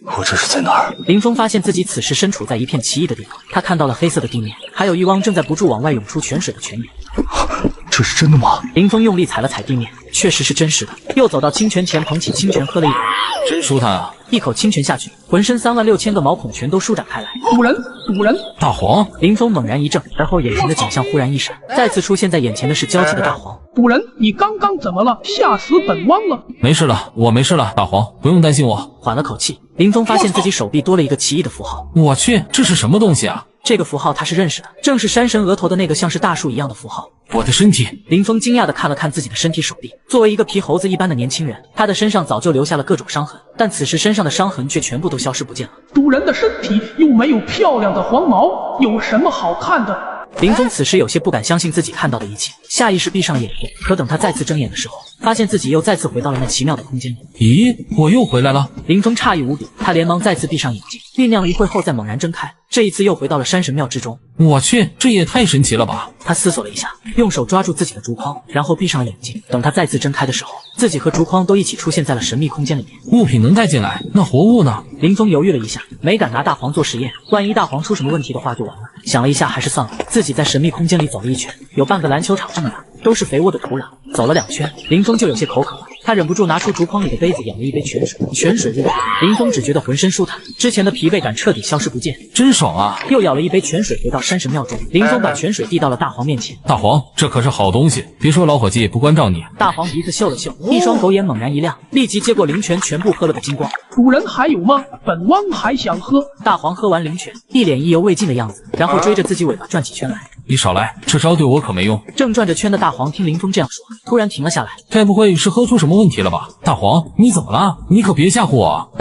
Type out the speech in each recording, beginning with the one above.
我这是在哪儿？林峰发现自己此时身处在一片奇异的地方，他看到了黑色的地面，还有一汪正在不住往外涌出泉水的泉眼。这是真的吗？林峰用力踩了踩地面，确实是真实的。又走到清泉前，捧起清泉喝了一口，真舒坦啊！一口清泉下去，浑身36000个毛孔全都舒展开来。主人，主人！大黄！林峰猛然一怔，而后眼前的景象忽然一闪，再次出现在眼前的是焦急的大黄。主人，你刚刚怎么了？吓死本汪了！没事了，我没事了，大黄，不用担心我。缓了口气，林峰发现自己手臂多了一个奇异的符号。我去，这是什么东西啊？这个符号他是认识的，正是山神额头的那个像是大树一样的符号。我的身体！林峰惊讶地看了看自己的身体手臂，作为一个皮猴子一般的年轻人，他的身上早就留下了各种伤痕，但此时身上的伤痕却全部都消失不见了。主人的身体又没有漂亮的黄毛，有什么好看的？林峰此时有些不敢相信自己看到的一切，下意识闭上眼睛。可等他再次睁眼的时候，发现自己又再次回到了那奇妙的空间里。咦，我又回来了！林峰诧异无比，他连忙再次闭上眼睛，酝酿了一会后再猛然睁开。这一次又回到了山神庙之中。我去，这也太神奇了吧！他思索了一下，用手抓住自己的竹筐，然后闭上眼睛。等他再次睁开的时候，自己和竹筐都一起出现在了神秘空间里面。物品能带进来，那活物呢？林峰犹豫了一下，没敢拿大黄做实验，万一大黄出什么问题的话就完了。想了一下，还是算了。自己在神秘空间里走了一圈，有半个篮球场这么大，都是肥沃的土壤。走了2圈，林峰就有些口渴了，他忍不住拿出竹筐里的杯子，舀了一杯泉水。泉水入口，林峰只觉得浑身舒坦，之前的疲惫感彻底消失不见，真爽啊！又舀了一杯泉水，回到山神庙中。林峰把泉水递到了大黄面前。大黄，这可是好东西，别说老伙计不关照你。大黄鼻子嗅了嗅，一双狗眼猛然一亮，立即接过灵泉，全部喝了个精光。主人还有吗？本汪还想喝。大黄喝完灵泉，一脸意犹未尽的样子，然后追着自己尾巴转起圈来。你少来，这招对我可没用。正转着圈的大黄听林峰这样说，突然停了下来。该不会是喝出什么问题了吧？大黄，你怎么了？你可别吓唬我！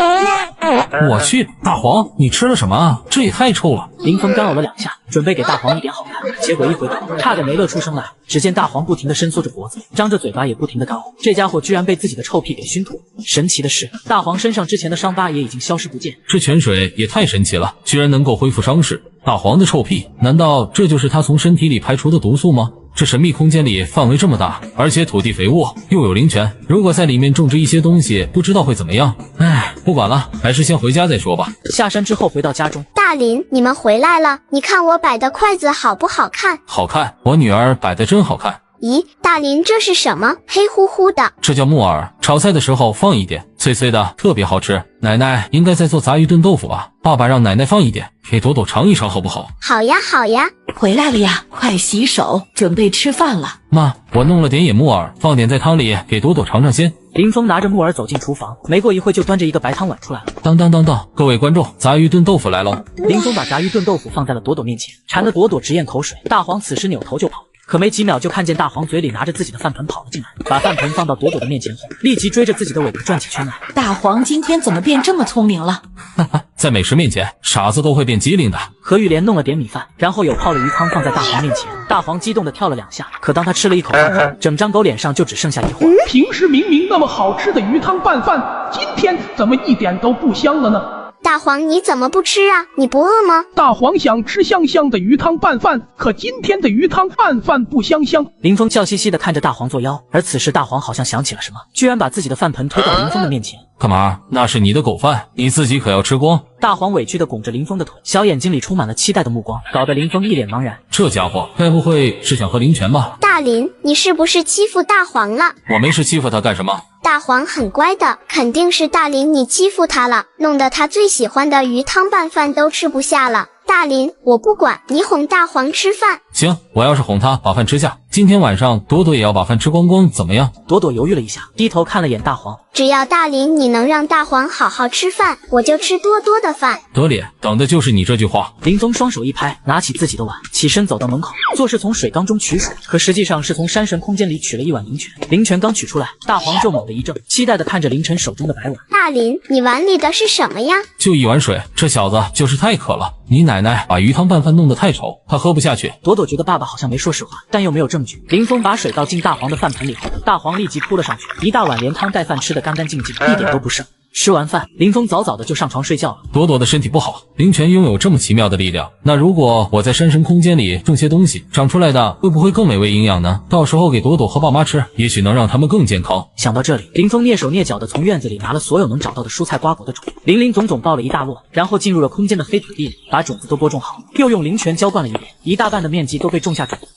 我去，大黄，你吃了什么啊？这也太臭了！林峰干呕了2下，准备给大黄一点好看，结果一回头，差点没乐出声来。只见大黄不停地伸缩着脖子，张着嘴巴也不停地干呕，这家伙居然被自己的臭屁给熏吐了。神奇的是，大黄身上之前的伤疤也已经消失不见。这泉水也太神奇了，居然能够恢复伤势。大黄的臭屁，难道这就是他从身体里排出的毒素吗？这神秘空间里范围这么大，而且土地肥沃，又有灵泉，如果在里面种植一些东西，不知道会怎么样。唉，不管了，还是先回家再说吧。下山之后回到家中，大林，你们回来了，你看我摆的筷子好不好看？好看，我女儿摆的真好看。咦，大林，这是什么？黑乎乎的。这叫木耳，炒菜的时候放一点，脆脆的，特别好吃。奶奶应该在做杂鱼炖豆腐吧？爸爸让奶奶放一点，给朵朵尝一尝好不好？好呀，好呀。回来了呀，快洗手，准备吃饭了。妈，我弄了点野木耳，放点在汤里，给朵朵尝尝鲜。林峰拿着木耳走进厨房，没过一会就端着一个白汤碗出来了。当当当当，各位观众，杂鱼炖豆腐来喽！林峰把炸鱼炖豆腐放在了朵朵面前，馋得朵朵直咽口水。大黄此时扭头就跑。可没几秒就看见大黄嘴里拿着自己的饭盆跑了进来，把饭盆放到朵朵的面前后，立即追着自己的尾巴转起圈来。大黄今天怎么变这么聪明了？哈哈，在美食面前，傻子都会变机灵的。何玉莲弄了点米饭，然后有泡的鱼汤放在大黄面前。大黄激动地跳了2下，可当他吃了一口饭后，整张狗脸上就只剩下疑惑。平时明明那么好吃的鱼汤拌饭，今天怎么一点都不香了呢？大黄，你怎么不吃啊？你不饿吗？大黄想吃香香的鱼汤拌饭，可今天的鱼汤拌饭不香香。林峰笑嘻嘻地看着大黄作妖，而此时大黄好像想起了什么，居然把自己的饭盆推到林峰的面前。干嘛？那是你的狗饭，你自己可要吃光。大黄委屈地拱着林峰的腿，小眼睛里充满了期待的目光，搞得林峰一脸茫然。这家伙该不会是想喝灵泉吧？大林，你是不是欺负大黄了？我没事，欺负他干什么？大黄很乖的，肯定是大林你欺负他了，弄得他最喜欢的鱼汤拌饭都吃不下了。大林，我不管，你哄大黄吃饭。行，我要是哄他把饭吃下，今天晚上朵朵也要把饭吃光光，怎么样？朵朵犹豫了一下，低头看了眼大黄。只要大林你能让大黄好好吃饭，我就吃多多的饭。得咧，等的就是你这句话。林峰双手一拍，拿起自己的碗，起身走到门口，做事从水缸中取水，可实际上是从山神空间里取了一碗灵泉。灵泉刚取出来，大黄就猛地一怔，期待地看着凌晨手中的白碗。大林，你碗里的是什么呀？就一碗水，这小子就是太渴了。你奶奶把鱼汤拌饭弄得太稠，他喝不下去。朵朵觉得爸爸好像没说实话，但又没有证证据。林峰把水倒进大黄的饭盆里后，大黄立即扑了上去，一大碗连汤带饭吃得干干净净，一点都不剩。吃完饭，林峰早早的就上床睡觉了。朵朵的身体不好，灵泉拥有这么奇妙的力量，那如果我在山神空间里种些东西，长出来的会不会更美味营养呢？到时候给朵朵和爸妈吃，也许能让他们更健康。想到这里，林峰蹑手蹑脚的从院子里拿了所有能找到的蔬菜瓜果的种子，林林总总抱了一大摞，然后进入了空间的黑土地里，把种子都播种好，又用灵泉浇灌了一遍，一大半的面积都被种下种子。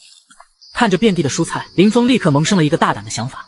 看着遍地的蔬菜，林峰立刻萌生了一个大胆的想法。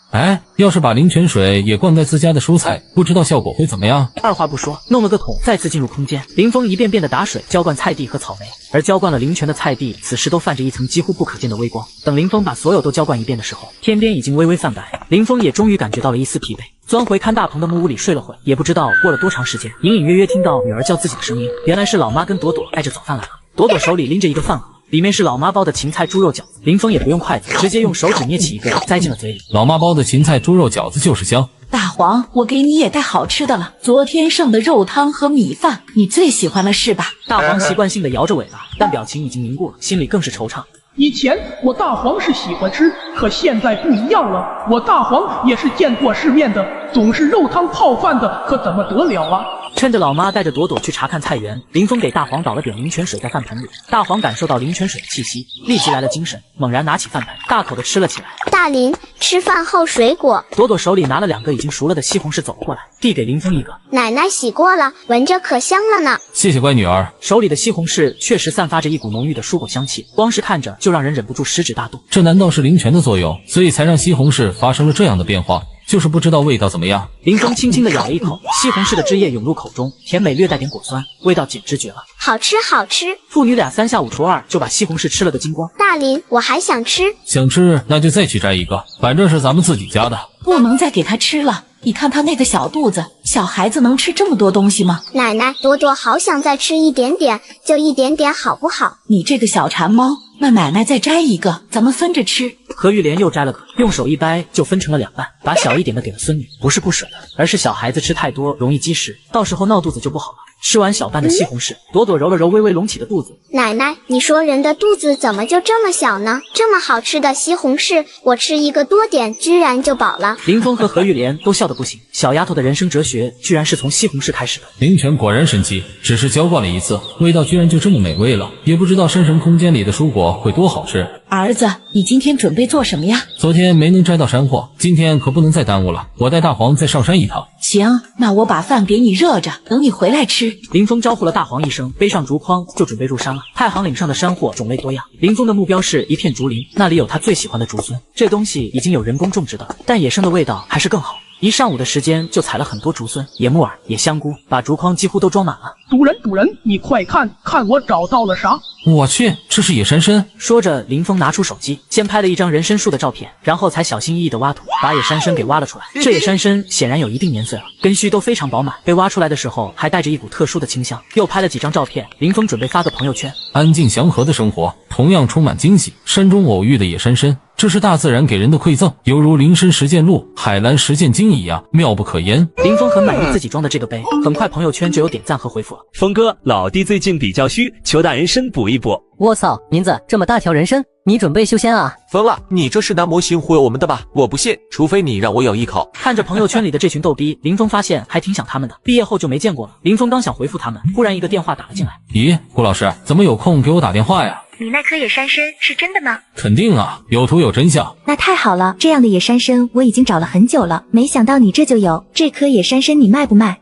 要是把灵泉水也灌在自家的蔬菜，不知道效果会怎么样？二话不说，弄了个桶，再次进入空间。林峰一遍遍的打水浇灌菜地和草莓，而浇灌了灵泉的菜地此时都泛着一层几乎不可见的微光。等林峰把所有都浇灌一遍的时候，天边已经微微泛白，林峰也终于感觉到了一丝疲惫，钻回看大棚的木屋里睡了会。也不知道过了多长时间，隐隐约约听到女儿叫自己的声音，原来是老妈跟朵朵带着早饭来了。朵朵手里拎着一个饭盒，里面是老妈包的芹菜猪肉饺子，林峰也不用筷子，直接用手指捏起一个塞进了嘴里。老妈包的芹菜猪肉饺子就是香。大黄，我给你也带好吃的了，昨天剩的肉汤和米饭，你最喜欢了是吧？大黄习惯性的摇着尾巴，但表情已经凝固了，心里更是惆怅。以前我大黄是喜欢吃，可现在不一样了。我大黄也是见过世面的，总是肉汤泡饭的，可怎么得了啊？趁着老妈带着朵朵去查看菜园，林峰给大黄倒了点灵泉水在饭盆里。大黄感受到灵泉水的气息，立即来了精神，猛然拿起饭盆，大口的吃了起来。大林，吃饭后水果。朵朵手里拿了2个已经熟了的西红柿走了过来，递给林峰一个。奶奶洗过了，闻着可香了呢。谢谢乖女儿。手里的西红柿确实散发着一股浓郁的蔬果香气，光是看着就让人忍不住食指大动。这难道是灵泉的作用，所以才让西红柿发生了这样的变化？就是不知道味道怎么样。林峰轻轻地咬了一口，西红柿的汁液涌入口中，甜美略带点果酸，味道简直绝了。好吃好吃。父女俩3下5除2就把西红柿吃了个精光。大林，我还想吃。想吃那就再去摘一个，反正是咱们自己家的。不能再给他吃了，你看他那个小肚子，小孩子能吃这么多东西吗？奶奶，朵朵好想再吃一点点，就一点点好不好？你这个小馋猫，那奶奶再摘一个，咱们分着吃。何玉莲又摘了个，用手一掰就分成了2半，把小一点的给了孙女。不是不舍得，而是小孩子吃太多容易积食，到时候闹肚子就不好了。吃完小半的西红柿，朵朵揉了揉微微隆起的肚子。奶奶，你说人的肚子怎么就这么小呢？这么好吃的西红柿，我吃一个多点，居然就饱了。林峰和何玉莲都笑得不行，小丫头的人生哲学居然是从西红柿开始的。灵泉果然神奇，只是浇灌了1次，味道居然就这么美味了。也不知道山神空间里的蔬果会多好吃。儿子，你今天准备做什么呀？昨天没能摘到山货，今天可不能再耽误了。我带大黄再上山一趟。行，那我把饭给你热着，等你回来吃。林峰招呼了大黄一声，背上竹筐就准备入山了。太行岭上的山货种类多样，林峰的目标是一片竹林，那里有他最喜欢的竹荪。这东西已经有人工种植的，但野生的味道还是更好。1上午的时间就采了很多竹荪、野木耳、野香菇，把竹筐几乎都装满了。主人，你快看，看我找到了啥？我去，这是野山参。说着，林峰拿出手机，先拍了一张人参树的照片，然后才小心翼翼地挖土，把野山参给挖了出来。这野山参显然有一定年岁了，根须都非常饱满，被挖出来的时候还带着一股特殊的清香。又拍了几张照片，林峰准备发个朋友圈。安静祥和的生活，同样充满惊喜。山中偶遇的野山参，这是大自然给人的馈赠，犹如灵参实践录、海蓝实践经一样，妙不可言。林峰很满意自己装的这个杯，很快朋友圈就有点赞和回复了。峰哥，老弟最近比较虚，求大人参补一补。我操，银子这么大条人参，你准备修仙啊？疯了，你这是拿模型忽悠我们的吧？我不信，除非你让我咬一口。看着朋友圈里的这群逗逼，林峰发现还挺想他们的。毕业后就没见过了。林峰刚想回复他们，忽然一个电话打了进来。咦，顾老师，怎么有空给我打电话呀？你那颗野山参是真的吗？肯定啊，有图有真相。那太好了，这样的野山参我已经找了很久了，没想到你这就有。这颗野山参你卖不卖？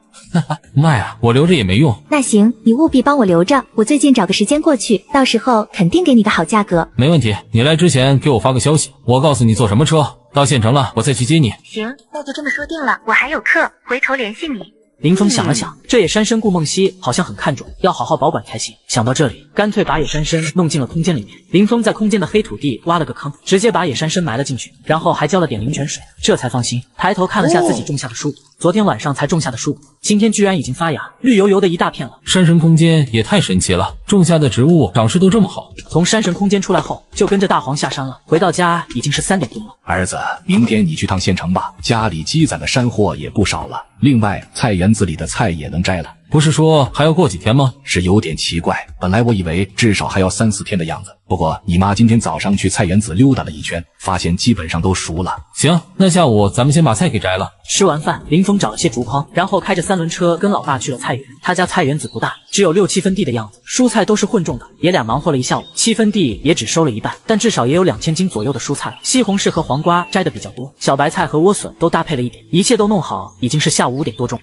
卖啊，我留着也没用。那行，你务必帮我留着，我最近找个时间过去，到时候肯定给你个好价格。没问题，你来之前给我发个消息，我告诉你坐什么车，到县城了我再去接你。行，那就这么说定了，我还有课，回头联系你。林峰想了想，这野山参顾梦溪好像很看重，要好好保管才行。想到这里，干脆把野山参弄进了空间里面。林峰在空间的黑土地挖了个坑，直接把野山参埋了进去，然后还浇了点灵泉水，这才放心。抬头看了下自己种下的蔬果，昨天晚上才种下的蔬果，今天居然已经发芽，绿油油的一大片了。山神空间也太神奇了，种下的植物长势都这么好。从山神空间出来后，就跟着大黄下山了。回到家已经是3点多了。儿子，明天你去趟县城吧，家里积攒的山货也不少了。另外，菜园子里的菜也能摘了。不是说还要过几天吗？是有点奇怪，本来我以为至少还要3、4天的样子。不过你妈今天早上去菜园子溜达了一圈，发现基本上都熟了。行，那下午咱们先把菜给摘了。吃完饭，林峰找了些竹筐，然后开着3轮车跟老爸去了菜园。他家菜园子不大，只有6、7分地的样子，蔬菜都是混种的。爷俩忙活了一下午，7分地也只收了一半，但至少也有2000斤左右的蔬菜了。西红柿和黄瓜摘的比较多，小白菜和莴笋都搭配了一点，一切都弄好，已经是下午5点多钟。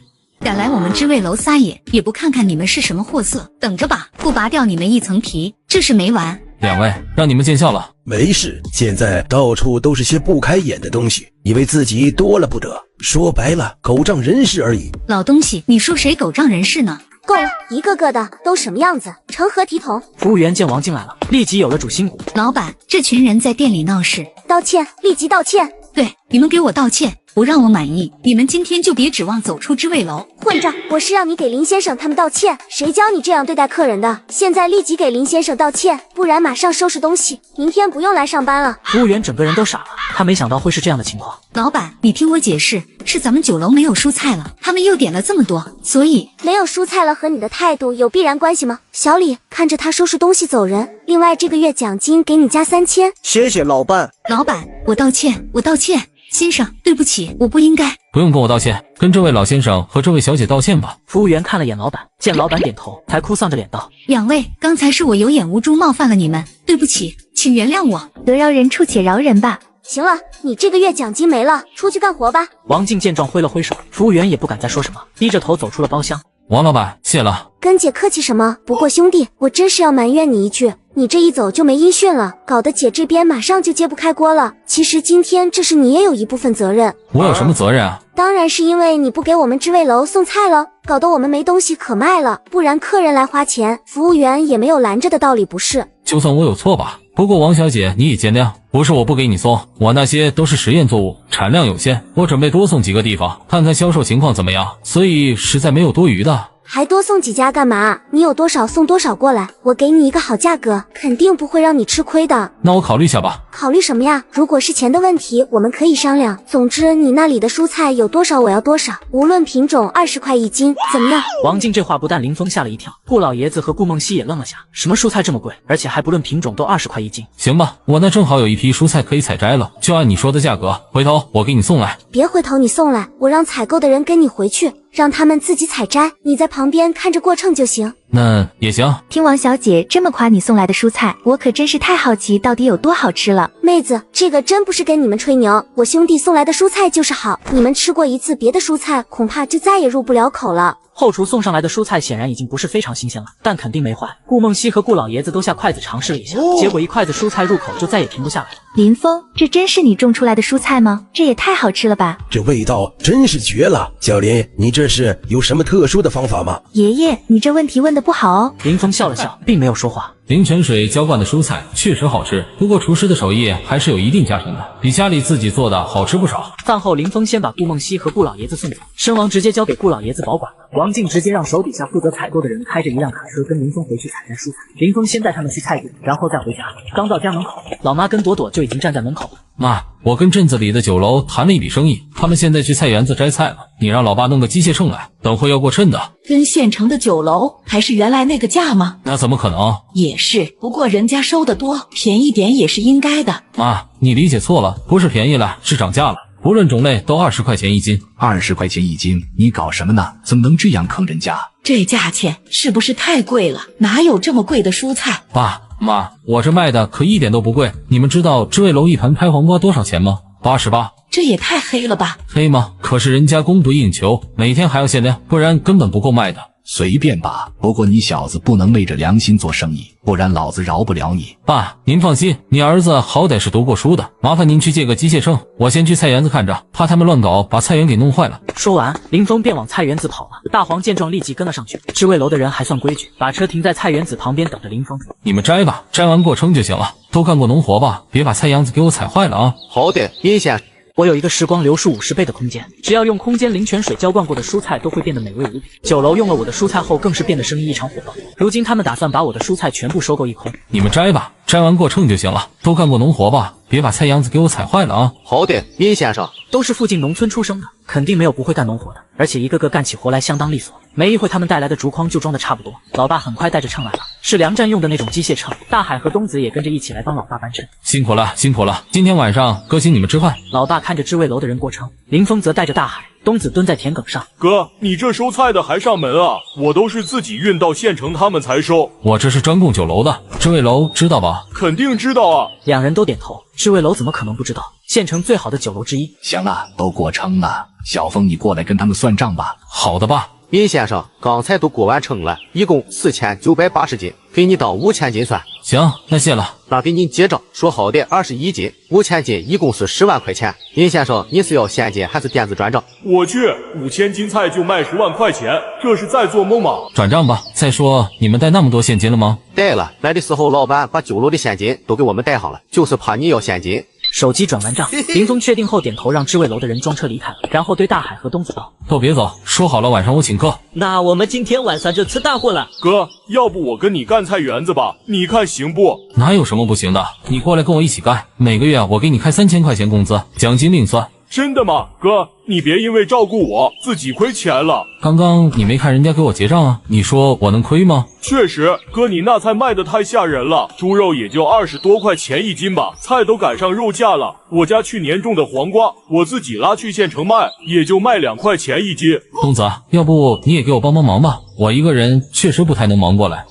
敢来我们知味楼撒野，也不看看你们是什么货色，等着吧，不拔掉你们一层皮，这是没完。2位，让你们见笑了。没事，现在到处都是些不开眼的东西，以为自己多了不得，说白了，狗仗人势而已。老东西，你说谁狗仗人势呢？够了，一个个的都什么样子，成何体统？服务员见王进来了，立即有了主心骨。老板，这群人在店里闹事，道歉，立即道歉。对，你们给我道歉，不让我满意，你们今天就别指望走出知味楼。混账！我是让你给林先生他们道歉，谁教你这样对待客人的？现在立即给林先生道歉，不然马上收拾东西，明天不用来上班了。服务员整个人都傻了，他没想到会是这样的情况。老板，你听我解释，是咱们酒楼没有蔬菜了，他们又点了这么多，所以没有蔬菜了和你的态度有必然关系吗？小李，看着他收拾东西走人。另外这个月奖金给你加3000。谢谢老板。老板，我道歉，我道歉。先生，对不起，我不应该。不用跟我道歉，跟这位老先生和这位小姐道歉吧。服务员看了眼老板，见老板点头，才哭丧着脸道：两位，刚才是我有眼无珠冒犯了你们，对不起，请原谅我。得饶人处且饶人吧。行了，你这个月奖金没了，出去干活吧。王静见状挥了挥手，服务员也不敢再说什么，低着头走出了包厢。王老板，谢了。跟姐客气什么？不过兄弟，我真是要埋怨你一句，你这一走就没音讯了，搞得姐这边马上就揭不开锅了。其实今天这是你也有一部分责任。我有什么责任啊？当然是因为你不给我们知味楼送菜了，搞得我们没东西可卖了，不然客人来花钱，服务员也没有拦着的道理，不是？就算我有错吧，不过王小姐你也见谅，不是我不给你送，我那些都是实验作物，产量有限，我准备多送几个地方，看看销售情况怎么样，所以实在没有多余的。还多送几家干嘛？你有多少送多少过来，我给你一个好价格，肯定不会让你吃亏的。那我考虑下吧。考虑什么呀？如果是钱的问题，我们可以商量。总之你那里的蔬菜有多少我要多少，无论品种20块1斤，怎么样？王静这话不但林峰吓了一跳，顾老爷子和顾梦溪也愣了下。什么蔬菜这么贵，而且还不论品种都20块1斤？行吧，我那正好有一批蔬菜可以采摘了，就按你说的价格，回头我给你送来。别回头你送来，我让采购的人跟你回去，让他们自己采摘，你在旁边看着过秤就行。那也行。听王小姐这么夸你送来的蔬菜，我可真是太好奇到底有多好吃了。妹子，这个真不是跟你们吹牛，我兄弟送来的蔬菜就是好，你们吃过一次别的蔬菜，恐怕就再也入不了口了。后厨送上来的蔬菜显然已经不是非常新鲜了，但肯定没坏。顾梦溪和顾老爷子都下筷子尝试了一下，结果一筷子蔬菜入口就再也停不下来了。林峰，这真是你种出来的蔬菜吗？这也太好吃了吧！这味道真是绝了。小林，你这是有什么特殊的方法吗？爷爷，你这问题问得不好哦。林峰笑了笑，并没有说话。灵泉水浇灌的蔬菜确实好吃，不过厨师的手艺还是有一定加成的，比家里自己做的好吃不少。饭后，林峰先把顾梦溪和顾老爷子送走，身王直接交给顾老爷子保管了。王静直接让手底下负责采购的人开着一辆卡车跟林峰回去采摘蔬菜。林峰先带他们去菜园，然后再回家。刚到家门口，老妈跟朵朵就已经站在门口了。妈，我跟镇子里的酒楼谈了一笔生意，他们现在去菜园子摘菜了，你让老爸弄个机械秤来，等会要过秤的。跟县城的酒楼还是原来那个价吗？那怎么可能？也是，不过人家收得多，便宜点也是应该的。妈，你理解错了，不是便宜了，是涨价了，不论种类都20块钱1斤。20块钱1斤，你搞什么呢？怎么能这样坑人家？这价钱是不是太贵了？哪有这么贵的蔬菜？爸妈，我这卖的可一点都不贵，你们知道知味楼一盘拍黄瓜多少钱吗？88。这也太黑了吧？黑吗？可是人家供不应求，每天还要限量，不然根本不够卖的。随便吧，不过你小子不能昧着良心做生意，不然老子饶不了你。爸，您放心，你儿子好歹是读过书的，麻烦您去借个机械秤，我先去菜园子看着，怕他们乱搞，把菜园给弄坏了。说完，林峰便往菜园子跑了。大黄见状立即跟了上去。知味楼的人还算规矩，把车停在菜园子旁边等着林峰。你们摘吧，摘完过称就行了。都干过农活吧，别把菜秧子给我踩坏了啊。好的，叶先生。我有一个时光流速50倍的空间，只要用空间灵泉水浇灌过的蔬菜都会变得美味无比。酒楼用了我的蔬菜后，更是变得生意异常火爆。如今他们打算把我的蔬菜全部收购一空。你们摘吧，摘完过秤就行了。都干过农活吧，别把菜秧子给我踩坏了啊！好的，林先生。都是附近农村出生的，肯定没有不会干农活的，而且一个个干起活来相当利索。没一会，他们带来的竹筐就装的差不多。老爸很快带着秤来了，是粮站用的那种机械秤。大海和东子也跟着一起来帮老爸搬秤。辛苦了，辛苦了！今天晚上哥请你们吃饭。老爸看着知味楼的人过秤，林峰则带着大海、东子蹲在田埂上。哥，你这收菜的还上门啊？我都是自己运到县城，他们才收。我这是专供酒楼的，知味楼知道吧？肯定知道啊！两人都点头。知味楼怎么可能不知道？县城最好的酒楼之一。行了，都过称了。小峰，你过来跟他们算账吧。好的吧。林先生，刚才都过完称了，一共4980斤，给你当5000斤算。行，那谢了。那给您结账，说好的21斤，5000斤一共是10万块钱。林先生，你是要现金还是电子转账？我去，5000斤菜就卖10万块钱，这是在做梦吗？转账吧。再说，你们带那么多现金了吗？带了，来的时候老板把酒楼的现金都给我们带上了，就是怕你要现金。手机转完账，林峰确定后点头，让知味楼的人装车离开了，然后对大海和东子道：“都别走，说好了晚上我请客。那我们今天晚上就吃大货了。哥，要不我跟你干菜园子吧？你看行不？哪有什么不行的？你过来跟我一起干，每个月我给你开3000块钱工资，奖金另算。”真的吗？哥，你别因为照顾我自己亏钱了。刚刚你没看人家给我结账啊？你说我能亏吗？确实，哥你那菜卖的太吓人了，猪肉也就20多块钱一斤吧，菜都赶上肉价了。我家去年种的黄瓜，我自己拉去县城卖，也就卖2块钱一斤。东子，要不你也给我帮帮忙吧？我一个人确实不太能忙过来。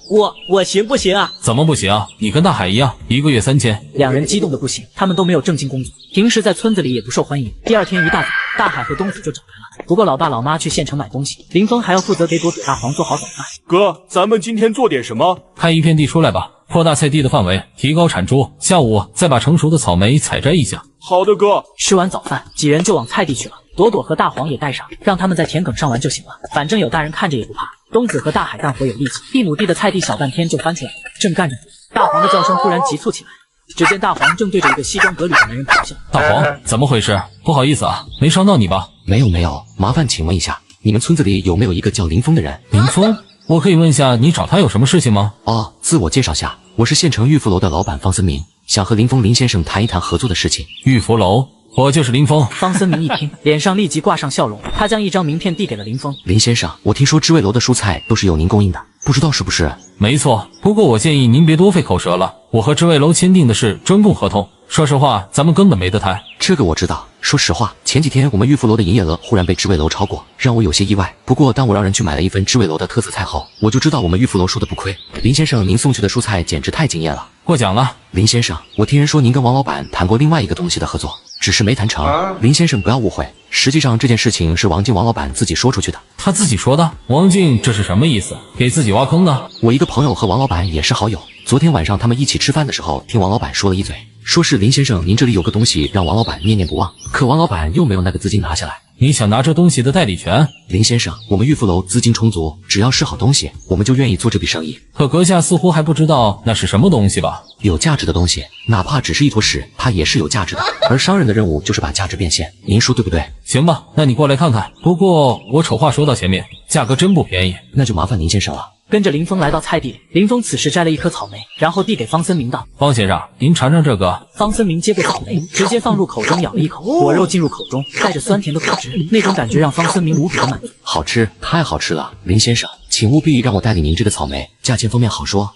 我行不行啊？怎么不行？你跟大海一样，一个月3000。两人激动的不行，他们都没有正经工作，平时在村子里也不受欢迎。第二天一大早，大海和东子就找来了。不过老爸老妈去县城买东西，林峰还要负责给朵朵大黄做好早饭。哥，咱们今天做点什么？开一片地出来吧，扩大菜地的范围，提高产出。下午再把成熟的草莓采摘一下。好的，哥。吃完早饭，几人就往菜地去了。朵朵和大黄也带上，让他们在田埂上玩就行了，反正有大人看着也不怕。东子和大海干活有力气，1亩地的菜地小半天就翻出来了。正干着，大黄的叫声突然急促起来。只见大黄正对着一个西装革履的男人咆哮。大黄，怎么回事？不好意思啊，没伤到你吧？没有，麻烦请问一下，你们村子里有没有一个叫林峰的人？林峰？我可以问一下，你找他有什么事情吗？哦，自我介绍下，我是县城玉福楼的老板方森明，想和林峰林先生谈一谈合作的事情。玉福楼？我就是林峰。方森明一听，脸上立即挂上笑容，他将一张名片递给了林峰。林先生，我听说知味楼的蔬菜都是由您供应的，不知道是不是？没错，不过我建议您别多费口舌了，我和知味楼签订的是专供合同。说实话，咱们根本没得谈。这个我知道。说实话，前几天我们玉福楼的营业额忽然被知味楼超过，让我有些意外。不过当我让人去买了一份知味楼的特色菜后，我就知道我们玉福楼说的不亏。林先生，您送去的蔬菜简直太惊艳了。过奖了。林先生，我听人说您跟王老板谈过另外一个东西的合作，只是没谈成。林先生不要误会，实际上这件事情是王静王老板自己说出去的。他自己说的？王静这是什么意思？给自己挖坑呢？我一个朋友和王老板也是好友，昨天晚上他们一起吃饭的时候，听王老板说了一嘴，说是林先生您这里有个东西让王老板念念不忘，可王老板又没有那个资金拿下来。你想拿这东西的代理权？林先生，我们玉福楼资金充足，只要是好东西，我们就愿意做这笔生意。可阁下似乎还不知道那是什么东西吧？有价值的东西，哪怕只是一坨屎，它也是有价值的。而商人的任务就是把价值变现，您说对不对？行吧，那你过来看看。不过我丑话说到前面，价格真不便宜，那就麻烦林先生了。跟着林峰来到菜地里，林峰此时摘了一颗草莓，然后递给方森明道：“方先生，您尝尝这个。”方森明接过草莓，直接放入口中咬了一口，果肉进入口中，带着酸甜的果汁，那种感觉让方森明无比的满足。好吃，太好吃了！林先生，请务必让我代理您这个草莓，价钱方面好说。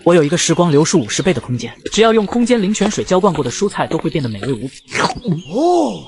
我有一个时光流速50倍的空间，只要用空间灵泉水浇灌过的蔬菜都会变得美味无比。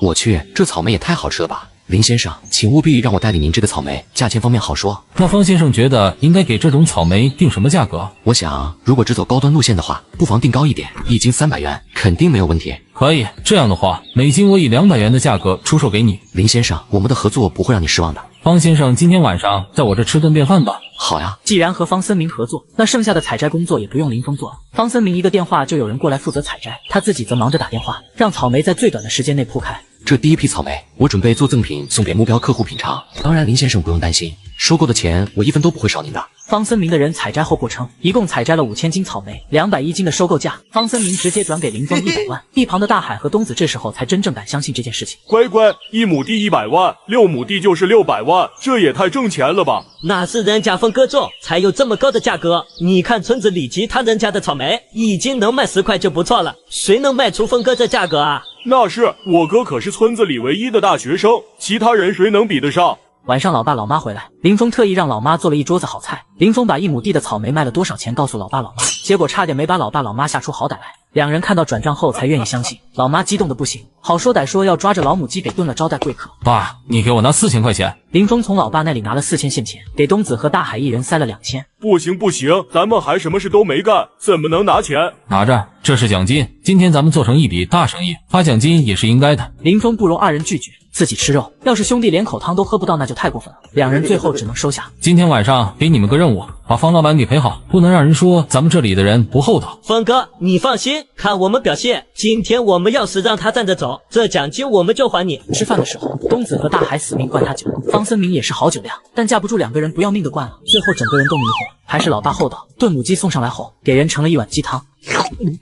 我去，这草莓也太好吃了吧！林先生，请务必让我代理您这个草莓，价钱方面好说。那方先生觉得应该给这种草莓定什么价格？我想，如果只走高端路线的话，不妨定高一点，1斤300元，肯定没有问题。可以，这样的话，每斤我以200元的价格出售给你。林先生，我们的合作不会让你失望的。方先生，今天晚上在我这吃顿便饭吧。好呀。既然和方森明合作，那剩下的采摘工作也不用林峰做了。方森明一个电话就有人过来负责采摘，他自己则忙着打电话，让草莓在最短的时间内铺开。这第一批草莓，我准备做赠品送给目标客户品尝。当然，林先生不用担心，收购的钱我1分都不会少您的。方森明的人采摘后过称，一共采摘了5000斤草莓，210斤的收购价，方森明直接转给林峰100万。一旁的大海和东子这时候才真正敢相信这件事情。乖乖，1亩地100万，6亩地就是600万，这也太挣钱了吧？那是人家峰哥种，才有这么高的价格。你看村子里其他人家的草莓，一斤能卖10块就不错了，谁能卖出峰哥这价格啊？那是我哥可是村子里唯一的大学生，其他人谁能比得上？晚上老爸老妈回来，林峰特意让老妈做了一桌子好菜。林峰把1亩地的草莓卖了多少钱告诉老爸老妈，结果差点没把老爸老妈吓出好歹来。两人看到转账后才愿意相信，老妈激动的不行，好说歹说要抓着老母鸡给炖了招待贵客。爸，你给我拿4000块钱。林峰从老爸那里拿了4000现钱，给东子和大海一人塞了2000。不行不行，咱们还什么事都没干，怎么能拿钱？拿着，这是奖金。今天咱们做成一笔大生意，发奖金也是应该的。林峰不容二人拒绝，自己吃肉，要是兄弟连口汤都喝不到，那就太过分了。两人最后只能收下。今天晚上给你们个任务，把方老板给陪好，不能让人说咱们这里的人不厚道。峰哥，你放心，看我们表现。今天我们要是让他站着走，这奖金我们就还你。吃饭的时候，东子和大海死命灌他酒，方森明也是好酒量，但架不住两个人不要命的灌了，最后整个人都迷糊。还是老爸厚道，炖母鸡送上来后，给人盛了一碗鸡汤。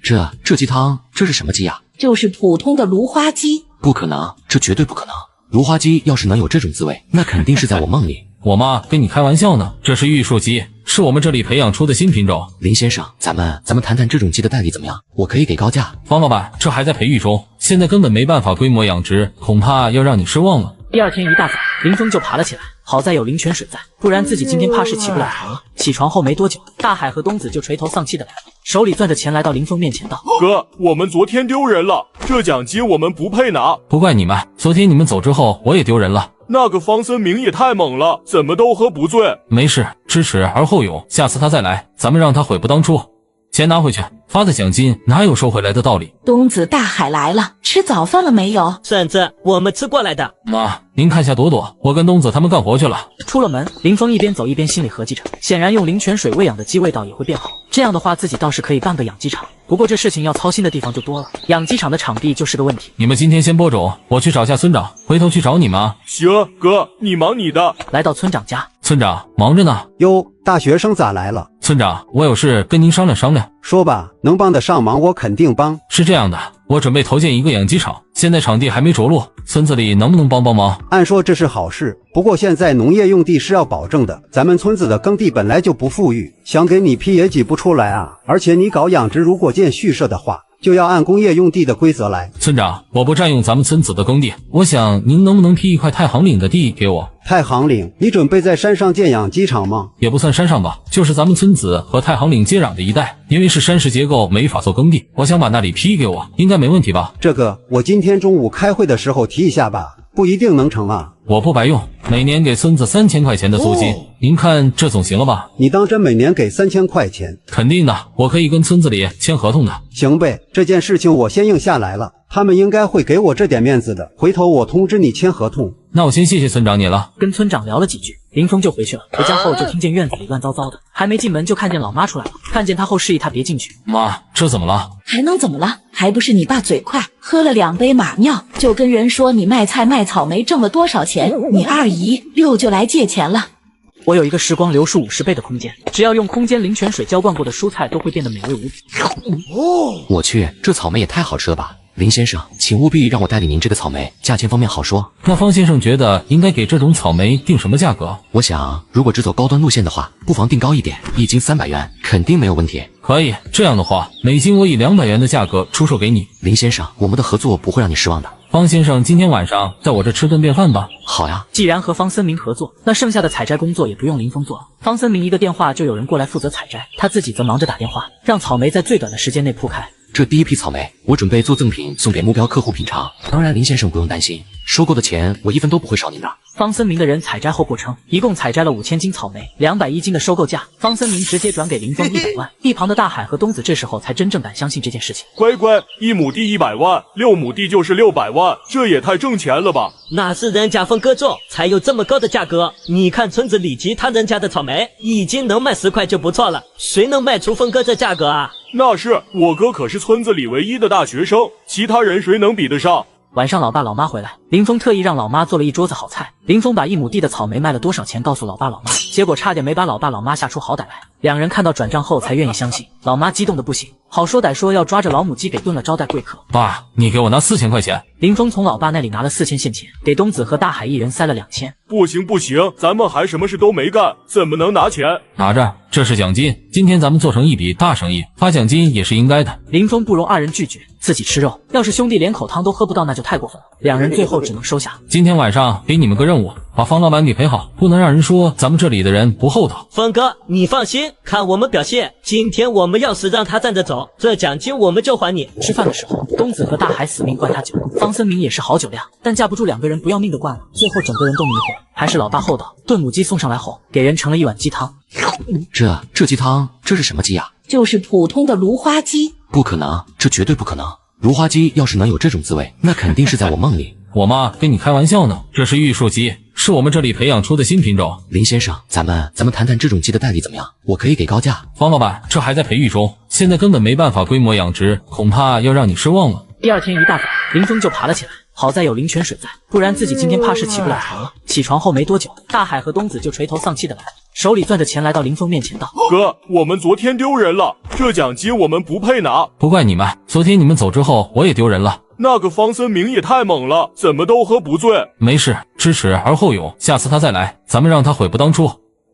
这鸡汤，这是什么鸡啊？就是普通的芦花鸡。不可能，这绝对不可能。芦花鸡要是能有这种滋味，那肯定是在我梦里。我妈跟你开玩笑呢，这是玉树鸡，是我们这里培养出的新品种。林先生，咱们谈谈这种鸡的待遇怎么样？我可以给高价。方老板，这还在培育中，现在根本没办法规模养殖，恐怕要让你失望了。第二天一大早，林峰就爬了起来，好在有灵泉水在，不然自己今天怕是起不了床了。起床后没多久，大海和东子就垂头丧气的来了，手里攥着钱来到林峰面前道：哥，我们昨天丢人了，这奖金我们不配拿。不怪你们，昨天你们走之后我也丢人了。那个方森明也太猛了，怎么都喝不醉。没事，知耻而后勇，下次他再来，咱们让他悔不当初。钱拿回去，发的奖金哪有收回来的道理？东子大海来了，吃早饭了没有？婶子，我们吃过来的。妈，您看下朵朵，我跟东子他们干活去了。出了门，林峰一边走一边心里合计着，显然用灵泉水喂养的鸡味道也会变好，这样的话自己倒是可以办个养鸡场。不过这事情要操心的地方就多了，养鸡场的场地就是个问题。你们今天先播种，我去找下村长，回头去找你们啊。行，哥，你忙你的。来到村长家，村长忙着呢。哟，大学生咋来了？村长，我有事跟您商量商量。说吧，能帮得上忙我肯定帮。是这样的，我准备投建一个养鸡场，现在场地还没着落，村子里能不能帮忙？按说这是好事，不过现在农业用地是要保证的，咱们村子的耕地本来就不富裕，想给你批也挤不出来啊。而且你搞养殖，如果建畜舍的话，就要按工业用地的规则来。村长，我不占用咱们村子的耕地，我想您能不能批一块太行岭的地给我？太行岭，你准备在山上建养鸡场吗？也不算山上吧，就是咱们村子和太行岭接壤的一带，因为是山势结构，没法做耕地，我想把那里批给我，应该没问题吧？这个我今天中午开会的时候提一下吧，不一定能成啊。我不白用，每年给村子3000块钱的租金，您看这总行了吧？你当真每年给3000块钱？肯定的，我可以跟村子里签合同的。行呗，这件事情我先应下来了，他们应该会给我这点面子的，回头我通知你签合同。那我先谢谢村长你了。跟村长聊了几句，林峰就回去了。回家后就听见院子里乱糟糟的，还没进门就看见老妈出来了，看见他后示意他别进去。妈，这怎么了？还能怎么了？还不是你爸嘴快，喝了2杯马尿，就跟人说你卖菜卖草莓挣了多少钱，你二姨6就来借钱了。我有一个时光流速50倍的空间，只要用空间灵泉水浇灌过的蔬菜都会变得美味无比。我去，这草莓也太好吃了吧！林先生，请务必让我代理您这个草莓，价钱方面好说。那方先生觉得应该给这种草莓定什么价格？我想，如果只走高端路线的话，不妨定高一点，1斤300元，肯定没有问题。可以，这样的话，每斤我以200元的价格出售给你。林先生，我们的合作不会让你失望的。方先生，今天晚上在我这吃顿便饭吧。好呀。既然和方森明合作，那剩下的采摘工作也不用林峰做了。方森明一个电话就有人过来负责采摘，他自己则忙着打电话，让草莓在最短的时间内铺开。这第一批草莓，我准备做赠品送给目标客户品尝。当然，林先生不用担心，收购的钱我1分都不会少您的。方森明的人采摘后过称，一共采摘了5000斤草莓，210斤的收购价，方森明直接转给林峰100万。一旁的大海和东子这时候才真正敢相信这件事情。乖乖，1亩地100万，6亩地就是600万，这也太挣钱了吧？那是人家峰哥种，才有这么高的价格。你看村子里其他人家的草莓，一斤能卖10块就不错了，谁能卖出峰哥这价格啊？那是我哥可是村子里唯一的大学生，其他人谁能比得上？晚上老爸老妈回来，林峰特意让老妈做了一桌子好菜。林峰把1亩地的草莓卖了多少钱告诉老爸老妈，结果差点没把老爸老妈吓出好歹来。两人看到转账后才愿意相信，老妈激动的不行，好说歹说要抓着老母鸡给炖了招待贵客。爸，你给我拿4000块钱。林峰从老爸那里拿了4000现钱，给东子和大海一人塞了2000。不行不行，咱们还什么事都没干，怎么能拿钱？拿着，这是奖金。今天咱们做成一笔大生意，发奖金也是应该的。林峰不容二人拒绝，自己吃肉，要是兄弟连口汤都喝不到，那就太过分了。两人最后只能收下。今天晚上给你们个任务，把方老板给陪好，不能让人说咱们这里的人不厚道。峰哥，你放心，看我们表现。今天我们要是让他站着走，这奖金我们就还你。吃饭的时候，东子和大海死命灌他酒，方森明也是好酒量，但架不住两个人不要命的灌了，最后整个人都迷糊。还是老爸厚道，炖母鸡送上来后，给人盛了一碗鸡汤。这鸡汤，这是什么鸡啊？就是普通的芦花鸡。不可能，这绝对不可能。芦花鸡要是能有这种滋味，那肯定是在我梦里。我妈跟你开玩笑呢，这是玉树鸡，是我们这里培养出的新品种。林先生，咱们谈谈这种鸡的待遇怎么样？我可以给高价。方老板，这还在培育中，现在根本没办法规模养殖，恐怕要让你失望了。第二天一大早，林峰就爬了起来，好在有灵泉水在，不然自己今天怕是起不了床了。起床后没多久，大海和东子就垂头丧气的来了，手里攥着钱来到林峰面前道：哥，我们昨天丢人了，这奖金我们不配拿。不怪你们，昨天你们走之后我也丢人了。那个方森明也太猛了，怎么都喝不醉。没事，知耻而后勇，下次他再来，咱们让他悔不当初。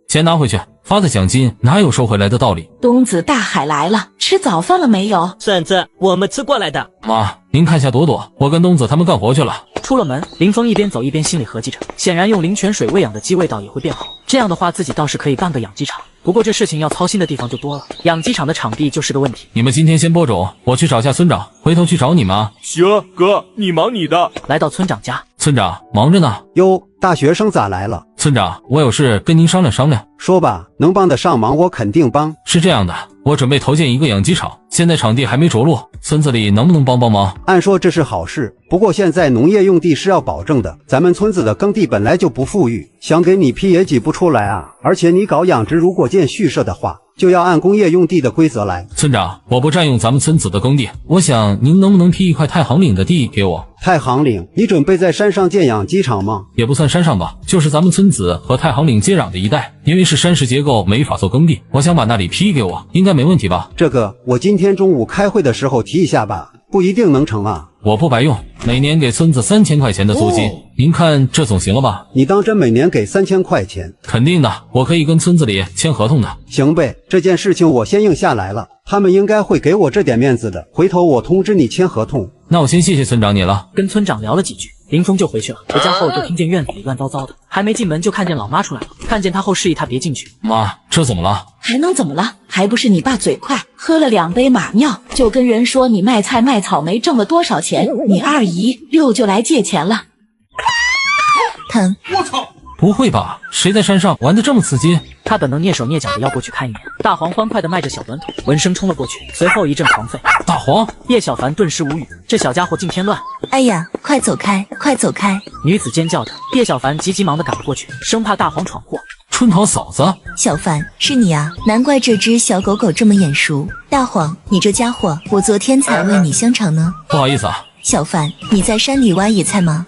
钱拿回去，发的奖金哪有收回来的道理？东子大海来了，吃早饭了没有？婶子，我们吃过来的。妈，您看下朵朵，我跟东子他们干活去了。出了门，林峰一边走一边心里合计着，显然用灵泉水喂养的鸡味道也会变好，这样的话自己倒是可以办个养鸡场。不过这事情要操心的地方就多了，养鸡场的场地就是个问题。你们今天先播种，我去找下村长，回头去找你们啊。行，哥，你忙你的。来到村长家，村长忙着呢。哟，大学生咋来了？村长，我有事跟您商量商量。说吧，能帮得上忙我肯定帮。是这样的，我准备投建一个养鸡场，现在场地还没着落，村子里能不能帮帮忙？按说这是好事，不过现在农业用地是要保证的，咱们村子的耕地本来就不富裕，想给你批也挤不出来啊。而且你搞养殖，如果建畜舍的话，就要按工业用地的规则来。村长，我不占用咱们村子的耕地，我想您能不能批一块太行岭的地给我？太行岭，你准备在山上建养鸡场吗？也不算山上吧，就是咱们村子和太行岭接壤的一带，因为是山石结构，没法做耕地，我想把那里批给我，应该没问题吧？这个我今天中午开会的时候提一下吧，不一定能成啊。我不白用，每年给村子3000块钱的租金，您看这总行了吧？你当真每年给3000块钱？肯定的，我可以跟村子里签合同的。行呗，这件事情我先应下来了，他们应该会给我这点面子的，回头我通知你签合同。那我先谢谢村长你了。跟村长聊了几句，林峰就回去了。回家后就听见院子里乱糟糟的，还没进门就看见老妈出来了，看见他后示意他别进去。妈，这怎么了？还能怎么了？还不是你爸嘴快，喝了2杯马尿，就跟人说你卖菜卖草莓挣了多少钱，你二姨6就来借钱了。疼！我操！不会吧？谁在山上玩得这么刺激？他本能蹑手蹑脚的要过去看一眼，大黄欢快的迈着小短腿，闻声冲了过去，随后一阵狂吠。大黄！叶小凡顿时无语，这小家伙尽添乱。哎呀，快走开，快走开！女子尖叫着，叶小凡急忙的赶了过去，生怕大黄闯祸。春桃嫂子，小凡，是你啊，难怪这只小狗狗这么眼熟。大黄，你这家伙，我昨天才喂你香肠呢。不好意思啊。小凡，你在山里挖野菜吗？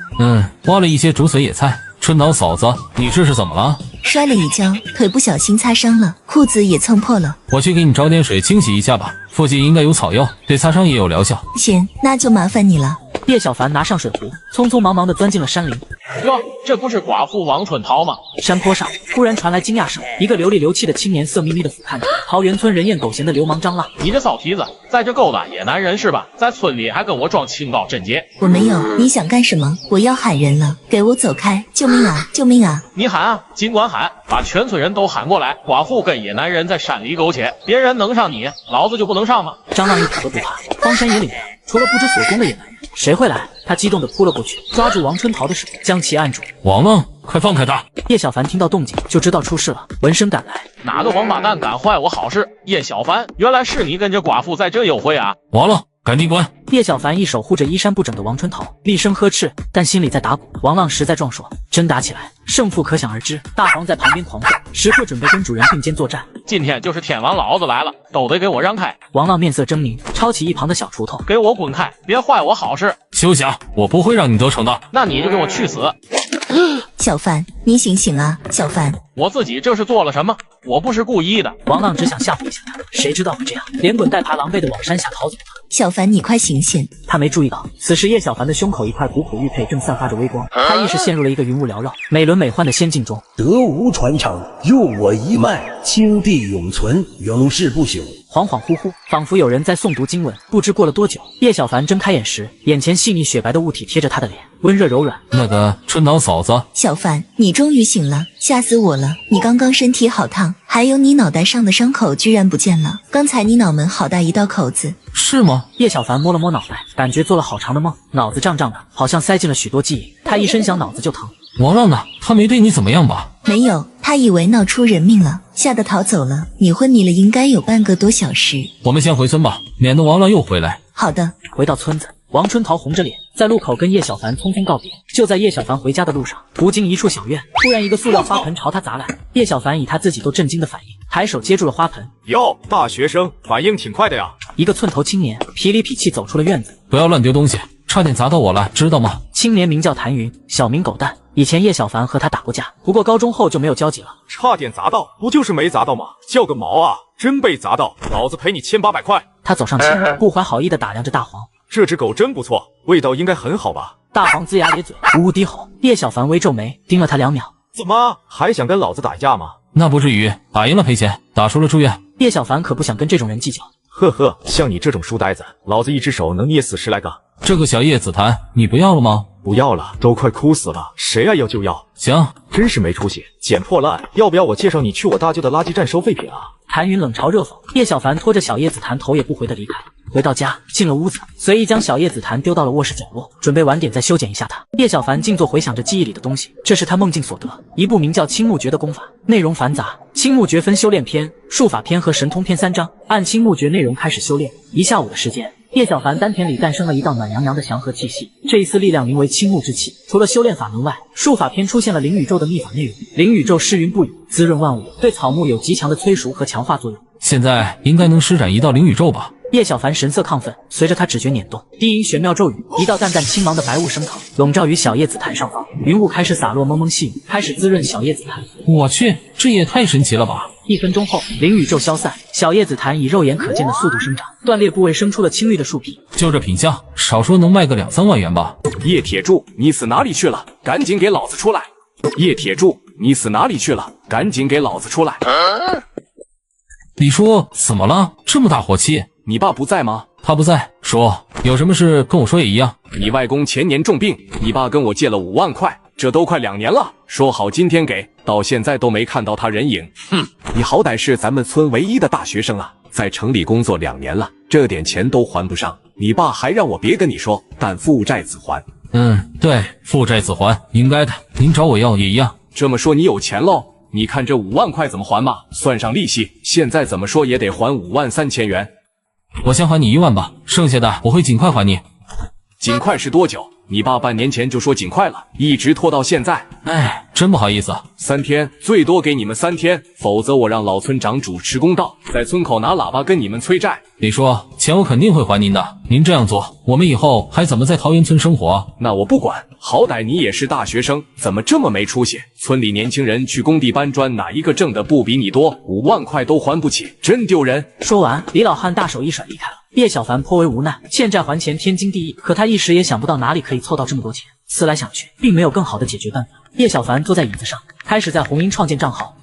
挖了一些竹笋野菜。春桃嫂子，你这是怎么了？摔了一跤，腿不小心擦伤了，裤子也蹭破了。我去给你找点水清洗一下吧，附近应该有草药，对擦伤也有疗效。行，那就麻烦你了。叶小凡拿上水壶，匆匆忙忙地钻进了山林。哥，这不是寡妇王春桃吗？山坡上忽然传来惊讶声，一个流里流气的青年色眯眯地俯瞰着桃源村人厌狗嫌的流氓张浪。你这骚蹄子，在这勾搭野男人是吧？在村里还跟我装清高贞洁？我没有，你想干什么？我要喊人了，给我走开！救命啊！救命啊！你喊啊，尽管喊，把全村人都喊过来。寡妇跟野男人在山里苟且，别人能上你，老子就不能上吗？张浪一点都不怕，荒山野岭除了不知所终的野男人，谁会来？他激动地扑了过去，抓住王春桃的手，将其按住。王浪，快放开他！叶小凡听到动静就知道出事了，闻声赶来。哪个王八蛋敢坏我好事？叶小凡，原来是你跟着寡妇在这幽会啊！王浪，赶紧滚！叶小凡一手护着衣衫不整的王春桃，厉声呵斥，但心里在打鼓。王浪实在壮硕，真打起来，胜负可想而知。大黄在旁边狂吠，时刻准备跟主人并肩作战。今天就是天王老子来了，都得给我让开！王浪面色狰狞，抄起一旁的小锄头，给我滚开，别坏我好事！休想！我不会让你得逞的。那你就给我去死！小凡，你醒醒啊！小凡，我自己这是做了什么？我不是故意的。王浪只想吓唬一下他，谁知道会这样，连滚带爬狼狈的往山下逃走了。小凡，你快醒醒！他没注意到，此时叶小凡的胸口一块古朴玉佩正散发着微光，他意识陷入了一个云雾缭绕、美轮美奂的仙境中。德无传承，用我一脉，青帝永存，永世不朽。恍恍惚惚，仿佛有人在诵读经文。不知过了多久，叶小凡睁开眼时，眼前细腻雪白的物体贴着他的脸，温热柔软。那个春岛嫂子，小凡，你终于醒了，吓死我了！你刚刚身体好烫，还有你脑袋上的伤口居然不见了。刚才你脑门好大一道口子，是吗？叶小凡摸了摸脑袋，感觉做了好长的梦，脑子胀胀的，好像塞进了许多记忆。他一声响，脑子就疼。王浪呢？他没对你怎么样吧？没有，他以为闹出人命了，吓得逃走了。你昏迷了应该有半个多小时。我们先回村吧，免得王浪又回来。好的。回到村子，王春桃红着脸在路口跟叶小凡匆匆告别。就在叶小凡回家的路上，途经一处小院，突然一个塑料花盆朝他砸来。叶小凡以他自己都震惊的反应，抬手接住了花盆。哟，大学生反应挺快的呀！一个寸头青年痞里痞气走出了院子。不要乱丢东西，差点砸到我了，知道吗？青年名叫谭云，小名狗蛋。以前叶小凡和他打过架，不过高中后就没有交集了。差点砸到，不就是没砸到吗？叫个毛啊！真被砸到，老子赔你1800块。他走上前，不怀好意地打量着大黄。这只狗真不错，味道应该很好吧？大黄龇牙咧嘴，呜呜低吼。叶小凡微皱眉，盯了他2秒。怎么还想跟老子打架吗？那不至于，打赢了赔钱，打输了住院。叶小凡可不想跟这种人计较。呵呵，像你这种书呆子，老子一只手能捏死10来个。这个小叶紫檀，你不要了吗？不要了，都快哭死了，谁爱要就要。行，真是没出息，捡破烂。要不要我介绍你去我大舅的垃圾站收废品啊？谭云冷嘲热讽。叶小凡拖着小叶紫檀头也不回的离开。回到家，进了屋子，随意将小叶紫檀丢到了卧室角落，准备晚点再修剪一下它。叶小凡静坐回想着记忆里的东西，这是他梦境所得，一部名叫《青木诀》的功法，内容繁杂。青木诀分修炼篇、术法篇和神通篇3章，按青木诀内容开始修炼。1下午的时间，叶小凡丹田里诞生了一道暖洋洋的祥和气息，这一丝力量名为青木之气。除了修炼法门外，术法篇出现了灵宇宙的秘法内容。灵宇宙施云不雨，滋润万物，对草木有极强的催熟和强化作用。现在应该能施展一道灵宇宙吧？叶小凡神色亢奋，随着他指诀捻动，低吟玄妙咒语，一道淡淡青芒的白雾升腾，笼罩于小叶紫檀上方。云雾开始洒落蒙蒙细雨，开始滋润小叶紫檀。我去，这也太神奇了吧！1分钟后，灵宇宙消散，小叶紫檀以肉眼可见的速度生长，断裂部位生出了青绿的树皮。就这品相，少说能卖个2、3万元吧？叶铁柱，你死哪里去了？赶紧给老子出来！叶铁柱，你死哪里去了？赶紧给老子出来！李叔，怎么了？这么大火气？你爸不在吗？他不在。说有什么事跟我说也一样。你外公前年重病，你爸跟我借了5万块，这都快2年了，说好今天给，到现在都没看到他人影。哼，你好歹是咱们村唯一的大学生啊，在城里工作2年了，这点钱都还不上，你爸还让我别跟你说，但父债子还。对，父债子还，应该的。您找我要也一样。这么说你有钱喽？你看这5万块怎么还吧？算上利息，现在怎么说也得还53000元。我先还你1万吧，剩下的我会尽快还你。尽快是多久？你爸半年前就说尽快了，一直拖到现在。哎，真不好意思。3天，最多给你们3天，否则我让老村长主持公道，在村口拿喇叭跟你们催债。李叔，钱我肯定会还您的。您这样做，我们以后还怎么在桃源村生活？那我不管，好歹你也是大学生，怎么这么没出息？村里年轻人去工地搬砖，哪一个挣的不比你多？5万块都还不起，真丢人。说完，李老汉大手一甩离开了。叶小凡颇为无奈，欠债还钱天经地义，可他一时也想不到哪里可以凑到这么多钱。思来想去，并没有更好的解决办法。叶小凡坐在椅子上，开始在红鹰创建账号。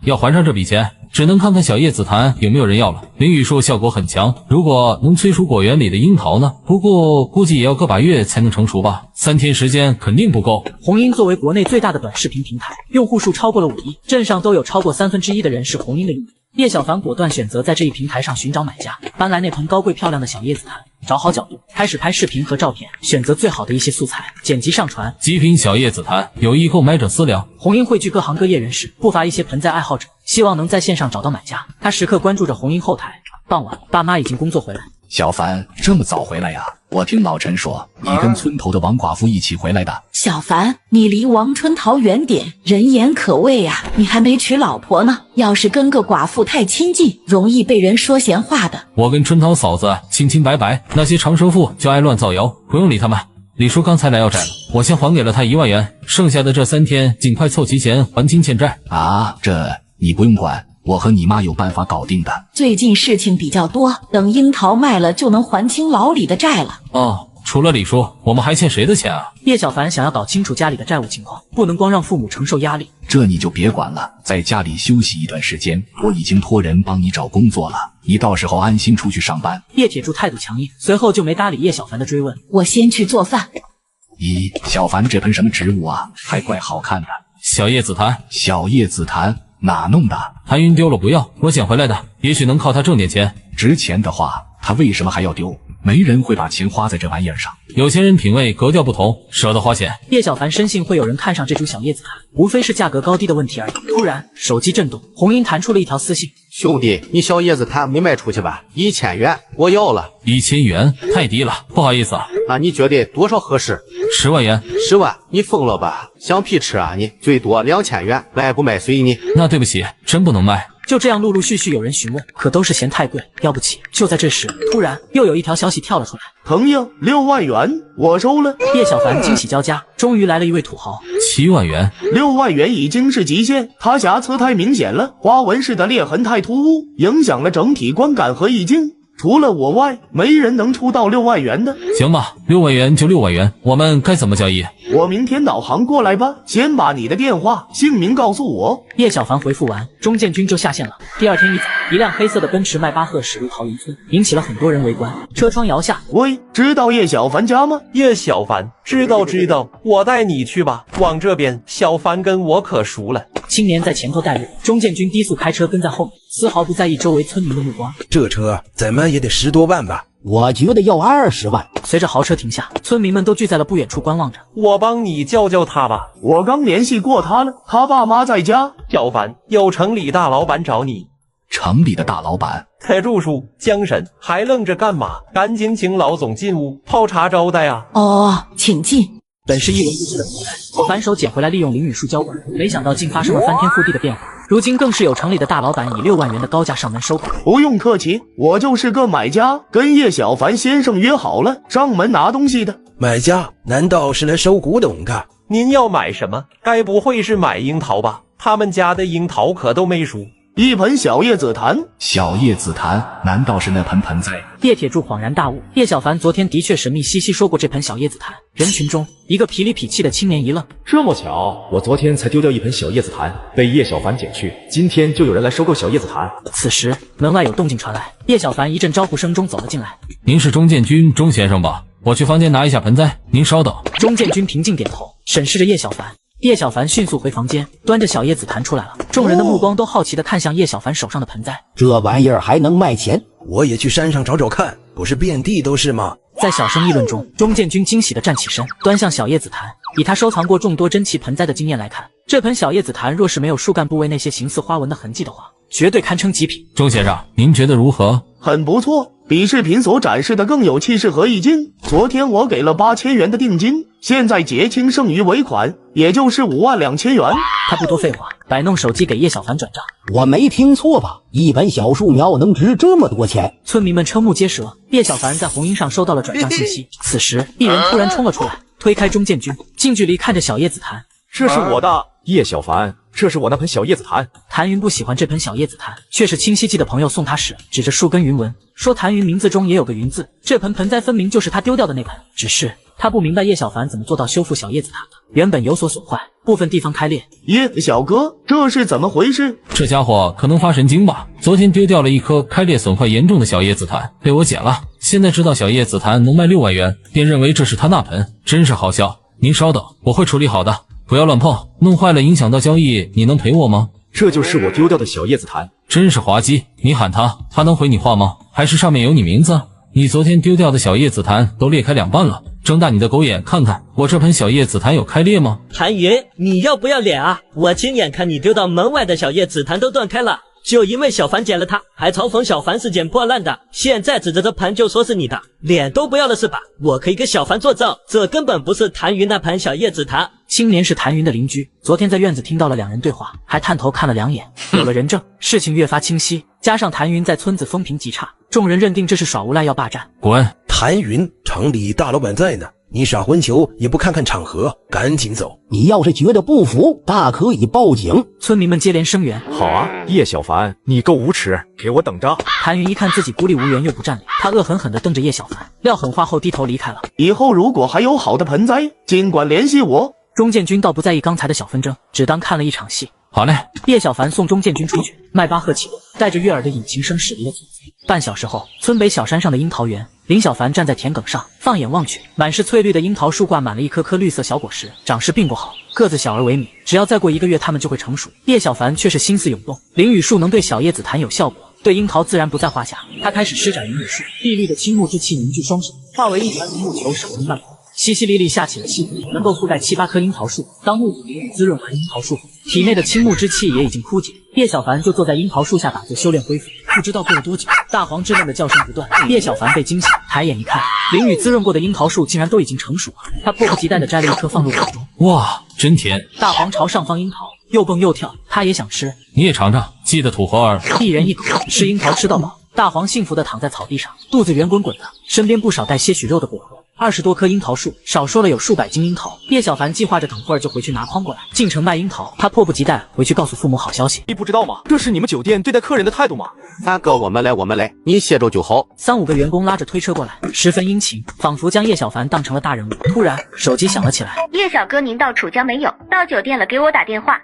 要还上这笔钱，只能看看小叶紫檀有没有人要了。灵雨术效果很强，如果能催熟果园里的樱桃呢？不过估计也要个把月才能成熟吧，3天时间肯定不够。红鹰作为国内最大的短视频平台，用户数超过了5亿，镇上都有超过1/3的人是红鹰的用户。叶小凡果断选择在这一平台上寻找买家，搬来那盆高贵漂亮的小叶紫檀，找好角度，开始拍视频和照片，选择最好的一些素材，剪辑上传。极品小叶紫檀，有意购买者私聊。红鹰汇聚各行各业人士，不乏一些盆栽爱好者，希望能在线上找到买家。他时刻关注着红鹰后台。傍晚，爸妈已经工作回来。小凡这么早回来呀？我听老陈说，你跟村头的王寡妇一起回来的。小凡，你离王春桃远点，人言可畏呀！你还没娶老婆呢，要是跟个寡妇太亲近，容易被人说闲话的。我跟春桃嫂子清清白白，那些长舌妇就爱乱造谣，不用理他们。李叔刚才来要债了，我先还给了他1万元，剩下的这3天尽快凑齐钱还清欠债。啊，这你不用管，我和你妈有办法搞定的。最近事情比较多，等樱桃卖了就能还清老李的债了。哦，除了李叔，我们还欠谁的钱啊？叶小凡想要搞清楚家里的债务情况，不能光让父母承受压力。这你就别管了，在家里休息一段时间，我已经托人帮你找工作了，你到时候安心出去上班。叶铁柱态度强硬，随后就没搭理叶小凡的追问。我先去做饭。咦，小凡这盆什么植物啊？还怪好看的。小叶紫檀。小叶紫檀哪弄的？谭云丢了不要，我捡回来的，也许能靠他挣点钱。值钱的话，他为什么还要丢？没人会把钱花在这玩意儿上。有钱人品味格调不同，舍得花钱。叶小凡深信会有人看上这株小叶紫檀，无非是价格高低的问题而已。突然，手机震动，红英弹出了一条私信：兄弟，你小叶紫檀没卖出去吧？1000元，我要了。1000元太低了，不好意思啊。那你觉得多少合适？10万元。10万？你疯了吧？想屁吃啊你！最多2000元，卖不卖随你。那对不起，真不能卖。就这样，陆陆续续有人询问，可都是嫌太贵，要不起。就在这时，突然又有一条消息跳了出来：朋友，6万元，我收了。叶小凡惊喜交加，终于来了一位土豪。7万元，6万元已经是极限，它瑕疵太明显了，花纹式的裂痕太突兀，影响了整体观感和意境。除了我外，没人能出到6万元的。行吧，6万元就6万元，我们该怎么交易？我明天导航过来吧，先把你的电话、姓名告诉我。叶小凡回复完，钟建军就下线了。第二天一早，一辆黑色的奔驰迈巴赫驶入桃林村，引起了很多人围观。车窗摇下，喂，知道叶小凡家吗？叶小凡，知道，我带你去吧。往这边，小凡跟我可熟了。青年在前头带路，钟建军低速开车跟在后面，丝毫不在意周围村民的目光。这车怎么也得10多万吧？我觉得要20万。随着豪车停下，村民们都聚在了不远处观望着。我帮你叫他吧。我刚联系过他了，他爸妈在家。小凡，有城里大老板找你。城里的大老板？铁柱叔，江神，还愣着干嘛？赶紧请老总进屋泡茶招待啊！哦，请进。本是一文不值的口袋，我反手捡回来，利用淋雨术浇灌，没想到竟发生了翻天覆地的变化。如今更是有城里的大老板以6万元的高价上门收购。不用客气，我就是个买家，跟叶小凡先生约好了，上门拿东西的。买家？难道是来收古董的？您要买什么？该不会是买樱桃吧？他们家的樱桃可都没熟。一盆小叶紫檀。小叶紫檀？难道是那盆盆栽？叶铁柱恍然大悟，叶小凡昨天的确神秘兮兮说过这盆小叶紫檀。人群中，一个痞里痞气的青年一愣：这么巧，我昨天才丢掉一盆小叶紫檀，被叶小凡捡去，今天就有人来收购小叶紫檀。此时门外有动静传来，叶小凡一阵招呼声中走了进来。您是钟建军钟先生吧？我去房间拿一下盆栽，您稍等。钟建军平静点头，审视着叶小凡。叶小凡迅速回房间，端着小叶紫檀出来了。众人的目光都好奇地看向叶小凡手上的盆栽。这玩意儿还能卖钱？我也去山上找找看，不是遍地都是吗？在小声议论中，钟建军惊喜地站起身，端向小叶紫檀。以他收藏过众多珍奇盆栽的经验来看，这盆小叶紫檀若是没有树干部位那些形似花纹的痕迹的话，绝对堪称极品。钟先生，您觉得如何？很不错，比视频所展示的更有气势和意境。昨天我给了8000元的定金，现在结清剩余尾款，也就是5万2千元。他不多废话，摆弄手机给叶小凡转账。我没听错吧？一本小树苗能值这么多钱？村民们瞠目结舌。叶小凡在红英上收到了转账信息。此时，一人突然冲了出来，推开钟建军，近距离看着小叶紫檀。这是我的，叶小凡，这是我那盆小叶紫檀。谭云不喜欢这盆小叶紫檀，却是清溪记的朋友送他时，指着树根云纹说谭云名字中也有个云字，这盆盆栽分明就是他丢掉的那盆。只是他不明白叶小凡怎么做到修复小叶紫檀的，原本有所损坏，部分地方开裂。叶小哥，这是怎么回事？这家伙可能发神经吧？昨天丢掉了一颗开裂损坏严重的小叶紫檀，被我捡了。现在知道小叶紫檀能卖6万元，便认为这是他那盆，真是好笑。您稍等，我会处理好的。不要乱碰，弄坏了影响到交易，你能赔我吗？这就是我丢掉的小叶紫檀，真是滑稽。你喊他，他能回你话吗？还是上面有你名字？你昨天丢掉的小叶紫檀都裂开2半了，睁大你的狗眼看看，我这盆小叶紫檀有开裂吗？谭云，你要不要脸啊？我亲眼看你丢到门外的小叶紫檀都断开了，就因为小凡捡了它，还嘲讽小凡是捡破烂的，现在指着这盘就说是你的，脸都不要了是吧？我可以给小凡作证，这根本不是谭云那盘小叶紫檀。青年是谭云的邻居，昨天在院子听到了两人对话，还探头看了两眼，有了人证，事情越发清晰。加上谭云在村子风评极差，众人认定这是耍无赖要霸占。滚！谭云，城里大老板在呢，你耍混球也不看看场合，赶紧走！你要是觉得不服，大可以报警。村民们接连声援。好啊，叶小凡，你够无耻，给我等着！谭云一看自己孤立无援又不占理，他恶狠狠地瞪着叶小凡，撂狠话后低头离开了。以后如果还有好的盆栽，尽管联系我。钟建军倒不在意刚才的小纷争，只当看了一场戏。好嘞，叶小凡送钟建军出去，迈巴赫启动，带着悦耳的引擎声驶离了村子。半小时后，村北小山上的樱桃园，林小凡站在田埂上，放眼望去，满是翠绿的樱桃树，挂满了一颗颗绿色小果实，长势并不好，个子小而萎靡，只要再过1个月，它们就会成熟。叶小凡却是心思涌动，灵雨术能对小叶紫檀有效果，对樱桃自然不在话下。他开始施展灵雨术，碧绿的青木之气凝聚双手，化为一团林木球，手中半空。淅淅沥沥下起了细雨，能够覆盖7、8棵樱桃树。当木土淋雨滋润完樱桃树后，体内的青木之气也已经枯竭。叶小凡就坐在樱桃树下打坐修炼恢复。不知道过了多久，大黄稚嫩的叫声不断。叶小凡被惊醒，抬眼一看，淋雨滋润过的樱桃树竟然都已经成熟了。他迫不及待地摘了一颗放入口中。哇，真甜！大黄朝上方樱桃，又蹦又跳，他也想吃。你也尝尝，记得土猴儿。一人一口，吃樱桃吃到饱。大黄幸福地躺在草地上，肚子圆滚滚的，身边不少带些许肉的果核。20多棵樱桃树，少说了有数百斤樱桃。叶小凡计划着等会儿就回去拿筐过来，进城卖樱桃。他迫不及待回去告诉父母好消息。你不知道吗？这是你们酒店对待客人的态度吗？三哥，我们来，你歇着就好。3、5个员工拉着推车过来，十分殷勤，仿佛将叶小凡当成了大人物。突然，手机响了起来。叶小哥，您到楚江没有？到酒店了，给我打电话。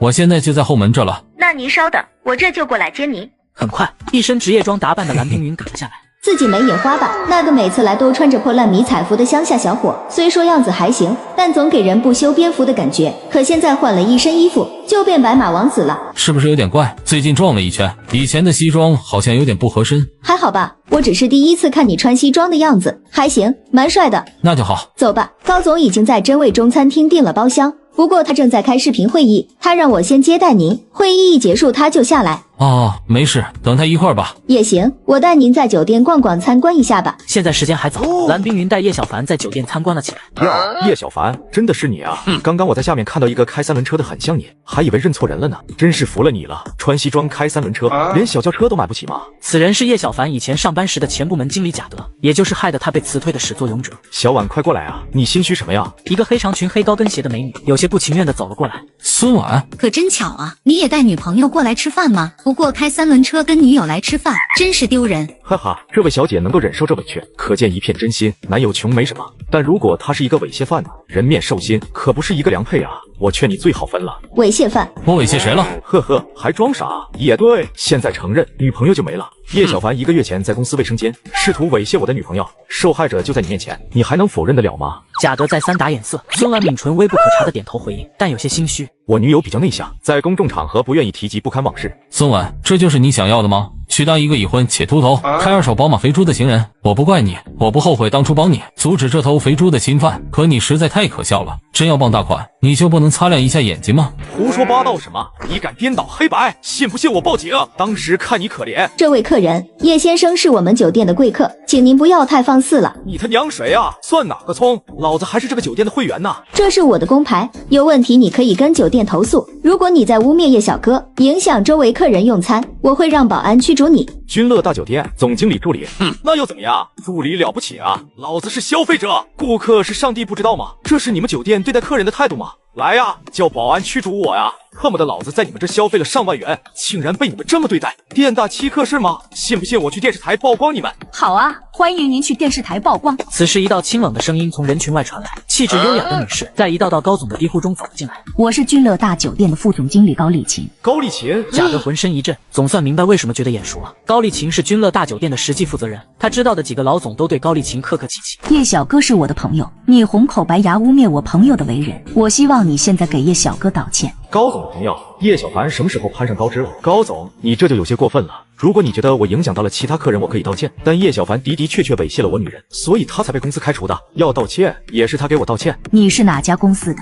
我现在就在后门这了。那您稍等，我这就过来接您。很快，一身职业装打扮的蓝冰云赶了下来。自己没眼花吧？那个每次来都穿着破烂迷彩服的乡下小伙，虽说样子还行，但总给人不修边幅的感觉。可现在换了一身衣服，就变白马王子了，是不是有点怪？最近撞了一圈，以前的西装好像有点不合身。还好吧，我只是第一次看你穿西装的样子，还行，蛮帅的。那就好。走吧，高总已经在真味中餐厅订了包厢，不过他正在开视频会议，他让我先接待您，会议一结束他就下来。哦，没事，等他一会儿吧。也行，我带您在酒店逛逛参观一下吧。现在时间还早，蓝冰云带叶小凡在酒店参观了起来。哟，叶小凡，真的是你啊！刚刚我在下面看到一个开3轮车的，很像你，还以为认错人了呢，真是服了你了。穿西装开3轮车，连小轿车都买不起吗？此人是叶小凡以前上班时的前部门经理贾德，也就是害得他被辞退的始作俑者。小婉，快过来啊！你心虚什么呀？一个黑长裙黑高跟鞋的美女有些不情愿地走了过来。孙婉，可真巧啊，你也带女朋友过来吃饭吗？不过开3轮车跟女友来吃饭，真是丢人。哈哈，这位小姐能够忍受这委屈，可见一片真心。男友穷没什么，但如果他是一个猥亵犯呢？人面兽心，可不是一个良配啊！我劝你最好分了。猥亵犯？我猥亵谁了？呵呵，还装傻？也对，现在承认，女朋友就没了。叶小凡1个月前在公司卫生间试图猥亵我的女朋友，受害者就在你面前，你还能否认得了吗？贾德再三打眼色，孙婉抿唇微不可察的点头回应，但有些心虚。我女友比较内向，在公众场合不愿意提及不堪往事。孙婉，这就是你想要的吗？去当一个已婚且秃头、开2手宝马肥猪的情人？我不怪你，我不后悔当初帮你阻止这头肥猪的侵犯，可你实在太可笑了。真要傍大款，你就不能擦亮一下眼睛吗？胡说八道什么？你敢颠倒黑白？信不信我报警？当时看你可怜。这位客人，叶先生是我们酒店的贵客，请您不要太放肆了。你他娘谁啊？算哪个葱？老子还是这个酒店的会员呢。这是我的工牌，有问题你可以跟酒店投诉。如果你在污蔑叶小哥，影响周围客人用餐，我会让保安驱逐你。君乐大酒店总经理助理，那又怎么样？助理了不起啊？老子是消费者，顾客是上帝，不知道吗？这是你们酒店对待客人的态度吗？来呀，叫保安驱逐我呀！恨不得老子在你们这消费了上万元，竟然被你们这么对待，店大欺客是吗？信不信我去电视台曝光你们？好啊，欢迎您去电视台曝光。此时一道清冷的声音从人群外传来，气质优雅的女士在一道道高总的低呼中走了进来。我是君乐大酒店的副总经理高丽琴。高丽琴，贾德浑身一震，总算明白为什么觉得眼熟了。高丽琴是君乐大酒店的实际负责人，他知道的几个老总都对高丽琴客客气气。叶小哥是我的朋友，你红口白牙污蔑我朋友的为人，我希望你现在给叶小哥道歉。高总的朋友叶小凡什么时候攀上高枝了？高总，你这就有些过分了。如果你觉得我影响到了其他客人，我可以道歉。但叶小凡的确猥亵了我女人，所以他才被公司开除的。要道歉也是他给我道歉。你是哪家公司的？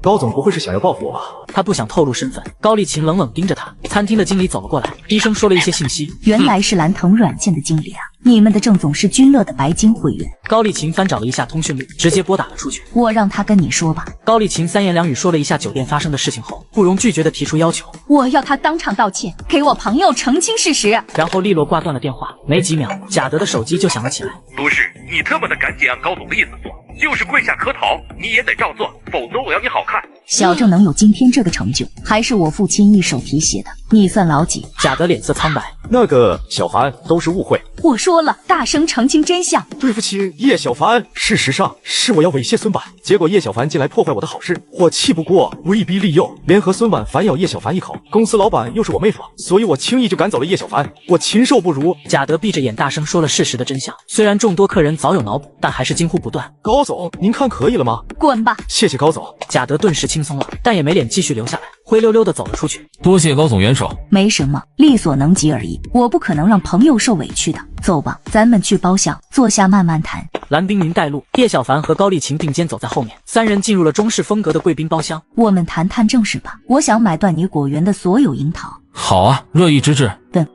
高总不会是想要报复我吧？他不想透露身份。高丽琴冷冷盯着他。餐厅的经理走了过来，低声说了一些信息。原来是蓝腾软件的经理啊！你们的郑总是君乐的白金会员。高丽琴翻找了一下通讯录，直接拨打了出去。我让他跟你说吧。高丽琴三言两语说了一下酒店发生的事情后，不容拒绝的提出要求。我要他当场道歉，给我朋友澄清事实。然后利落挂断了电话。没几秒，贾德的手机就响了起来。不是你特么的，赶紧按高总的意思做，就是跪下磕头你也得照做，否则我要你好看。小郑能有今天这个成就，还是我父亲一手提携的，你算老几？贾德脸色苍白。那个小凡都是误会。我说了，大声澄清真相。对不起，叶小凡，事实上是我要猥亵孙婉，结果叶小凡进来破坏我的好事，我气不过，威逼利诱，联合孙婉反咬叶小凡一口。公司老板又是我妹夫，所以我轻易就赶走了叶小凡，我禽兽不如。贾德闭着眼大声说了事实的真相，虽然众多客人早有脑补，但还是惊呼不断。高总，您看可以了吗？滚吧！谢谢高总。贾德顿时轻松了，但也没脸继续留下来，灰溜溜的走了出去。多谢高总援手。没什么，力所能及而已，我不可能让朋友受委屈的。走吧，咱们去包厢坐下慢慢谈。蓝冰云带路，叶小凡和高丽琴并肩走在后面，三人进入了中式风格的贵宾包厢。我们谈谈正事吧，我想买断你果园的所有樱桃。好啊，乐意之至。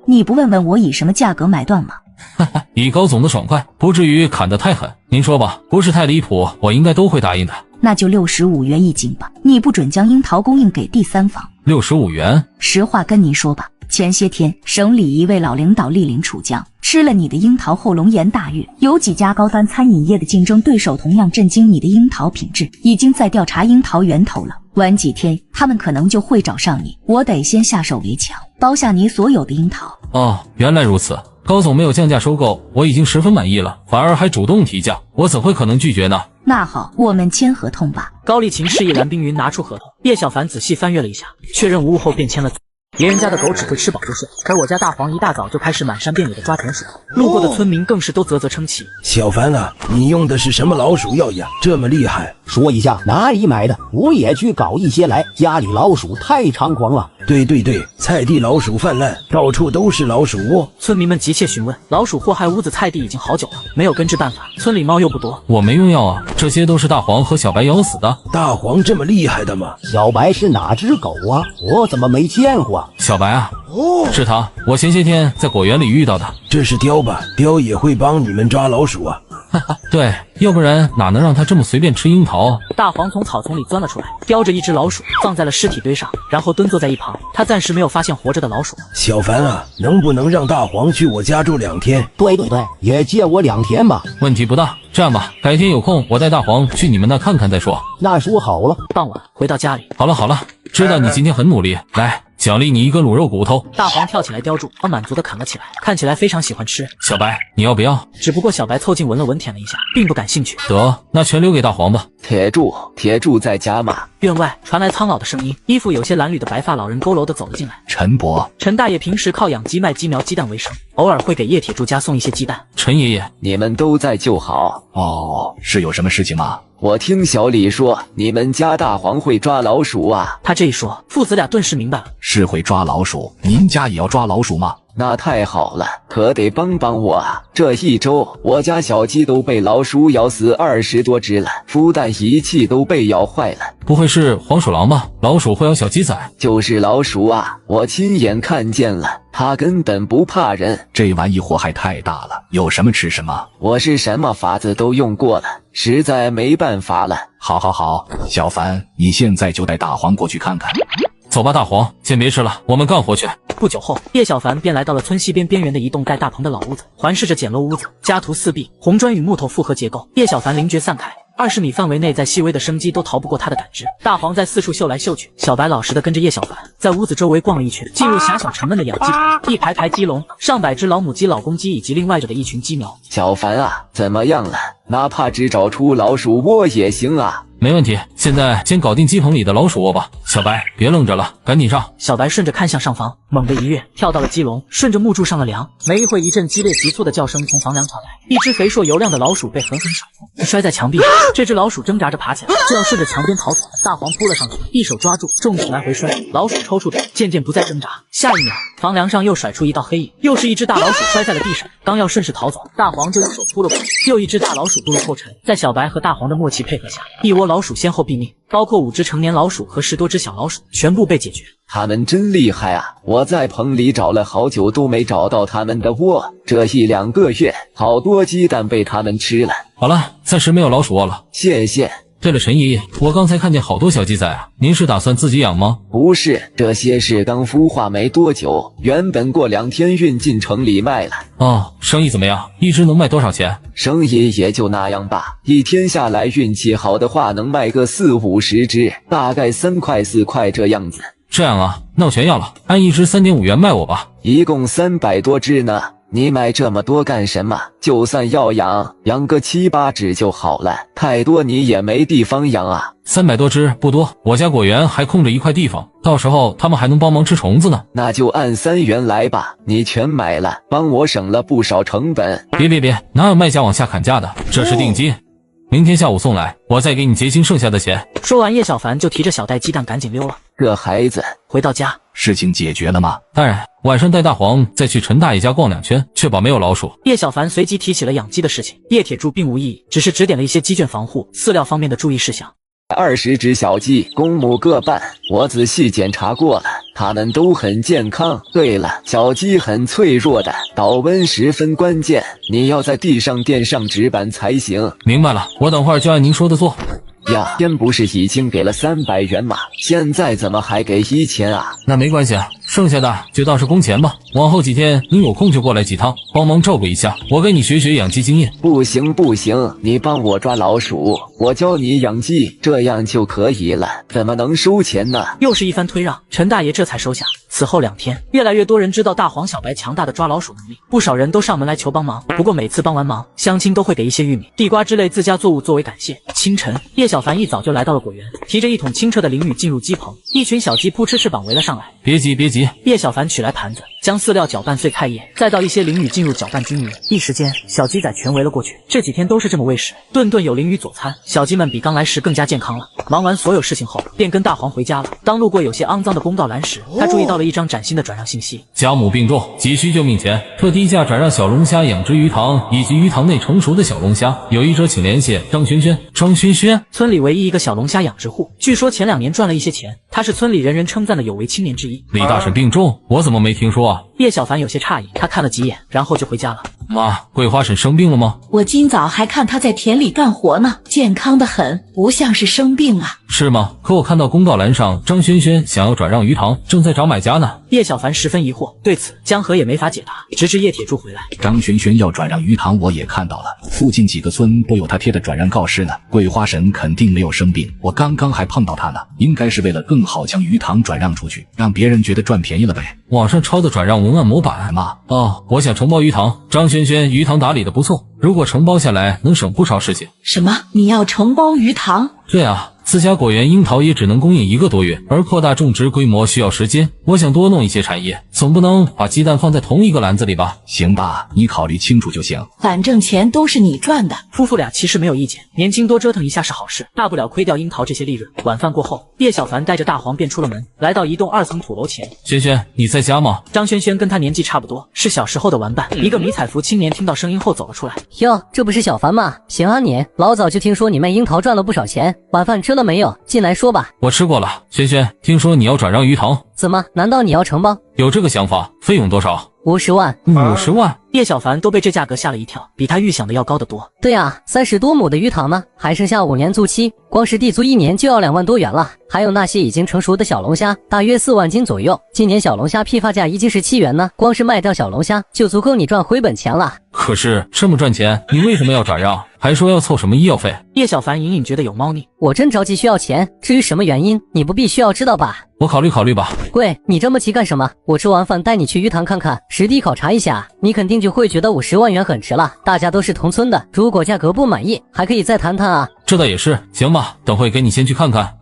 你不问问我以什么价格买断吗？以高总的爽快，不至于砍得太狠。您说吧，不是太离谱，我应该都会答应的。那就65元一斤吧，你不准将樱桃供应给第三方。65元？实话跟您说吧，前些天省里一位老领导莅临楚江，吃了你的樱桃后龙颜大悦。有几家高端餐饮业的竞争对手同样震惊你的樱桃品质，已经在调查樱桃源头了。晚几天他们可能就会找上你，我得先下手为强，包下你所有的樱桃。哦，原来如此。高总没有降价收购，我已经十分满意了，反而还主动提价，我怎会可能拒绝呢？那好，我们签合同吧。高丽琴示意蓝冰云拿出合同，叶小凡仔细翻阅了一下，确认无误后便签了字。别人家的狗只会吃饱就睡，而我家大黄一大早就开始满山遍野的抓田鼠，路过的村民更是都啧啧称奇。小凡啊，你用的是什么老鼠药呀？这么厉害？说一下哪里买的，我也去搞一些来，家里老鼠太猖狂了。对，菜地老鼠泛滥，到处都是老鼠窝。村民们急切询问，老鼠祸害屋子菜地已经好久了，没有根治办法，村里猫又不多。我没用药啊，这些都是大黄和小白咬死的。大黄这么厉害的吗？小白是哪只狗啊？我怎么没见过？小白啊，是他，我前些天在果园里遇到的。这是雕吧？雕也会帮你们抓老鼠啊？对，要不然哪能让他这么随便吃樱桃？大黄从草丛里钻了出来，叼着一只老鼠放在了尸体堆上，然后蹲坐在一旁。他暂时没有发现活着的老鼠。小凡啊，能不能让大黄去我家住2天？对，也借我2天吧。问题不大。这样吧，改天有空我带大黄去你们那看看再说。那说好了。傍晚回到家里，好了，知道你今天很努力，来奖励你一个卤肉骨头。大黄跳起来叼住，满足的啃了起来，看起来非常喜欢吃。小白，你要不要？只不过小白凑近闻了闻，舔了一下，并不感兴趣。得，那全留给大黄吧。铁柱在家吗？院外传来苍老的声音，衣服有些褴褛的白发老人佝偻的走了进来。陈伯，陈大爷平时靠养鸡卖鸡苗鸡蛋为生，偶尔会给叶铁柱家送一些鸡蛋。陈爷爷，你们都在就好。哦，是有什么事情吗？我听小李说你们家大黄会抓老鼠啊。他这一说，父子俩顿时明白了，是会抓老鼠。您家也要抓老鼠吗？那太好了，可得帮帮我啊！这一周我家小鸡都被老鼠咬死20多只了，孵蛋仪器都被咬坏了。不会是黄鼠狼吧？老鼠会咬小鸡仔？就是老鼠啊，我亲眼看见了，它根本不怕人。这玩意祸害太大了，有什么吃什么。我是什么法子都用过了，实在没办法了。好，小凡，你现在就带大黄过去看看。走吧，大黄，先别吃了，我们干活去。不久后，叶小凡便来到了村西边边缘的一栋盖大棚的老屋子，环视着简陋屋子，家徒四壁，红砖与木头复合结构。叶小凡灵觉散开，20米范围内再细微的生机都逃不过他的感知。大黄在四处嗅来嗅去，小白老实的跟着叶小凡在屋子周围逛了一圈，进入狭小沉闷的养鸡场，一排排鸡笼，上百只老母鸡、老公鸡以及另外着的一群鸡苗。小凡啊，怎么样了？哪怕只找出老鼠窝也行啊。没问题，现在先搞定鸡棚里的老鼠窝吧。小白，别愣着了，赶紧上。小白顺着看向上方，猛地一跃，跳到了鸡笼，顺着木柱上了梁。没一会，一阵激烈急促的叫声从房梁传来，一只肥硕油亮的老鼠被狠狠甩头，摔在墙壁上。这只老鼠挣扎着爬起来，就要顺着墙边逃走。大黄扑了上去，一手抓住，重重来回摔。老鼠抽搐着，渐渐不再挣扎。下一秒，房梁上又甩出一道黑影，又是一只大老鼠摔在了地上。刚要顺势逃走，大黄就一手扑了过去，又一只大老鼠步入后尘。在小白和大黄的默契配合下，一窝老鼠先后毙命，包括5只成年老鼠和10多只小老鼠，全部被解决。他们真厉害啊！我在棚里找了好久都没找到他们的窝，这1-2个月，好多鸡蛋被他们吃了。好了，暂时没有老鼠窝了，谢谢。对了，陈爷爷，我刚才看见好多小鸡仔啊，您是打算自己养吗？不是，这些是刚孵化没多久，原本过2天运进城里卖了。哦，生意怎么样？一只能卖多少钱？生意也就那样吧，一天下来运气好的话能卖个40-50只，大概3块4块这样子。这样啊，那我全要了，按一只3.5元卖我吧。一共300多只呢。你买这么多干什么？就算要养个7、8只就好了，太多你也没地方养啊。300多只不多，我家果园还空着一块地方，到时候他们还能帮忙吃虫子呢。那就按3元来吧，你全买了，帮我省了不少成本。别，哪有卖家往下砍价的？这是定金。明天下午送来，我再给你结清剩下的钱。说完，叶小凡就提着小袋鸡蛋赶紧溜了。这孩子回到家，事情解决了吗？当然，晚上带大黄再去陈大爷家逛2圈，确保没有老鼠。叶小凡随即提起了养鸡的事情。叶铁柱并无异议，只是指点了一些鸡圈防护、饲料方面的注意事项。20只小鸡，公母各半，我仔细检查过了，它们都很健康。对了，小鸡很脆弱的，保温十分关键，你要在地上垫上纸板才行。明白了，我等会儿就按您说的做。呀，天不是已经给了300元吗？现在怎么还给1000啊？那没关系啊，剩下的就当是工钱吧。往后几天你有空就过来几趟，帮忙照顾一下，我给你学学养鸡经验。不行，你帮我抓老鼠，我教你养鸡，这样就可以了，怎么能收钱呢？又是一番推让，陈大爷这才收下。此后2天，越来越多人知道大黄小白强大的抓老鼠能力，不少人都上门来求帮忙。不过每次帮完忙，乡亲都会给一些玉米、地瓜之类自家作物作为感谢。清晨，叶小凡一早就来到了果园，提着一桶清澈的淋雨进入鸡棚，一群小鸡扑哧翅膀围了上来。别急，叶小凡取来盘子，将饲料搅拌碎菜叶，再倒一些淋雨进入，搅拌均匀。一时间，小鸡仔全围了过去。这几天都是这么喂食，顿顿有淋雨佐餐，小鸡们比刚来时更加健康了。忙完所有事情后，便跟大黄回家了。当路过有些肮脏的公道栏时，他注意到了一张崭新的转让信息：家母病重，急需救命钱，特低价转让小龙虾养殖鱼塘以及鱼塘内成熟的小龙虾，有意者请联系张轩轩。张轩轩，村里唯一一个小龙虾养殖户，据说前2年赚了一些钱，他是村里人人称赞的有为青年之一。李大婶病重，我怎么没听说啊？叶小凡有些诧异，他看了几眼，然后就回家了。妈，桂花婶生病了吗？我今早还看她在田里干活呢，健康的很，不像是生病啊。是吗？可我看到公告栏上张轩轩想要转让鱼塘，正在找买家呢。叶小凡十分疑惑，对此江河也没法解答，直至叶铁柱回来。张轩轩要转让鱼塘，我也看到了，附近几个村都有他贴的转让告示呢。桂花婶肯定没有生病，我刚刚还碰到他呢，应该是为了更好将鱼塘转让出去，让别人觉得赚便宜了呗。网上抄的转让文案模板嘛。哦，我想承包鱼塘，张轩轩鱼塘打理的不错，如果承包下来能省不少事情。什么？你要承包鱼塘？对啊，自家果园樱桃也只能供应1个多月，而扩大种植规模需要时间。我想多弄一些产业，总不能把鸡蛋放在同一个篮子里吧？行吧，你考虑清楚就行。反正钱都是你赚的。夫妇俩其实没有意见，年轻多折腾一下是好事，大不了亏掉樱桃这些利润。晚饭过后，叶小凡带着大黄便出了门，来到一栋2层土楼前。轩轩，你在家吗？张轩轩跟他年纪差不多，是小时候的玩伴。一个迷彩服青年听到声音后走了出来。哟，这不是小凡吗？行啊你，老早就听说你卖樱桃赚了不少钱，晚饭吃了没有？进来说吧。我吃过了。轩轩，听说你要转让鱼塘，怎么？难道你要承包？有这个想法，费用多少？50万。50万？叶小凡都被这价格吓了一跳，比他预想的要高得多。对啊，30多亩的鱼塘呢，还剩下5年租期，光是地租1年就要2万多元了。还有那些已经成熟的小龙虾，大约4万斤左右。今年小龙虾批发价一斤是7元呢，光是卖掉小龙虾就足够你赚回本钱了。可是这么赚钱，你为什么要转让？还说要凑什么医药费。叶小凡隐隐觉得有猫腻，我真着急需要钱，至于什么原因，你不必须要知道吧？我考虑考虑吧。喂，你这么急干什么？我吃完饭带你去鱼塘看看，实地考察一下，你肯定就会觉得50万元很值了。大家都是同村的，如果价格不满意，还可以再谈谈啊。这倒也是，行吧，等会给你先去看看。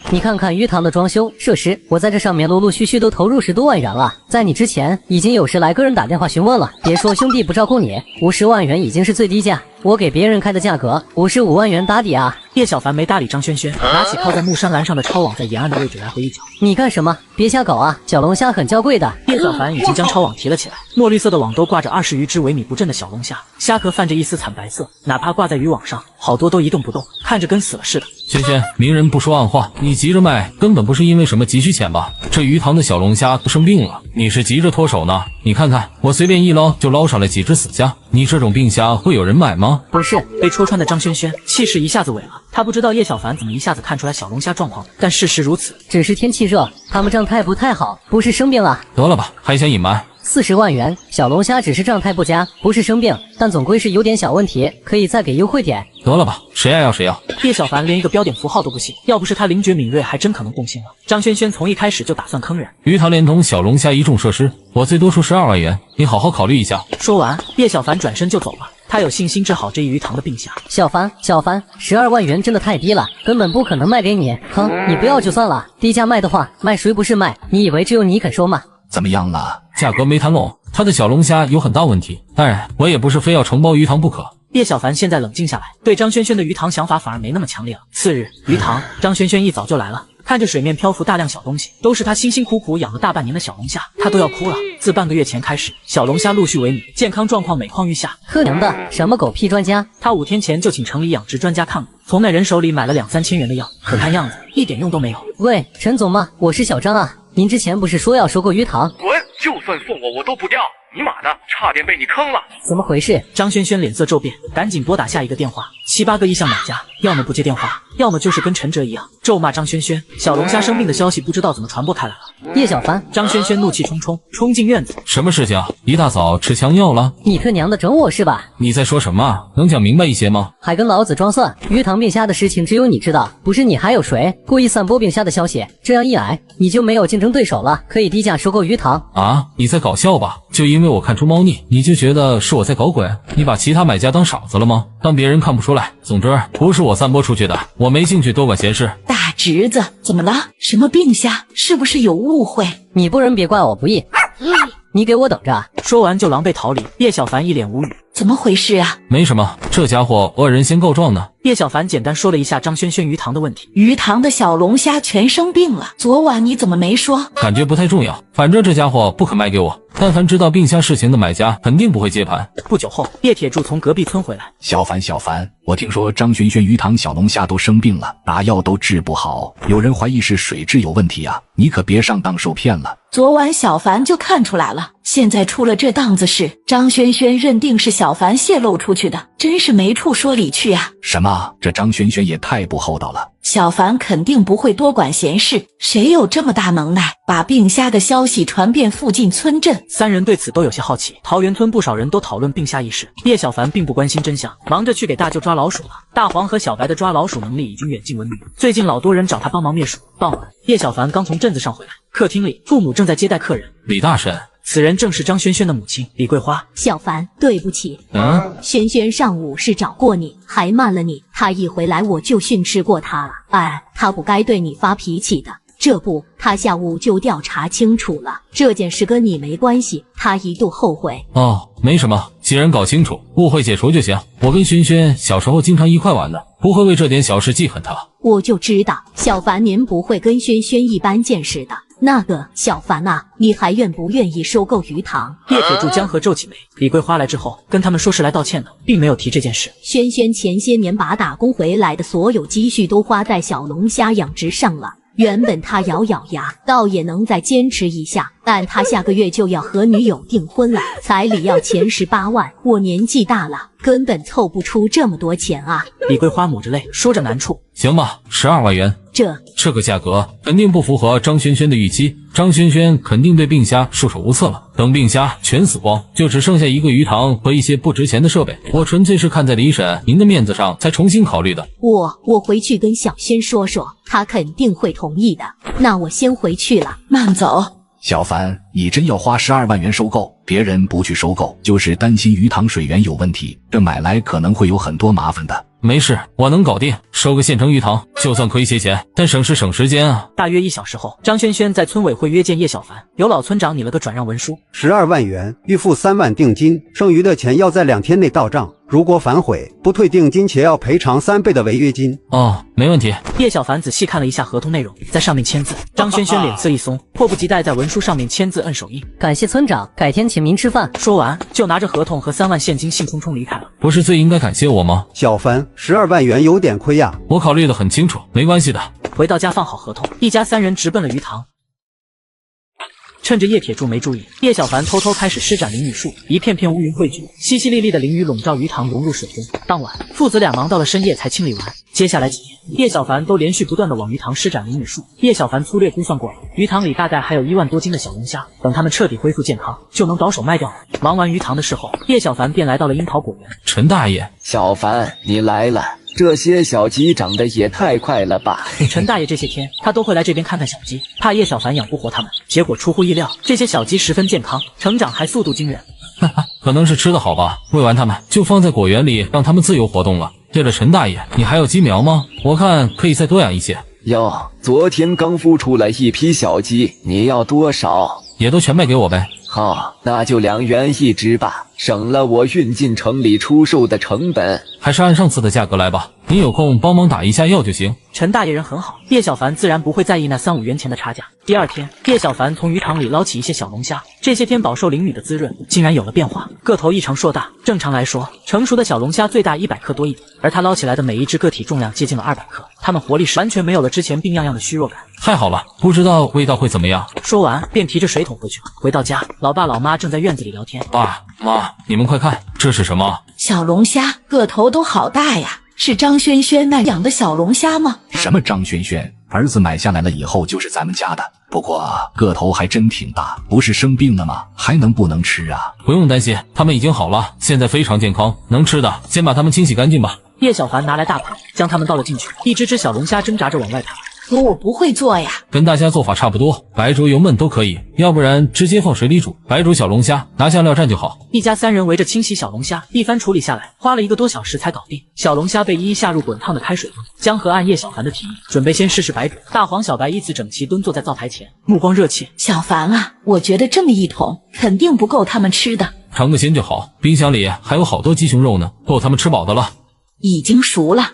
你看看鱼塘的装修设施，我在这上面陆陆续续都投入10多万元了。在你之前，已经有10来个人打电话询问了。别说兄弟不照顾你，50万元已经是最低价，我给别人开的价格55万元打底啊。叶小凡没搭理张轩轩，拿起靠在木栅栏上的抄网，在沿岸的位置来回一搅。你干什么？别瞎搞啊！小龙虾很娇贵的。叶小凡已经将抄网提了起来，墨绿色的网都挂着20余只萎靡不振的小龙虾，虾壳泛着一丝惨白色，哪怕挂在渔网上，好多都一动不动，看着跟死了似的。轩轩，明人不说暗话，你急着卖，根本不是因为什么急需钱吧？这鱼塘的小龙虾都生病了，你是急着脱手呢？你看看，我随便一捞就捞上来几只死虾，你这种病虾会有人买吗？不是，被戳穿的张轩轩气势一下子萎了。他不知道叶小凡怎么一下子看出来小龙虾状况，但事实如此。只是天气热，他们状态不太好，不是生病了。得了吧，还想隐瞒？40万元，小龙虾只是状态不佳，不是生病，但总归是有点小问题，可以再给优惠点。得了吧，谁爱要谁要。叶小凡连一个标点符号都不信，要不是他灵觉敏锐，还真可能动心了。张轩轩从一开始就打算坑人。鱼塘连同小龙虾一众设施，我最多出12万元，你好好考虑一下。说完，叶小凡转身就走了。他有信心治好这一鱼塘的病虾。小凡，12万元真的太低了，根本不可能卖给你。哼，你不要就算了，低价卖的话，卖谁不是卖？你以为只有你肯说吗？怎么样了？价格没谈拢，他的小龙虾有很大问题。当然，我也不是非要承包鱼塘不可。叶小凡现在冷静下来，对张轩轩的鱼塘想法反而没那么强烈了。次日，鱼塘，张轩轩一早就来了。看着水面漂浮大量小东西，都是他辛辛苦苦养了大半年的小龙虾，他都要哭了。自半个月前开始，小龙虾陆续萎靡，健康状况每况愈下。他娘的，什么狗屁专家？他5天前就请城里养殖专家看过，从那人手里买了2、3千元的药，可看样子一点用都没有。喂，陈总吗？我是小张啊，您之前不是说要收购鱼塘？滚！就算送我都不要。尼玛的，差点被你坑了！怎么回事？张轩轩脸色骤变，赶紧拨打下一个电话。7、8个意向买家，要么不接电话，要么就是跟陈哲一样咒骂张轩轩。小龙虾生病的消息不知道怎么传播开来了。叶小凡，张轩轩怒气冲冲冲进院子。什么事情？一大早吃枪药了？你他娘的整我是吧？你在说什么？能讲明白一些吗？还跟老子装蒜？鱼塘病虾的事情只有你知道，不是你还有谁？故意散播病虾的消息，这样一来你就没有竞争对手了，可以低价收购鱼塘啊？你在搞笑吧？就因为我看出猫腻，你就觉得是我在搞鬼？你把其他买家当傻子了吗？当别人看不出来。总之不是我散播出去的，我没兴趣多管闲事。大侄子，怎么了？什么病虾？是不是有误会？你不仁别怪我不义。你给我等着！说完就狼狈逃离。叶小凡一脸无语，怎么回事啊？没什么，这家伙恶人先告状呢。叶小凡简单说了一下张轩轩鱼塘的问题。鱼塘的小龙虾全生病了，昨晚你怎么没说？感觉不太重要，反正这家伙不肯卖给我。但凡知道病虾事情的买家肯定不会接盘。不久后，叶铁柱从隔壁村回来。小凡，我听说张轩轩鱼塘小龙虾都生病了，打药都治不好，有人怀疑是水质有问题啊，你可别上当受骗了。昨晚小凡就看出来了，现在出了这档子事，张轩轩认定是小凡泄露出去的，真是没处说理去啊！什么？这张轩轩也太不厚道了。小凡肯定不会多管闲事，谁有这么大能耐，把病虾的消息传遍附近村镇？3人对此都有些好奇。桃源村不少人都讨论病虾一事，叶小凡并不关心真相，忙着去给大舅抓老鼠了。大黄和小白的抓老鼠能力已经远近闻名，最近老多人找他帮忙灭鼠。傍晚，叶小凡刚从镇子上回来，客厅里父母正在接待客人。李大婶，此人正是张轩轩的母亲李桂花。小凡，对不起，轩轩上午是找过你，还骂了你，他一回来我就训斥过他了。他不该对你发脾气的，这不，他下午就调查清楚了，这件事跟你没关系，他一度后悔。哦，没什么，既然搞清楚，误会解除就行。我跟轩轩小时候经常一块玩的，不会为这点小事记恨他。我就知道，小凡您不会跟轩轩一般见识的。那个小凡啊，你还愿不愿意收购鱼塘？叶铁柱江河皱起眉。李桂花来之后，跟他们说是来道歉的，并没有提这件事。轩轩前些年把打工回来的所有积蓄都花在小龙虾养殖上了，原本他咬咬牙，倒也能再坚持一下，但他下个月就要和女友订婚了，彩礼要钱18万，我年纪大了，根本凑不出这么多钱啊！李桂花抹着泪说着难处。行吧，12万元，这个价格肯定不符合张轩轩的预期，张轩轩肯定对病虾束手无策了。等病虾全死光，就只剩下一个鱼塘和一些不值钱的设备。我纯粹是看在李婶您的面子上才重新考虑的。我回去跟小轩说说，他肯定会同意的。那我先回去了，慢走。小凡，你真要花12万元收购？别人不去收购，就是担心鱼塘水源有问题，这买来可能会有很多麻烦的。没事，我能搞定，收个现成鱼塘，就算亏些钱，但省事省时间啊。大约1小时后，张轩轩在村委会约见叶小凡，由老村长拟了个转让文书，12万元，预付3万定金，剩余的钱要在2天内到账。如果反悔，不退定金，且要赔偿3倍的违约金。哦，没问题。叶小凡仔细看了一下合同内容，在上面签字。张轩轩脸色一松，迫不及待在文书上面签字摁手印。感谢村长，改天请您吃饭。说完，就拿着合同和3万现金兴冲冲离开了。不是最应该感谢我吗？小凡，12万元有点亏呀。我考虑得很清楚，没关系的。回到家放好合同，一家3人直奔了鱼塘。趁着叶铁柱没注意，叶小凡偷偷开始施展灵雨术，一片片乌云汇聚，淅淅沥沥的灵雨笼罩鱼塘，融入水中。当晚，父子俩忙到了深夜才清理完。接下来几天，叶小凡都连续不断的往鱼塘施展灵雨术。叶小凡粗略估算过了，鱼塘里大概还有1万多斤的小龙虾，等它们彻底恢复健康，就能倒手卖掉了。忙完鱼塘的事后，叶小凡便来到了樱桃果园。陈大爷，小凡，你来了。这些小鸡长得也太快了吧！陈大爷这些天他都会来这边看看小鸡，怕叶小凡养不活它们。结果出乎意料，这些小鸡十分健康，成长还速度惊人。可能是吃得好吧，喂完它们就放在果园里，让它们自由活动了。对了，陈大爷，你还有鸡苗吗？我看可以再多养一些。哟，昨天刚孵出来一批小鸡，你要多少？也都全卖给我呗。好，那就2元1只吧，省了我运进城里出售的成本。还是按上次的价格来吧，你有空帮忙打一下药就行。陈大爷人很好，叶小凡自然不会在意那3、5元钱的差价。第二天，叶小凡从鱼塘里捞起一些小龙虾，这些天饱受淋雨的滋润，竟然有了变化，个头异常硕大。正常来说，成熟的小龙虾最大100克多一点，而他捞起来的每一只个体重量接近了200克，它们活力是完全没有了之前病怏怏的虚弱感。太好了，不知道味道会怎么样。说完便提着水桶回去了。回到家，老爸老妈正在院子里聊天。爸妈，你们快看，这是什么？小龙虾，个头都好大呀！是张轩轩那养的小龙虾吗？什么张轩轩？儿子买下来了以后就是咱们家的，不过个头还真挺大，不是生病了吗？还能不能吃啊？不用担心，它们已经好了，现在非常健康，能吃的先把它们清洗干净吧。叶小凡拿来大盆，将它们倒了进去，一只只小龙虾挣扎着往外爬。可我不会做呀。跟大家做法差不多，白煮油焖都可以，要不然直接放水里煮。白煮小龙虾，拿下料蘸就好。一家3人围着清洗小龙虾，一番处理下来，花了1个多小时才搞定。小龙虾被一一下入滚烫的开水中。江河按叶小凡的提议，准备先试试白煮。大黄、小白依次整齐蹲坐在灶台前，目光热切。小凡啊，我觉得这么一桶肯定不够他们吃的，尝个鲜就好。冰箱里还有好多鸡胸肉呢，够他们吃饱的了。已经熟了。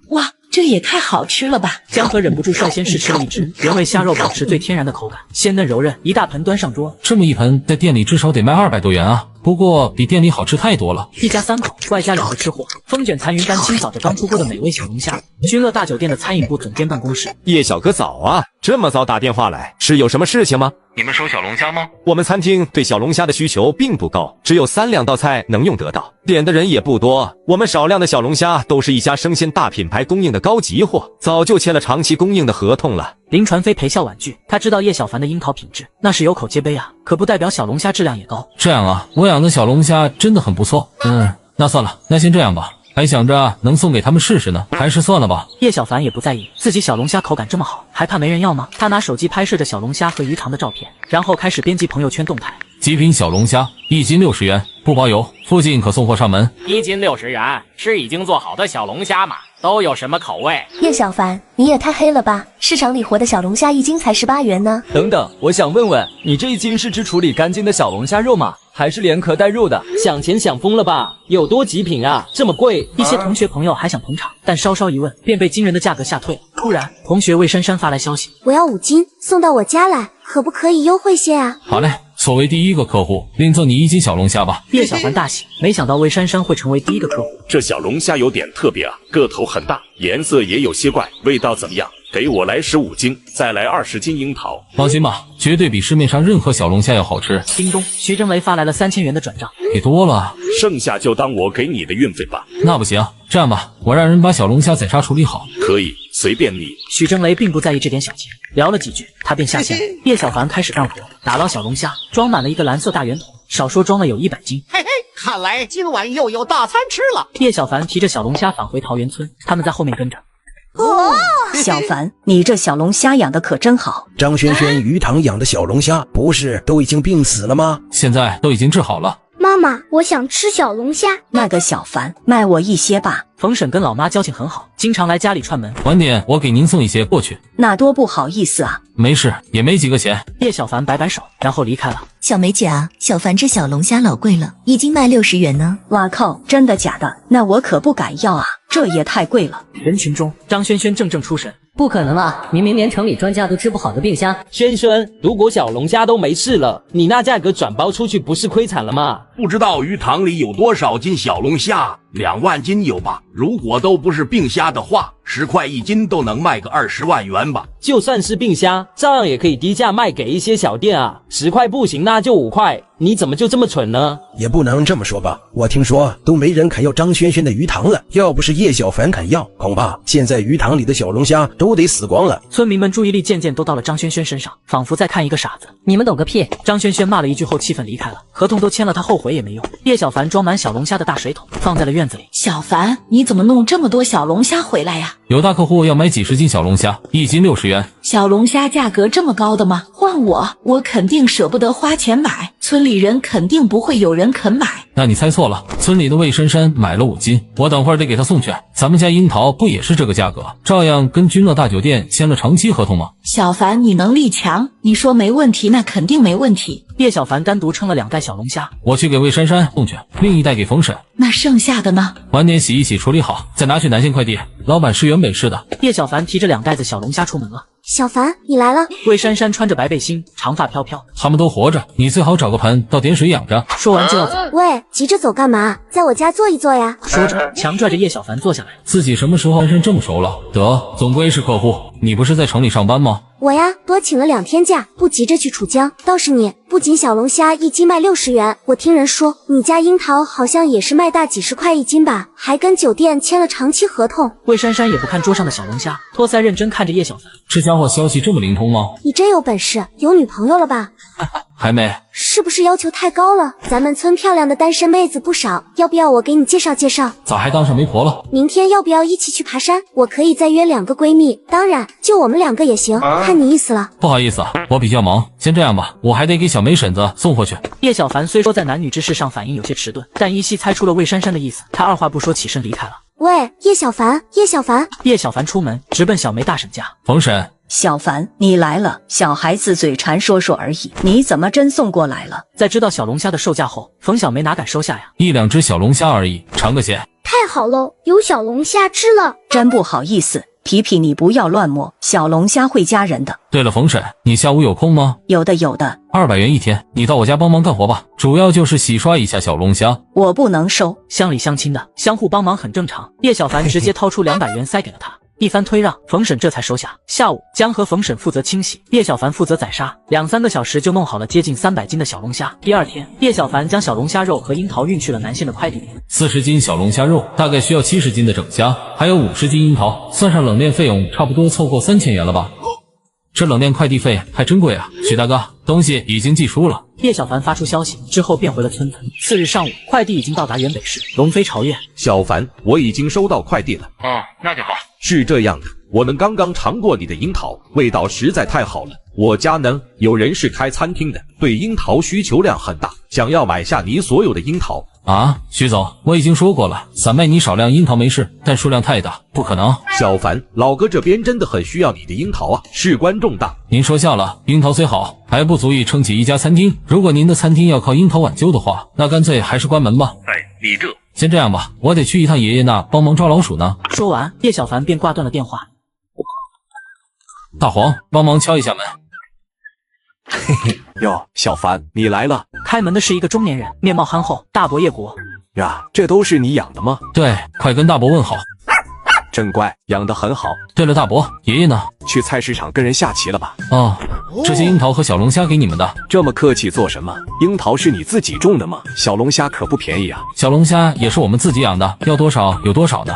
哇，这也太好吃了吧！江河忍不住率先试吃了一只，原味虾肉保持最天然的口感，鲜嫩柔韧，一大盆端上桌。这么一盆在店里至少得卖200多元啊，不过比店里好吃太多了。一家3口，外加2个吃货，风卷残云般清扫着刚出锅的美味小龙虾。君乐大酒店的餐饮部总监办公室，叶小哥早啊，这么早打电话来，是有什么事情吗？你们收小龙虾吗？我们餐厅对小龙虾的需求并不高，只有3-2道菜能用得到，点的人也不多。我们少量的小龙虾都是一家生鲜大品牌供应的高级货，早就签了长期供应的合同了。林传飞陪笑婉拒，他知道叶小凡的樱桃品质那是有口皆碑啊，可不代表小龙虾质量也高。这样啊，我养的小龙虾真的很不错。那算了，那先这样吧。还想着能送给他们试试呢，还是算了吧。叶小凡也不在意，自己小龙虾口感这么好，还怕没人要吗？他拿手机拍摄着小龙虾和鱼塘的照片，然后开始编辑朋友圈动态。极品小龙虾，1斤60元，不包邮，附近可送货上门。1斤60元，是已经做好的小龙虾吗？都有什么口味？叶小凡，你也太黑了吧！市场里活的小龙虾1斤才18元呢。等等，我想问问，你这1斤是指处理干净的小龙虾肉吗？还是连壳带肉的？想钱想疯了吧？有多极品啊，这么贵！一些同学朋友还想捧场，但稍稍一问，便被惊人的价格吓退了。突然，同学魏珊珊发来消息：我要5斤，送到我家来，可不可以优惠些啊？好嘞，作为第一个客户，另赠你1斤小龙虾吧。叶小凡大喜，没想到魏珊珊会成为第一个客户。这小龙虾有点特别啊，个头很大，颜色也有些怪，味道怎么样？给我来15斤，再来20斤樱桃。放心吧，绝对比市面上任何小龙虾要好吃。叮咚，徐峥维发来了3000元的转账，给多了，剩下就当我给你的运费吧。那不行，这样吧，我让人把小龙虾宰杀处理好。可以，随便你。许峥维并不在意这点小钱，聊了几句，他便下线了。叶小凡开始干活，打捞小龙虾，装满了一个蓝色大圆筒，少说装了有100斤。嘿嘿，看来今晚又有大餐吃了。叶小凡提着小龙虾返回桃源村，他们在后面跟着。哦，小凡，你这小龙虾养的可真好。张轩轩、于堂养的小龙虾不是都已经病死了吗？现在都已经治好了。妈妈，我想吃小龙虾。那个小凡，卖我一些吧。冯婶跟老妈交情很好，经常来家里串门。晚点我给您送一些过去。那多不好意思啊。没事，也没几个钱。叶小凡摆摆手，然后离开了。小梅姐啊，小凡这小龙虾老贵了，一斤卖60元呢。哇靠，真的假的？那我可不敢要啊，这也太贵了。人群中，张轩轩怔怔出神。不可能啊！明明连城里专家都治不好的病虾。轩轩，如果小龙虾都没事了，你那价格转包出去不是亏惨了吗？不知道鱼塘里有多少斤小龙虾？2万斤有吧？如果都不是病虾的话，10块1斤都能卖个20万元吧。就算是病虾，照样也可以低价卖给一些小店啊。10块不行，那就5块。你怎么就这么蠢呢？也不能这么说吧，我听说都没人肯要张轩轩的鱼塘了，要不是叶小凡肯要，恐怕现在鱼塘里的小龙虾都得死光了。村民们注意力渐渐都到了张轩轩身上，仿佛在看一个傻子。你们懂个屁！张轩轩骂了一句后气愤离开了，合同都签了，他后悔也没用。叶小凡装满小龙虾的大水桶放在了院子里。小凡，你怎么弄这么多小龙虾回来呀？有大客户要买几十斤小龙虾，1斤60元。小龙虾价格这么高的吗？换我肯定舍不得花钱买，村里人肯定不会有人肯买。那你猜错了，村里的魏珊珊买了5斤，我等会儿得给她送去。咱们家樱桃不也是这个价格，照样跟君乐大酒店签了长期合同吗？小凡，你能力强，你说没问题，那肯定没问题。叶小凡单独称了2袋小龙虾，我去给魏珊珊送去，另一袋给冯婶。那剩下的呢？晚点洗一洗处理好，再拿去南县快递。老板是原北市的。叶小凡提着2袋子小龙虾出门了。小凡，你来了。魏珊珊穿着白背心，长发飘飘。他们都活着，你最好找个盆倒点水养着。说完就要走。喂，急着走干嘛？在我家坐一坐呀。说着，强拽着叶小凡坐下来。自己什么时候跟这么熟了？得，总归是客户。你不是在城里上班吗？我呀，多请了2天假，不急着去楚江。倒是你，不仅小龙虾1斤卖60元，我听人说你家樱桃好像也是卖大几十块1斤吧，还跟酒店签了长期合同。魏珊珊也不看桌上的小龙虾，托腮认真看着叶小凡。这家伙消息这么灵通吗？你真有本事，有女朋友了吧？还没。是不是要求太高了？咱们村漂亮的单身妹子不少，要不要我给你介绍介绍？咋还当上媒婆了？明天要不要一起去爬山？我可以再约2个闺蜜，当然就我们2个也行，看你意思了。不好意思啊，我比较忙，先这样吧，我还得给小梅婶子送回去。叶小凡虽说在男女之事上反应有些迟钝，但依稀猜出了魏珊珊的意思，他二话不说起身离开了。喂，叶小凡，叶小凡。叶小凡出门直奔小梅大婶家。冯婶，小凡，你来了。小孩子嘴馋说说而已，你怎么真送过来了？在知道小龙虾的售价后，冯小梅哪敢收下呀？1、2只小龙虾而已，尝个鲜。太好喽，有小龙虾吃了。真不好意思，皮皮你不要乱摸，小龙虾会夹人的。对了，冯婶，你下午有空吗？有的200元1天，你到我家帮忙干活吧，主要就是洗刷一下小龙虾。我不能收，乡里乡亲的，相互帮忙很正常。叶小凡直接掏出200元塞给了他。一番推让，冯婶这才收下。下午，江和冯婶负责清洗，叶小凡负责宰杀，2、3个小时就弄好了接近300斤的小龙虾。第2天，叶小凡将小龙虾肉和樱桃运去了南县的快递点。40斤小龙虾肉，大概需要70斤的整虾，还有50斤樱桃，算上冷链费用，差不多凑够3000元了吧？这冷链快递费还真贵啊！许大哥，东西已经寄出了。叶小凡发出消息之后便回了村子。次日上午，快递已经到达原北市龙飞朝苑。小凡，我已经收到快递了。哦，那就好。是这样的，我们刚刚尝过你的樱桃，味道实在太好了。我家呢，有人是开餐厅的，对樱桃需求量很大，想要买下你所有的樱桃。啊，徐总，我已经说过了，散卖你少量樱桃没事，但数量太大，不可能。小凡，老哥这边真的很需要你的樱桃啊，事关重大。您说笑了，樱桃虽好，还不足以撑起一家餐厅。如果您的餐厅要靠樱桃挽救的话，那干脆还是关门吧。哎，你这……先这样吧，我得去一趟爷爷那帮忙抓老鼠呢。说完，叶小凡便挂断了电话。大黄，帮忙敲一下门。嘿嘿，哟，小凡，你来了。开门的是一个中年人，面貌憨厚，大伯叶国。呀，这都是你养的吗？对，快跟大伯问好。真乖，养得很好。对了，大伯，爷爷呢？去菜市场跟人下棋了吧？哦，这些樱桃和小龙虾给你们的。这么客气做什么？樱桃是你自己种的吗？小龙虾可不便宜啊。小龙虾也是我们自己养的，要多少有多少呢。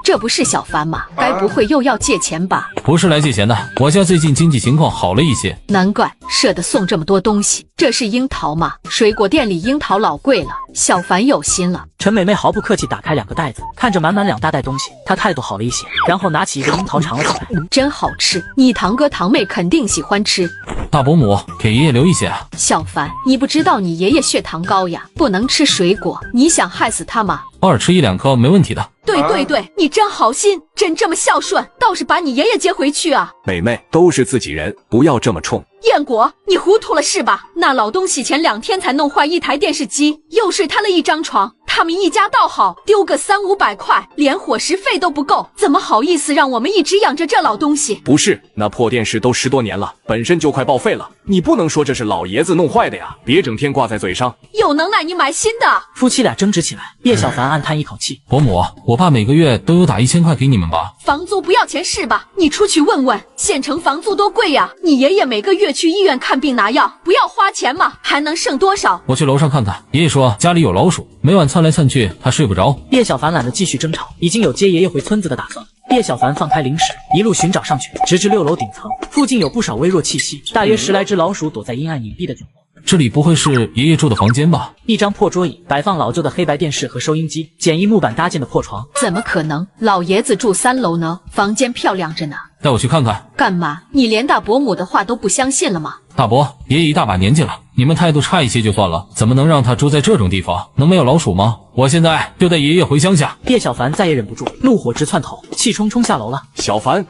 这不是小凡吗？该不会又要借钱吧？不是来借钱的，我家最近经济情况好了一些。难怪舍得送这么多东西。这是樱桃吗？水果店里樱桃老贵了，小凡有心了。陈美美毫不客气打开2个袋子，看着满满2大袋东西，她态度好了一些，然后拿起一个樱桃尝了起来，真好吃，你堂哥堂妹肯定喜欢吃。大伯母，给爷爷留一些啊。小凡，你不知道你爷爷血糖高呀，不能吃水果，你想害死他吗？偶尔吃1-2颗没问题的。对，你真好心，真这么孝顺，倒是把你爷爷接回去啊。美妹，都是自己人，不要这么冲。燕果，你糊涂了是吧？那老东西前2天才弄坏1台电视机，又睡他了1张床，他们一家倒好，丢个300-500块，连伙食费都不够，怎么好意思让我们一直养着这老东西？不是，那破电视都10多年了，本身就快报废了，你不能说这是老爷子弄坏的呀，别整天挂在嘴上。有能耐你买新的。夫妻俩争执起来，叶小凡暗叹一口气。伯母，我爸每个月都有打1000块给你们吧？房租不要钱是吧？你出去问问，县城房租多贵呀！你爷爷每个月去医院看病拿药，不要花钱吗？还能剩多少？我去楼上看看。爷爷说家里有老鼠，每晚窜来窜去，他睡不着。叶小凡懒得继续争吵，已经有接爷爷回村子的打算。叶小凡放开零食，一路寻找上去，直至6楼顶层，附近有不少微弱气息，大约10来只老鼠躲在阴暗隐蔽的角落。这里不会是爷爷住的房间吧？一张破桌椅，摆放老旧的黑白电视和收音机，简易木板搭建的破床。怎么可能？老爷子住3楼呢，房间漂亮着呢。带我去看看。干嘛？你连大伯母的话都不相信了吗？大伯，爷爷一大把年纪了，你们态度差一些就算了，怎么能让他住在这种地方？能没有老鼠吗？我现在就带爷爷回乡下。叶小凡再也忍不住，怒火直窜头，气冲冲下楼了。小凡，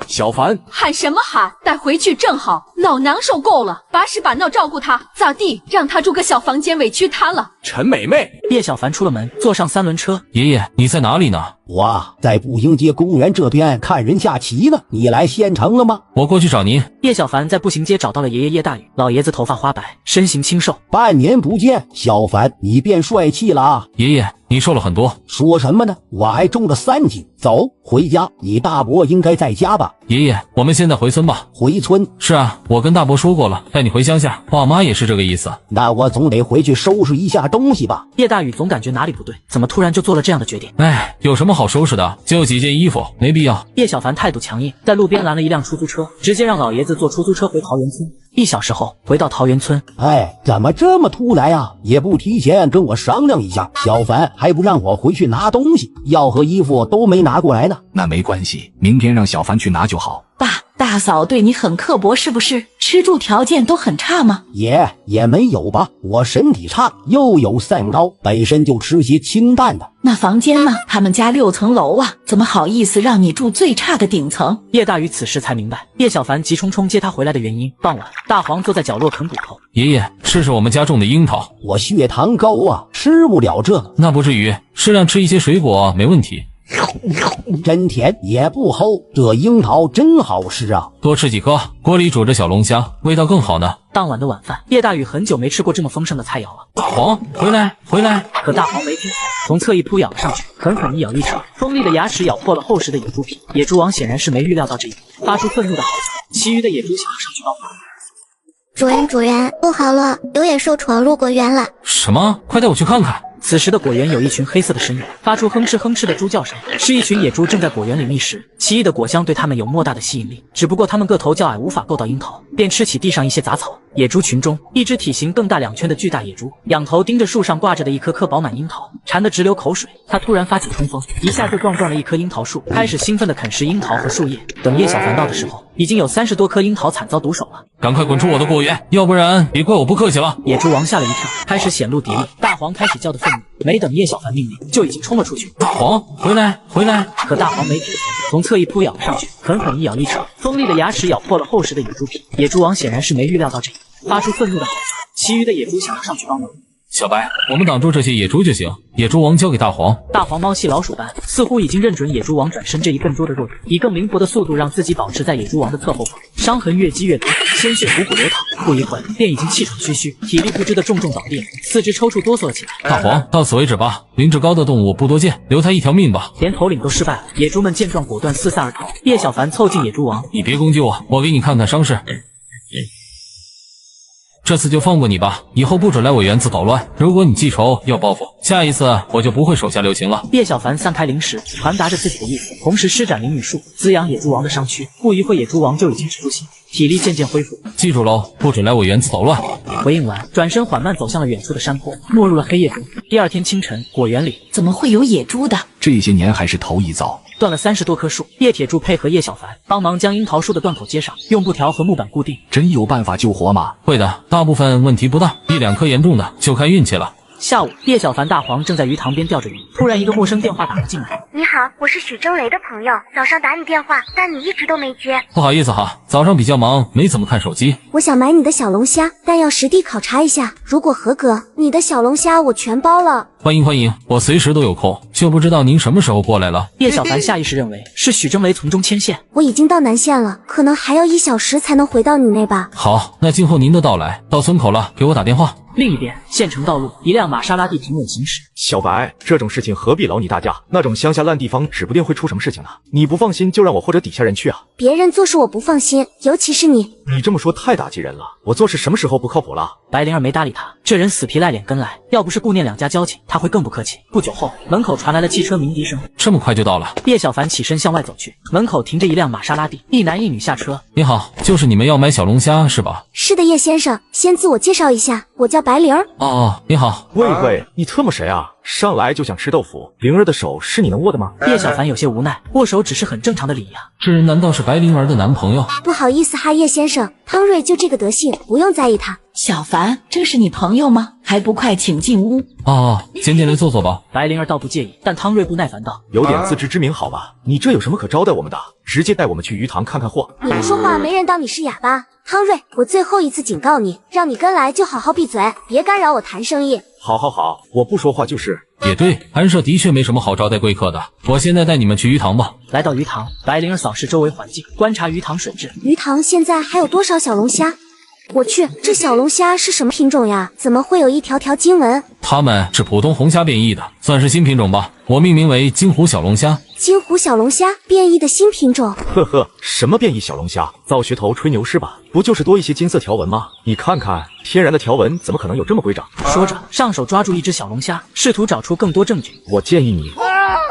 喊什么喊？带回去正好，老娘受够了，把屎把尿照顾他，咋地？让他住个小房间，委屈他了。陈美妹，叶小凡出了门，坐上3轮车。爷爷，你在哪里呢？我在步行街公园这边看人下棋呢。你来县城了吗？我过去找您。叶小凡在步行街找到了爷爷叶大宇，老爷子头发花白，身形清瘦。半年不见，小凡你变帅气了啊！爷爷，你瘦了很多。说什么呢？我还重了3斤。走，回家。你大伯应该在家吧？爷爷，我们现在回村吧。回村？是啊，我跟大伯说过了，带你回乡下。爸妈也是这个意思。那我总得回去收拾一下东西吧。叶大宇总感觉哪里不对，怎么突然就做了这样的决定？哎，有什么好收拾的？就几件衣服，没必要。叶小凡态度强硬，在路边拦了一辆出租车，直接让老爷子坐出租车回桃源村。1小时后回到桃源村。哎，怎么这么突然啊？也不提前跟我商量一下。小凡还不让我回去拿东西，药和衣服都没拿过来呢。那没关系，明天让小凡去拿就好。爸，大嫂对你很刻薄是不是？吃住条件都很差吗？也没有吧，我身体差，又有三高，本身就吃些清淡的。那房间呢？他们家6层楼啊，怎么好意思让你住最差的顶层？叶大宇此时才明白叶小凡急冲冲接他回来的原因。傍晚，大黄坐在角落啃骨头。爷爷，试试我们家种的樱桃。我血糖高啊，吃不了这个。那不至于，适量吃一些水果没问题。真甜也不齁，这樱桃真好吃啊！多吃几颗，锅里煮着小龙虾，味道更好呢。当晚的晚饭，叶大宇很久没吃过这么丰盛的菜肴了。大黄，回来！可大黄没听，从侧翼扑咬了上去，狠狠一咬一扯，锋利的牙齿咬破了厚实的野猪皮。野猪王显然是没预料到这一步，发出愤怒的嚎叫。其余的野猪想要上去帮忙。主人，不好了，有野兽闯入果园了。什么？快带我去看看。此时的果园有一群黑色的身影，发出哼哧哼哧的猪叫声，是一群野猪正在果园里觅食。奇异的果香对它们有莫大的吸引力，只不过它们个头较矮，无法够到樱桃，便吃起地上一些杂草。野猪群中，一只体型更大2圈的巨大野猪，仰头盯着树上挂着的一颗颗饱满樱桃，馋得直流口水。它突然发起冲锋，一下就撞断了一棵樱桃树，开始兴奋地啃食樱桃和树叶。等叶小凡到的时候，已经有30多颗樱桃惨遭毒手了。赶快滚出我的果园，要不然别怪我不客气了。野猪王吓了一跳，开始显露敌意。大黄开始叫得愤怒，没等叶小凡命令，就已经冲了出去。大黄，回来！可大黄没听，从侧翼扑咬了上去，狠狠一咬一扯，锋利的牙齿咬破了厚实的野猪皮。野猪王显然是没预料到这一步，发出愤怒的嚎叫。其余的野猪想要上去帮忙。小白，我们挡住这些野猪就行，野猪王交给大黄。大黄猫细老鼠般，似乎已经认准野猪王转身这一更多的弱点，以更灵活的速度让自己保持在野猪王的侧后方。伤痕越积越多，鲜血汩汩流淌。不一会儿，便已经气喘吁吁，体力不支的重重倒地，四肢抽搐哆嗦了起来。大黄，到此为止吧，灵智高的动物不多见，留他一条命吧。连头领都失败了，野猪们见状果断四散而逃。叶小凡凑近野猪王，你别攻击我，我给你看看伤势。这次就放过你吧，以后不准来我园子捣乱。如果你记仇要报复，下一次我就不会手下留情了。叶小凡散开灵石，传达着自己的意思，同时施展灵女术，滋养野猪王的伤躯。不一会，野猪王就已经止住血，体力渐渐恢复。记住喽，不准来我园子捣乱。回应完，转身缓慢走向了远处的山坡，没入了黑夜中。第二天清晨，果园里怎么会有野猪的？这些年还是头一遭。断了30多棵树，叶铁柱配合叶小凡帮忙将樱桃树的断口接上，用布条和木板固定。真有办法救活吗？会的，大部分问题不大，1-2棵严重的就看运气了。下午，叶小凡大黄正在鱼塘边钓着鱼，突然一个陌生电话打了进来。你好，我是许征雷的朋友，早上打你电话，但你一直都没接。不好意思哈，早上比较忙，没怎么看手机。我想买你的小龙虾，但要实地考察一下，如果合格，你的小龙虾我全包了。欢迎欢迎，我随时都有空，就不知道您什么时候过来了。叶小凡下意识认为是许征雷从中牵线。我已经到南县了，可能还要1小时才能回到你那吧。好，那静候您的到来，到村口了，给我打电话。另一边，县城道路，一辆玛莎拉蒂平稳行驶。小白，这种事情何必劳你大驾？那种乡下烂地方，指不定会出什么事情呢。你不放心，就让我或者底下人去啊。别人做事我不放心，尤其是你。你这么说太打击人了，我做事什么时候不靠谱了？白灵儿没搭理他，这人死皮赖脸跟来，要不是顾念两家交情，他会更不客气。不久后，门口传来了汽车鸣笛声。这么快就到了？叶小凡起身向外走去，门口停着一辆玛莎拉蒂，一男一女下车。你好，就是你们要买小龙虾是吧？是的，叶先生，先自我介绍一下，我叫白灵儿。哦，你好。喂，你特么谁啊？上来就想吃豆腐，灵儿的手是你能握的吗？叶小凡有些无奈，握手只是很正常的礼仪啊。这人难道是白灵儿的男朋友？不好意思哈，叶先生，汤瑞就这个德性，不用在意他。小凡，这是你朋友吗？还不快请进屋。哦，先进来坐坐吧。白灵儿倒不介意，但汤瑞不耐烦道：有点自知之明好吧？你这有什么可招待我们的？直接带我们去鱼塘看看货。你不说话，没人当你是哑巴。汤瑞，我最后一次警告你，让你跟来就好好闭嘴，别干扰我谈生意。好，我不说话就是。也对，寒舍的确没什么好招待贵客的。我现在带你们去鱼塘吧。来到鱼塘，白灵儿扫视周围环境，观察鱼塘水质。鱼塘现在还有多少小龙虾？我去，这小龙虾是什么品种呀？怎么会有一条条金纹？它们是普通红虾变异的，算是新品种吧。我命名为金湖小龙虾。金湖小龙虾变异的新品种？呵，什么变异小龙虾？造噱头吹牛是吧？不就是多一些金色条纹吗？你看看，天然的条纹怎么可能有这么规整？说着，上手抓住一只小龙虾，试图找出更多证据。我建议你。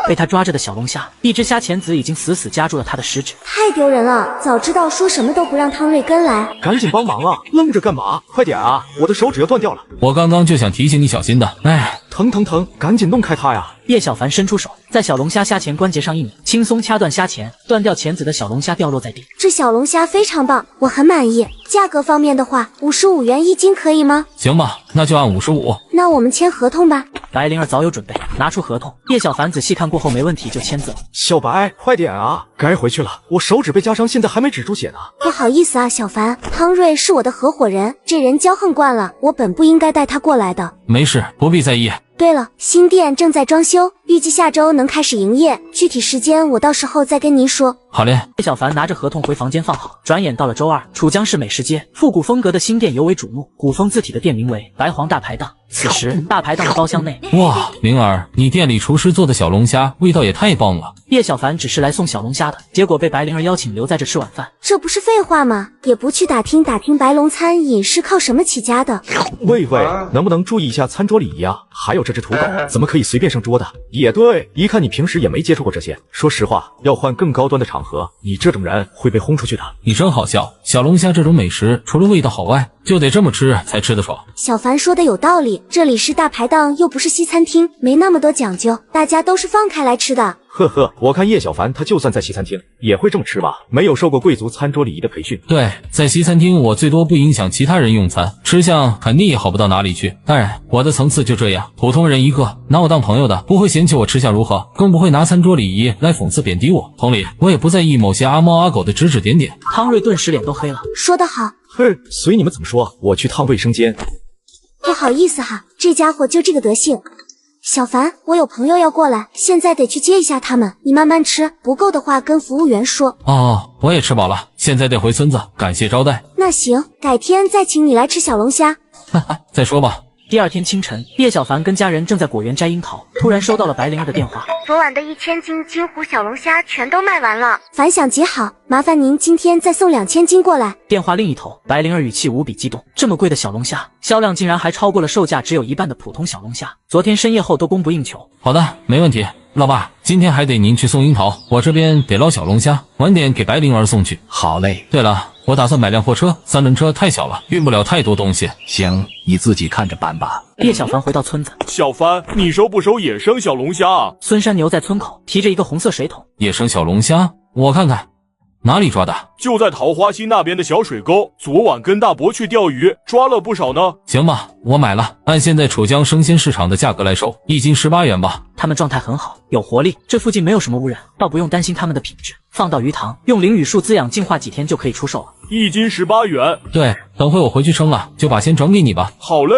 被他抓着的小龙虾，一只虾钳子已经死死夹住了他的食指。太丢人了！早知道说什么都不让汤瑞跟来。赶紧帮忙啊！愣着干嘛？快点啊！我的手指要断掉了。我刚刚就想提醒你小心的。哎，疼！赶紧弄开它呀！叶小凡伸出手，在小龙虾虾钳关节上一拧，轻松掐断虾钳，断掉钳子的小龙虾掉落在地。这小龙虾非常棒，我很满意。价格方面的话，55元1斤可以吗？行吧，那就按55。那我们签合同吧。白灵儿早有准备，拿出合同。叶小凡仔细看过后没问题就签字了。小白，快点啊！该回去了，我手指被夹伤，现在还没止住血呢。不好意思啊，小凡，汤瑞是我的合伙人，这人骄横惯了，我本不应该带他过来的。没事，不必在意。对了，新店正在装修，预计下周能开始营业，具体时间我到时候再跟您说。好嘞。叶小凡拿着合同回房间放好，转眼到了周二，楚江市美食街，复古风格的新店尤为瞩目，古风字体的店名为白黄大排档。此时，大排档的包厢内，哇，灵儿，你店里厨师做的小龙虾味道也太棒了。叶小凡只是来送小龙虾的，结果被白灵儿邀请留在这吃晚饭，这不是废话吗？也不去打听白龙餐饮是靠什么起家的。喂，能不能注意一下餐桌礼仪啊？还有这只土狗，怎么可以随便上桌的？也对，一看你平时也没接触过这些。说实话，要换更高端的场合，你这种人会被轰出去的。你真好笑，小龙虾这种美食，除了味道好外，就得这么吃才吃得爽。小凡说的有道理，这里是大排档，又不是西餐厅，没那么多讲究，大家都是放开来吃的。呵，我看叶小凡他就算在西餐厅也会这么吃吧？没有受过贵族餐桌礼仪的培训。对，在西餐厅我最多不影响其他人用餐，吃相肯定也好不到哪里去。当然，我的层次就这样，普通人一个，拿我当朋友的不会嫌弃我吃相如何，更不会拿餐桌礼仪来讽刺贬低我。同理，我也不在意某些阿猫阿狗的指指点点。汤瑞顿时脸都黑了，说得好。随你们怎么说，我去趟卫生间。不好意思哈，这家伙就这个德行。小凡，我有朋友要过来，现在得去接一下他们，你慢慢吃，不够的话跟服务员说。哦，我也吃饱了，现在得回村子，感谢招待。那行，改天再请你来吃小龙虾。哈哈，再说吧。第二天清晨，叶小凡跟家人正在果园摘樱桃，突然收到了白灵儿的电话。昨晚的1000斤金湖小龙虾全都卖完了，反响极好，麻烦您今天再送2000斤过来。电话另一头，白灵儿语气无比激动，这么贵的小龙虾，销量竟然还超过了售价只有一半的普通小龙虾，昨天深夜后都供不应求。好的，没问题。老爸，今天还得您去送樱桃，我这边得捞小龙虾，晚点给白灵儿送去。好嘞。对了，我打算买辆货车，3轮车太小了，运不了太多东西。行，你自己看着办吧。叶小凡回到村子，小凡，你收不收野生小龙虾啊？孙山牛在村口提着一个红色水桶。野生小龙虾，我看看。哪里抓的？就在桃花溪那边的小水沟，昨晚跟大伯去钓鱼，抓了不少呢。行吧，我买了，按现在楚江生鲜市场的价格来收，1斤18元吧。它们状态很好，有活力，这附近没有什么污染，倒不用担心它们的品质。放到鱼塘，用磷语树滋养净化几天就可以出售了。1斤18元。对，等会我回去称了，就把钱转给你吧。好嘞。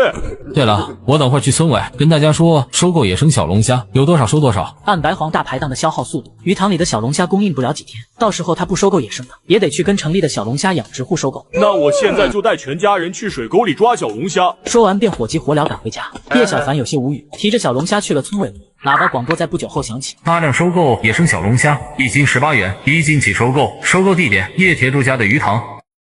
对了，我等会儿去村委跟大家说，收购野生小龙虾，有多少收多少。按白黄大排档的消耗速度，鱼塘里的小龙虾供应不了几天，到时候他不收购野生的，也得去跟城里的小龙虾养殖户收购。那我现在就带全家人去水沟里抓小龙虾。说完便火急火燎赶回家。叶小凡有些无语，提着小龙虾去了村委会。喇叭广播在不久后响起，大量收购野生小龙虾，1斤18元，1斤起收购，收购地点叶铁柱家的鱼塘。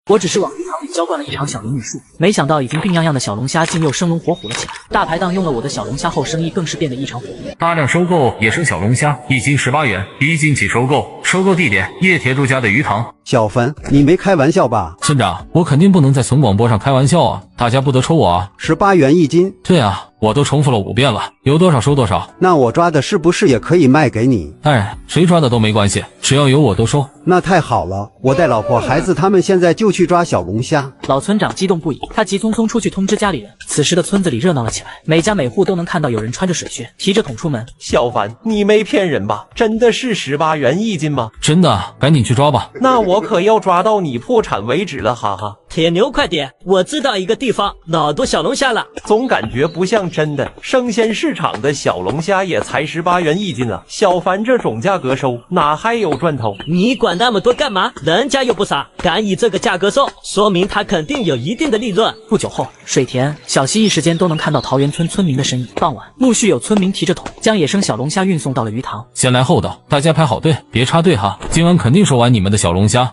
我只是往鱼塘里浇灌了一场小磷语树，没想到已经病怏怏的小龙虾竟又生龙活虎了起来。大排档用了我的小龙虾后，生意更是变得异常火热。大量收购野生小龙虾，1斤18元，1斤起收购，收购地点叶铁柱家的鱼塘。小凡，你没开玩笑吧？村长，我肯定不能在村广播上开玩笑啊，大家不得抽我啊！18元1斤。对啊，我都重复了5遍了，有多少收多少。那我抓的是不是也可以卖给你？当然，谁抓的都没关系，只要有我都收。那太好了，我带老婆孩子他们现在就去抓小龙虾。老村长激动不已，他急匆匆出去通知家里人。此时的村子里热闹了起来，每家每户都能看到有人穿着水靴，提着桶出门。小凡，你没骗人吧？真的是18元1斤吗？真的，赶紧去抓吧。那我可要抓到你破产为止了，哈哈。铁牛，快点！我知道一个地方，老多小龙虾了。总感觉不像真的，生鲜市场的小龙虾也才18元1斤啊！小凡这种价格收，哪还有赚头？你管那么多干嘛？人家又不傻，敢以这个价格收，说明他肯定有一定的利润。不久后，水田、小溪一时间都能看到桃源村村民的身影。傍晚，陆续有村民提着桶，将野生小龙虾运送到了鱼塘。先来后到，大家排好队，别插队哈！今晚肯定收完你们的小龙虾。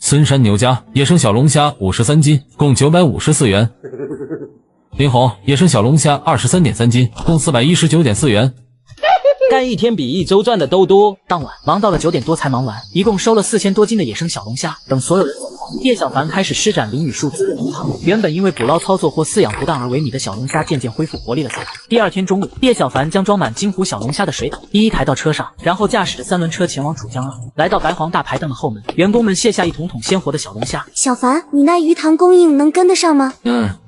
孙山牛家野生小龙虾53斤，共954元。林红野生小龙虾23.3斤，共419.4元。干一天比一周赚的都多。当晚忙到了9点多才忙完，一共收了4000多斤的野生小龙虾。等所有人走后，叶小凡开始施展磷语树滋润鱼塘。原本因为捕捞操作或饲养不当而萎靡的小龙虾渐渐恢复活力了起来。第二天中午，叶小凡将装满金湖小龙虾的水桶一一抬到车上，然后驾驶着3轮车前往楚江岸。来到白黄大排档的后门，员工们卸下一桶桶鲜活的小龙虾。小凡，你那鱼塘供应能跟得上吗？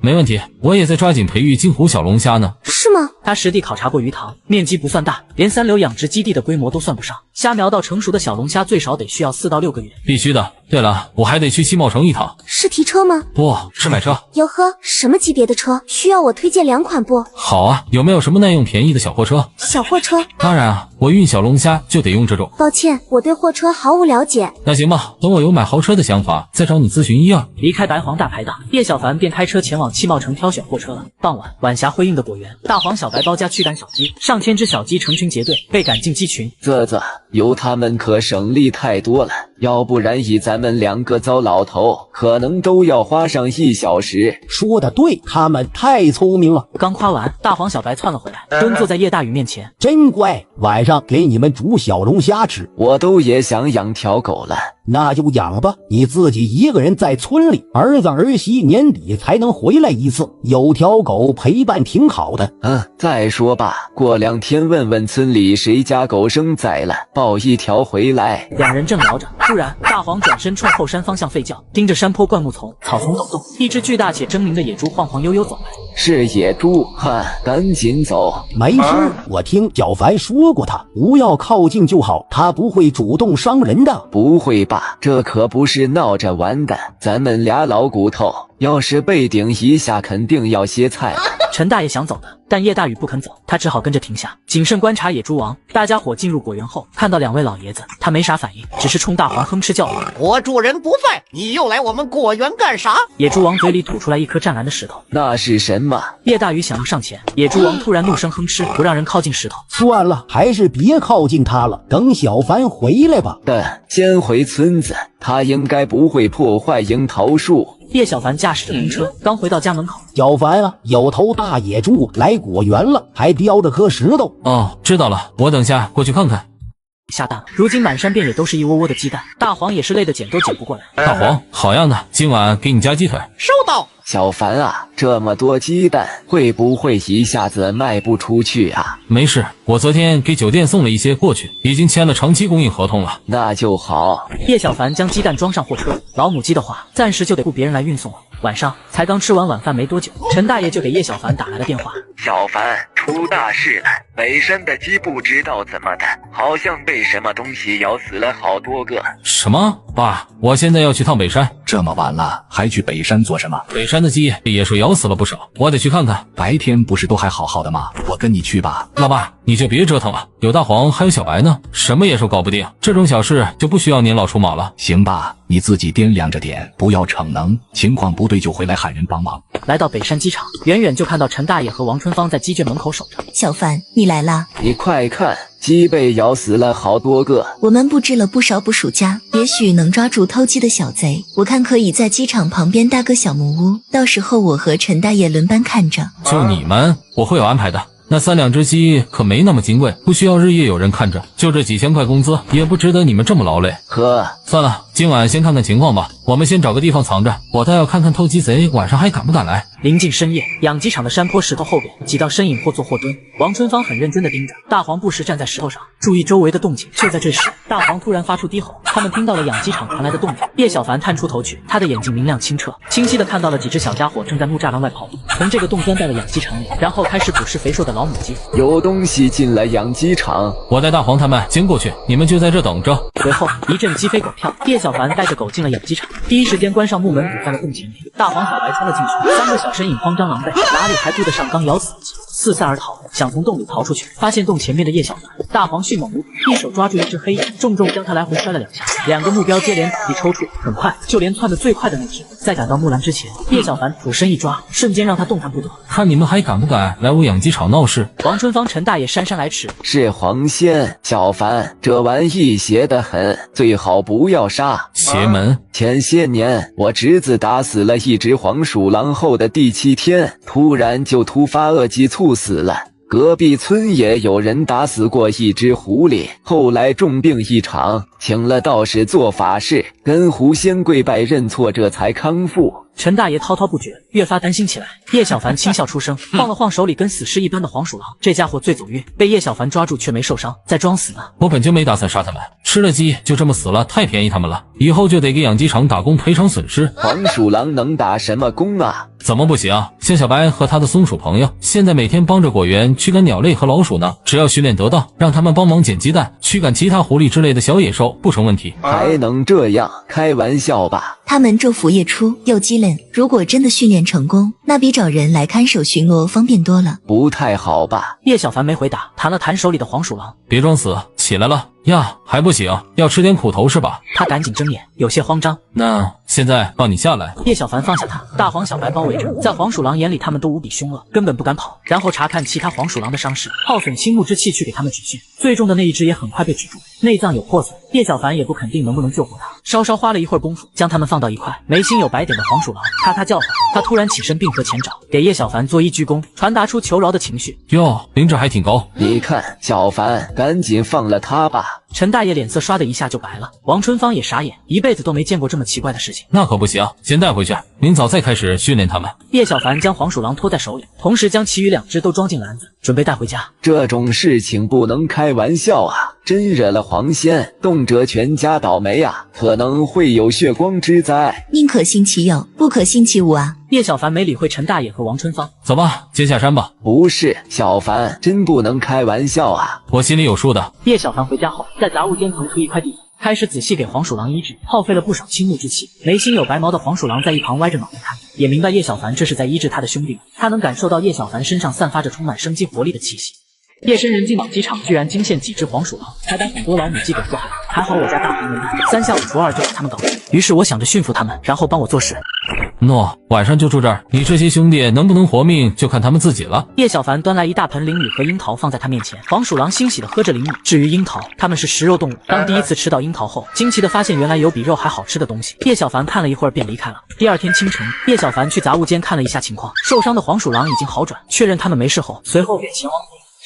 没问题，我也在抓紧培育金湖小龙虾呢。是吗？他实地考察过鱼塘，面积不算大，连3流养殖基地的规模都算不上。虾苗到成熟的小龙虾最少得需要4到6个月。必须的。对了，我还得去西茂城一趟。是提车吗？不是买车。哟呵，什么级别的车？需要我推荐2款不？好啊，有没有什么耐用便宜的小货车？小货车？当然啊，我运小龙虾就得用这种。抱歉，我对货车毫无了解。那行吧，等我有买豪车的想法，再找你咨询一二。离开白黄大排档，叶小凡便开车前往汽茂城挑选货车了。傍晚，晚霞辉映的果园，大黄小白包家驱赶小鸡，上千只小鸡成群结队被赶进鸡群。有他们可省力太多了，要不然以咱们2个糟老头，可能都要花上1小时。说得对，他们太聪明了。刚夸完，大黄小白窜了回来，蹲坐在叶大宇面前。真乖，晚上给你们煮小龙虾吃。我都也想养条狗了。那就养吧，你自己一个人在村里，儿子儿媳年底才能回来一次，有条狗陪伴挺好的。再说吧，过2天问问村里谁家狗生崽了，抱一条回来。两人正聊着，突然大黄转身冲后山方向吠叫，盯着山坡灌木丛，草丛抖动，一只巨大且狰狞的野猪晃晃悠悠走来。是野猪，赶紧走。没事，我听小凡说过他不要靠近就好，他不会主动伤人的。不会吧，这可不是闹着玩的，咱们俩老骨头要是被顶一下，肯定要歇菜了。陈大爷想走的，但叶大宇不肯走，他只好跟着停下，谨慎观察野猪王。大家伙进入果园后，看到2位老爷子，他没啥反应，只是冲大黄哼斥叫道：“我主人不在，你又来我们果园干啥？”野猪王嘴里吐出来一颗湛蓝的石头，那是什么？叶大宇想要上前，野猪王突然怒声哼斥，不让人靠近石头。算了，还是别靠近他了，等小凡回来吧。先回村子，他应该不会破坏樱桃树。叶小凡驾驶着公车，刚回到家门口，小凡啊，有头大野猪来果园了，还叼着颗石头。哦，知道了，我等下过去看看。下蛋了，如今满山遍野都是一窝窝的鸡蛋，大黄也是累得捡都捡不过来。大黄，好样的，今晚给你加鸡腿。收到。小凡啊，这么多鸡蛋，会不会一下子卖不出去啊？没事，我昨天给酒店送了一些过去，已经签了长期供应合同了。那就好。叶小凡将鸡蛋装上货车，老母鸡的话，暂时就得雇别人来运送了。晚上才刚吃完晚饭没多久，陈大爷就给叶小凡打来了电话。小凡，出大事了！北山的鸡不知道怎么的，好像被什么东西咬死了好多个。什么？爸，我现在要去趟北山。这么晚了，还去北山做什么？北山的鸡被野兽咬死了不少，我得去看看。白天不是都还好好的吗？我跟你去吧。老爸，你就别折腾了，有大黄还有小白呢，什么野兽搞不定，这种小事就不需要您老出马了。行吧，你自己掂量着点，不要逞能，情况不对就回来喊人帮忙。来到北山机场，远远就看到陈大爷和王春芳在鸡圈门口守着。小凡，你来啦！你快看，鸡被咬死了好多个。我们布置了不少捕鼠夹，也许能抓住偷鸡的小贼。我看可以在机场旁边搭个小木屋，到时候我和陈大爷轮班看着。就你们，我会有安排的。那3-2只鸡可没那么金贵，不需要日夜有人看着，就这几千块工资，也不值得你们这么劳累。算了，今晚先看看情况吧，我们先找个地方藏着，我倒要看看偷鸡贼晚上还敢不敢来。临近深夜，养鸡场的山坡石头后边几道身影或坐或蹲，王春芳很认真地盯着，大黄不时站在石头上注意周围的动静。就在这时，大黄突然发出低吼，他们听到了养鸡场传来的动静。叶小凡探出头去，他的眼睛明亮清澈，清晰地看到了几只小家伙正在木栅栏外跑步，从这个洞钻到了养鸡场里，然后开始捕食肥硕的老母鸡。有东西进了养鸡场，我带大黄他们先过去，你们就在这等着。随后一阵鸡飞狗跳，叶小凡带着狗进了养鸡场，第一时间关上木门堵在了洞前面。大黄、小白冲了进去，3个小身影慌张狼狈，哪里还顾得上刚咬死的鸡，四散而逃，想从洞里逃出去，发现洞前面的叶小凡。大黄迅猛无比，一手抓住一只黑鹰，重重将它来回摔了2下，2个目标接连倒地抽搐。很快，就连窜得最快的那只，在赶到木栏之前，叶小凡俯身一抓，瞬间让他动弹不得。看你们还敢不敢来我养鸡场闹事？王春芳、陈大爷姗姗来迟。是黄仙，小凡，这玩意邪得很，最好不要杀。邪门！前些年我侄子打死了一只黄鼠狼后的第7天，突然就突发恶疾猝死了。隔壁村也有人打死过一只狐狸，后来重病一场，请了道士做法事，跟狐仙跪拜认错，这才康复。陈大爷滔滔不绝，越发担心起来。叶小凡轻笑出声，晃了晃手里跟死尸一般的黄鼠狼，这家伙最走运，被叶小凡抓住却没受伤，在装死呢。我本就没打算杀他们，吃了鸡就这么死了，太便宜他们了，以后就得给养鸡场打工赔偿损失。黄鼠狼能打什么工啊？怎么不行？像小白和他的松鼠朋友，现在每天帮着果园驱赶鸟类和老鼠呢，只要训练得当，让他们帮忙捡鸡蛋，驱赶其他狐狸之类的小野兽，不成问题。还能这样？开玩笑吧？他们昼伏夜出，又机灵，如果真的训练成功，那比找人来看守巡逻方便多了。不太好吧？叶小凡没回答，弹了弹手里的黄鼠狼。别装死，起来了呀，还不醒，要吃点苦头是吧？他赶紧睁眼，有些慌张。那现在放你下来。叶小凡放下他，大黄、小白包围着，在黄鼠狼眼里，他们都无比凶恶，根本不敢跑。然后查看其他黄鼠狼的伤势，耗损心目之气去给他们止血。最重的那一只也很快被止住，内脏有破损，叶小凡也不肯定能不能救活他。稍稍花了一会儿功夫，将他们放到一块。没心有白点的黄鼠狼咔咔叫唤，他突然起身并合前爪，给叶小凡作揖鞠躬，传达出求饶的情绪。哟，灵智还挺高。你看，小凡，赶紧放了他吧。陈大爷脸色唰的一下就白了，王春芳也傻眼，一辈子都没见过这么奇怪的事情。那可不行，先带回去，明早再开始训练他们。叶小凡将黄鼠狼托在手里，同时将其余2只都装进篮子，准备带回家。这种事情不能开玩笑啊！真惹了黄仙，动辄全家倒霉啊，可能会有血光之灾。宁可信其有，不可信其无啊！叶小凡没理会陈大爷和王春芳，走吧，先下山吧。不是，小凡，真不能开玩笑啊！我心里有数的。叶小凡回家后，在杂物间腾出一块地，开始仔细给黄鼠狼医治，耗费了不少倾慕之气。没心有白毛的黄鼠狼在一旁歪着脑袋看，也明白叶小凡这是在医治他的兄弟们。他能感受到叶小凡身上散发着充满生机活力的气息。夜深人静，养鸡场居然惊现几只黄鼠狼，还把很多老母鸡给祸害。还好我家大黄人大，3下5除2就把他们搞定。于是我想着驯服他们，然后帮我做事。诺，晚上就住这儿，你这些兄弟能不能活命就看他们自己了。叶小凡端来一大盆灵米和樱桃放在他面前，黄鼠狼欣喜地喝着灵米。至于樱桃，它们是食肉动物，当第一次吃到樱桃后，惊奇地发现原来有比肉还好吃的东西。叶小凡看了一会儿便离开了。第二天清晨，叶小凡去杂物间看了一下情况，受伤的黄鼠狼已经好转，确认他们没事后，随后便前往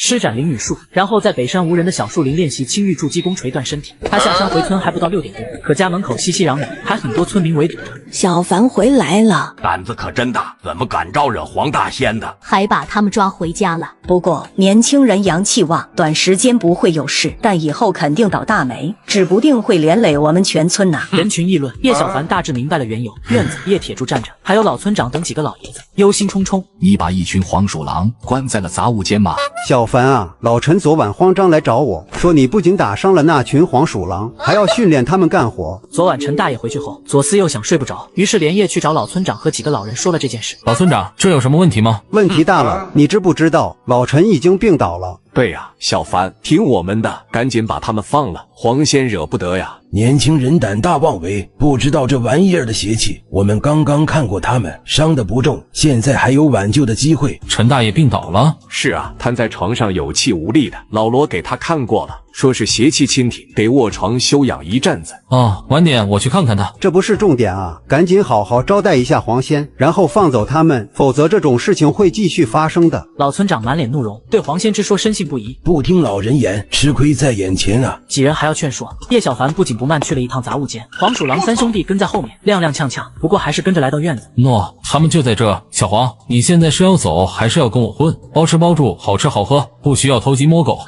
施展灵雨术，然后在北山无人的小树林练习青玉筑基功捶断身体。他下山回村还不到6点多，可家门口熙熙攘攘，还很多村民围堵着。小凡回来了，胆子可真大，怎么敢招惹黄大仙的？还把他们抓回家了。不过年轻人阳气旺，短时间不会有事，但以后肯定倒大霉，指不定会连累我们全村呐。人群议论，叶小凡大致明白了缘由。院子叶铁柱站着，还有老村长等几个老爷子，忧心忡忡。你把一群黄鼠狼关在了杂物间吗？小凡啊，老陈昨晚慌张来找我说，你不仅打伤了那群黄鼠狼，还要训练他们干活。昨晚陈大爷回去后，左思右想睡不着，于是连夜去找老村长和几个老人说了这件事。老村长，这有什么问题吗？问题大了，你知不知道老陈已经病倒了？对呀，小凡，听我们的，赶紧把他们放了，黄仙惹不得呀。年轻人胆大妄为，不知道这玩意儿的邪气。我们刚刚看过他们，伤得不重，现在还有挽救的机会。陈大爷病倒了？是啊，瘫在床上有气无力的，老罗给他看过了，说是邪气侵体，得卧床休养一阵子。哦，晚点我去看看他。这不是重点啊，赶紧好好招待一下黄仙，然后放走他们，否则这种事情会继续发生的。老村长满脸怒容，对黄仙之说深信不疑。不听老人言，吃亏在眼前啊！几人还要劝说，叶小凡不紧不慢去了一趟杂物间，黄鼠狼3兄弟跟在后面，踉踉跄跄，不过还是跟着来到院子。诺，他们就在这。小黄，你现在是要走还是要跟我混？包吃包住，好吃好喝，不需要偷鸡摸狗。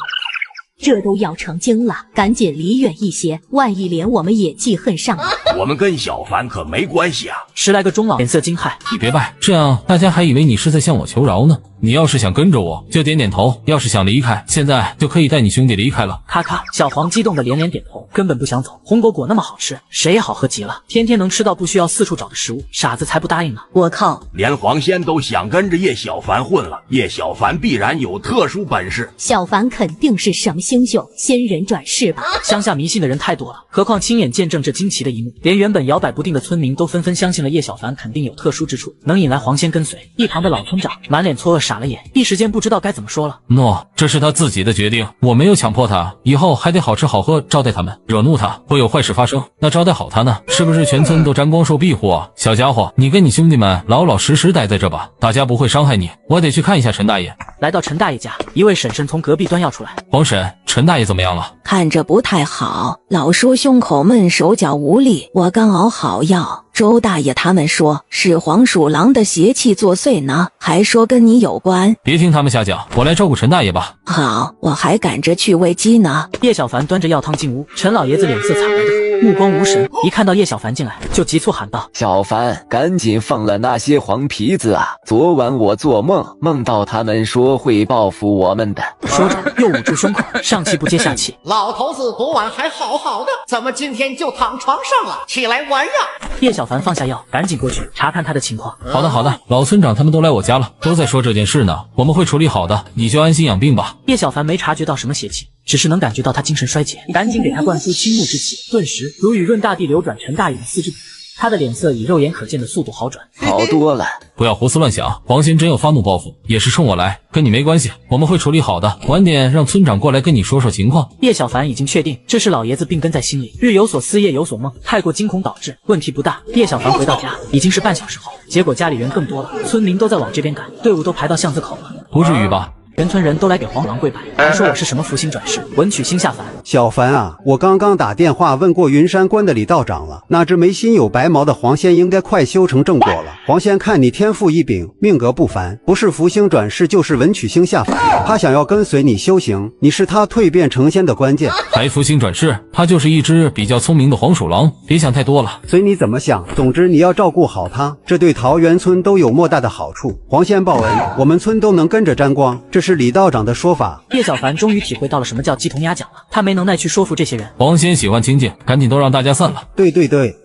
这都要成精了，赶紧离远一些，万一连我们也记恨上了。我们跟小凡可没关系啊！10来个中老脸色惊骇，你别拜，这样大家还以为你是在向我求饶呢。你要是想跟着我，就点点头；要是想离开，现在就可以带你兄弟离开了。咔咔，小黄激动的连连点头，根本不想走。红果果那么好吃，谁也好喝极了，天天能吃到不需要四处找的食物，傻子才不答应呢。我靠，连黄仙都想跟着叶小凡混了，叶小凡必然有特殊本事。小凡肯定是什么星宿，仙人转世吧？乡下迷信的人太多了，何况亲眼见证这惊奇的一幕，连原本摇摆不定的村民都纷纷相信了叶小凡肯定有特殊之处，能引来黄仙跟随。一旁的老村长满脸错愕傻了眼，一时间不知道该怎么说了。诺，这是他自己的决定，我没有强迫他，以后还得好吃好喝招待他们，惹怒他会有坏事发生。那招待好他呢，是不是全村都沾光受庇护啊？小家伙，你跟你兄弟们老老实实待在这吧，大家不会伤害你。我得去看一下陈大爷。来到陈大爷家，一位婶婶从隔壁端药出来。黄婶，陈大爷怎么样了？看着不太好，老叔胸口闷，手脚无力，我刚熬好药。周大爷他们说是黄鼠狼的邪气作祟呢，还说跟你有关。别听他们瞎讲，我来照顾陈大爷吧。好，我还赶着去喂鸡呢。叶小凡端着药汤进屋，陈老爷子脸色惨白的很，目光无神，一看到叶小凡进来，就急促喊道：小凡，赶紧放了那些黄皮子啊！昨晚我做梦，梦到他们说会报复我们的。说着又捂住胸口，上气不接下气。老头子昨晚还好好的，怎么今天就躺床上了？起来玩呀！叶小凡放下药，赶紧过去查看他的情况。好的好的，老村长他们都来我家了，都在说这件事呢，我们会处理好的，你就安心养病吧。叶小凡没察觉到什么邪气，只是能感觉到他精神衰竭，赶紧给他灌输倾慕之气，顿时如雨润大地，流转陈大爷的四肢。他的脸色以肉眼可见的速度好转，好多了。不要胡思乱想，黄仙真有发怒报复，也是冲我来，跟你没关系，我们会处理好的。晚点让村长过来跟你说说情况。叶小凡已经确定这是老爷子病根在心里，日有所思夜有所梦，太过惊恐导致，问题不大。叶小凡回到家已经是半小时后，结果家里人更多了，村民都在往这边赶，队伍都排到巷子口了。不至于吧？全村人都来给黄狼跪拜，还说我是什么福星转世，文曲星下凡。小凡啊，我刚刚打电话问过云山关的李道长了，那只没心有白毛的黄仙应该快修成正果了。黄仙看你天赋异禀，命格不凡，不是福星转世就是文曲星下凡，他想要跟随你修行，你是他蜕变成仙的关键。还福星转世，他就是一只比较聪明的黄鼠狼，别想太多了。随你怎么想，总之你要照顾好他，这对桃源村都有莫大的好处。黄仙报恩，我们村都能跟着沾光，这是李道长的说法。叶小凡终于体会到了什么叫鸡同鸭讲了，他没能耐去说服这些人。黄仙喜欢清静，赶紧都让大家散了。对，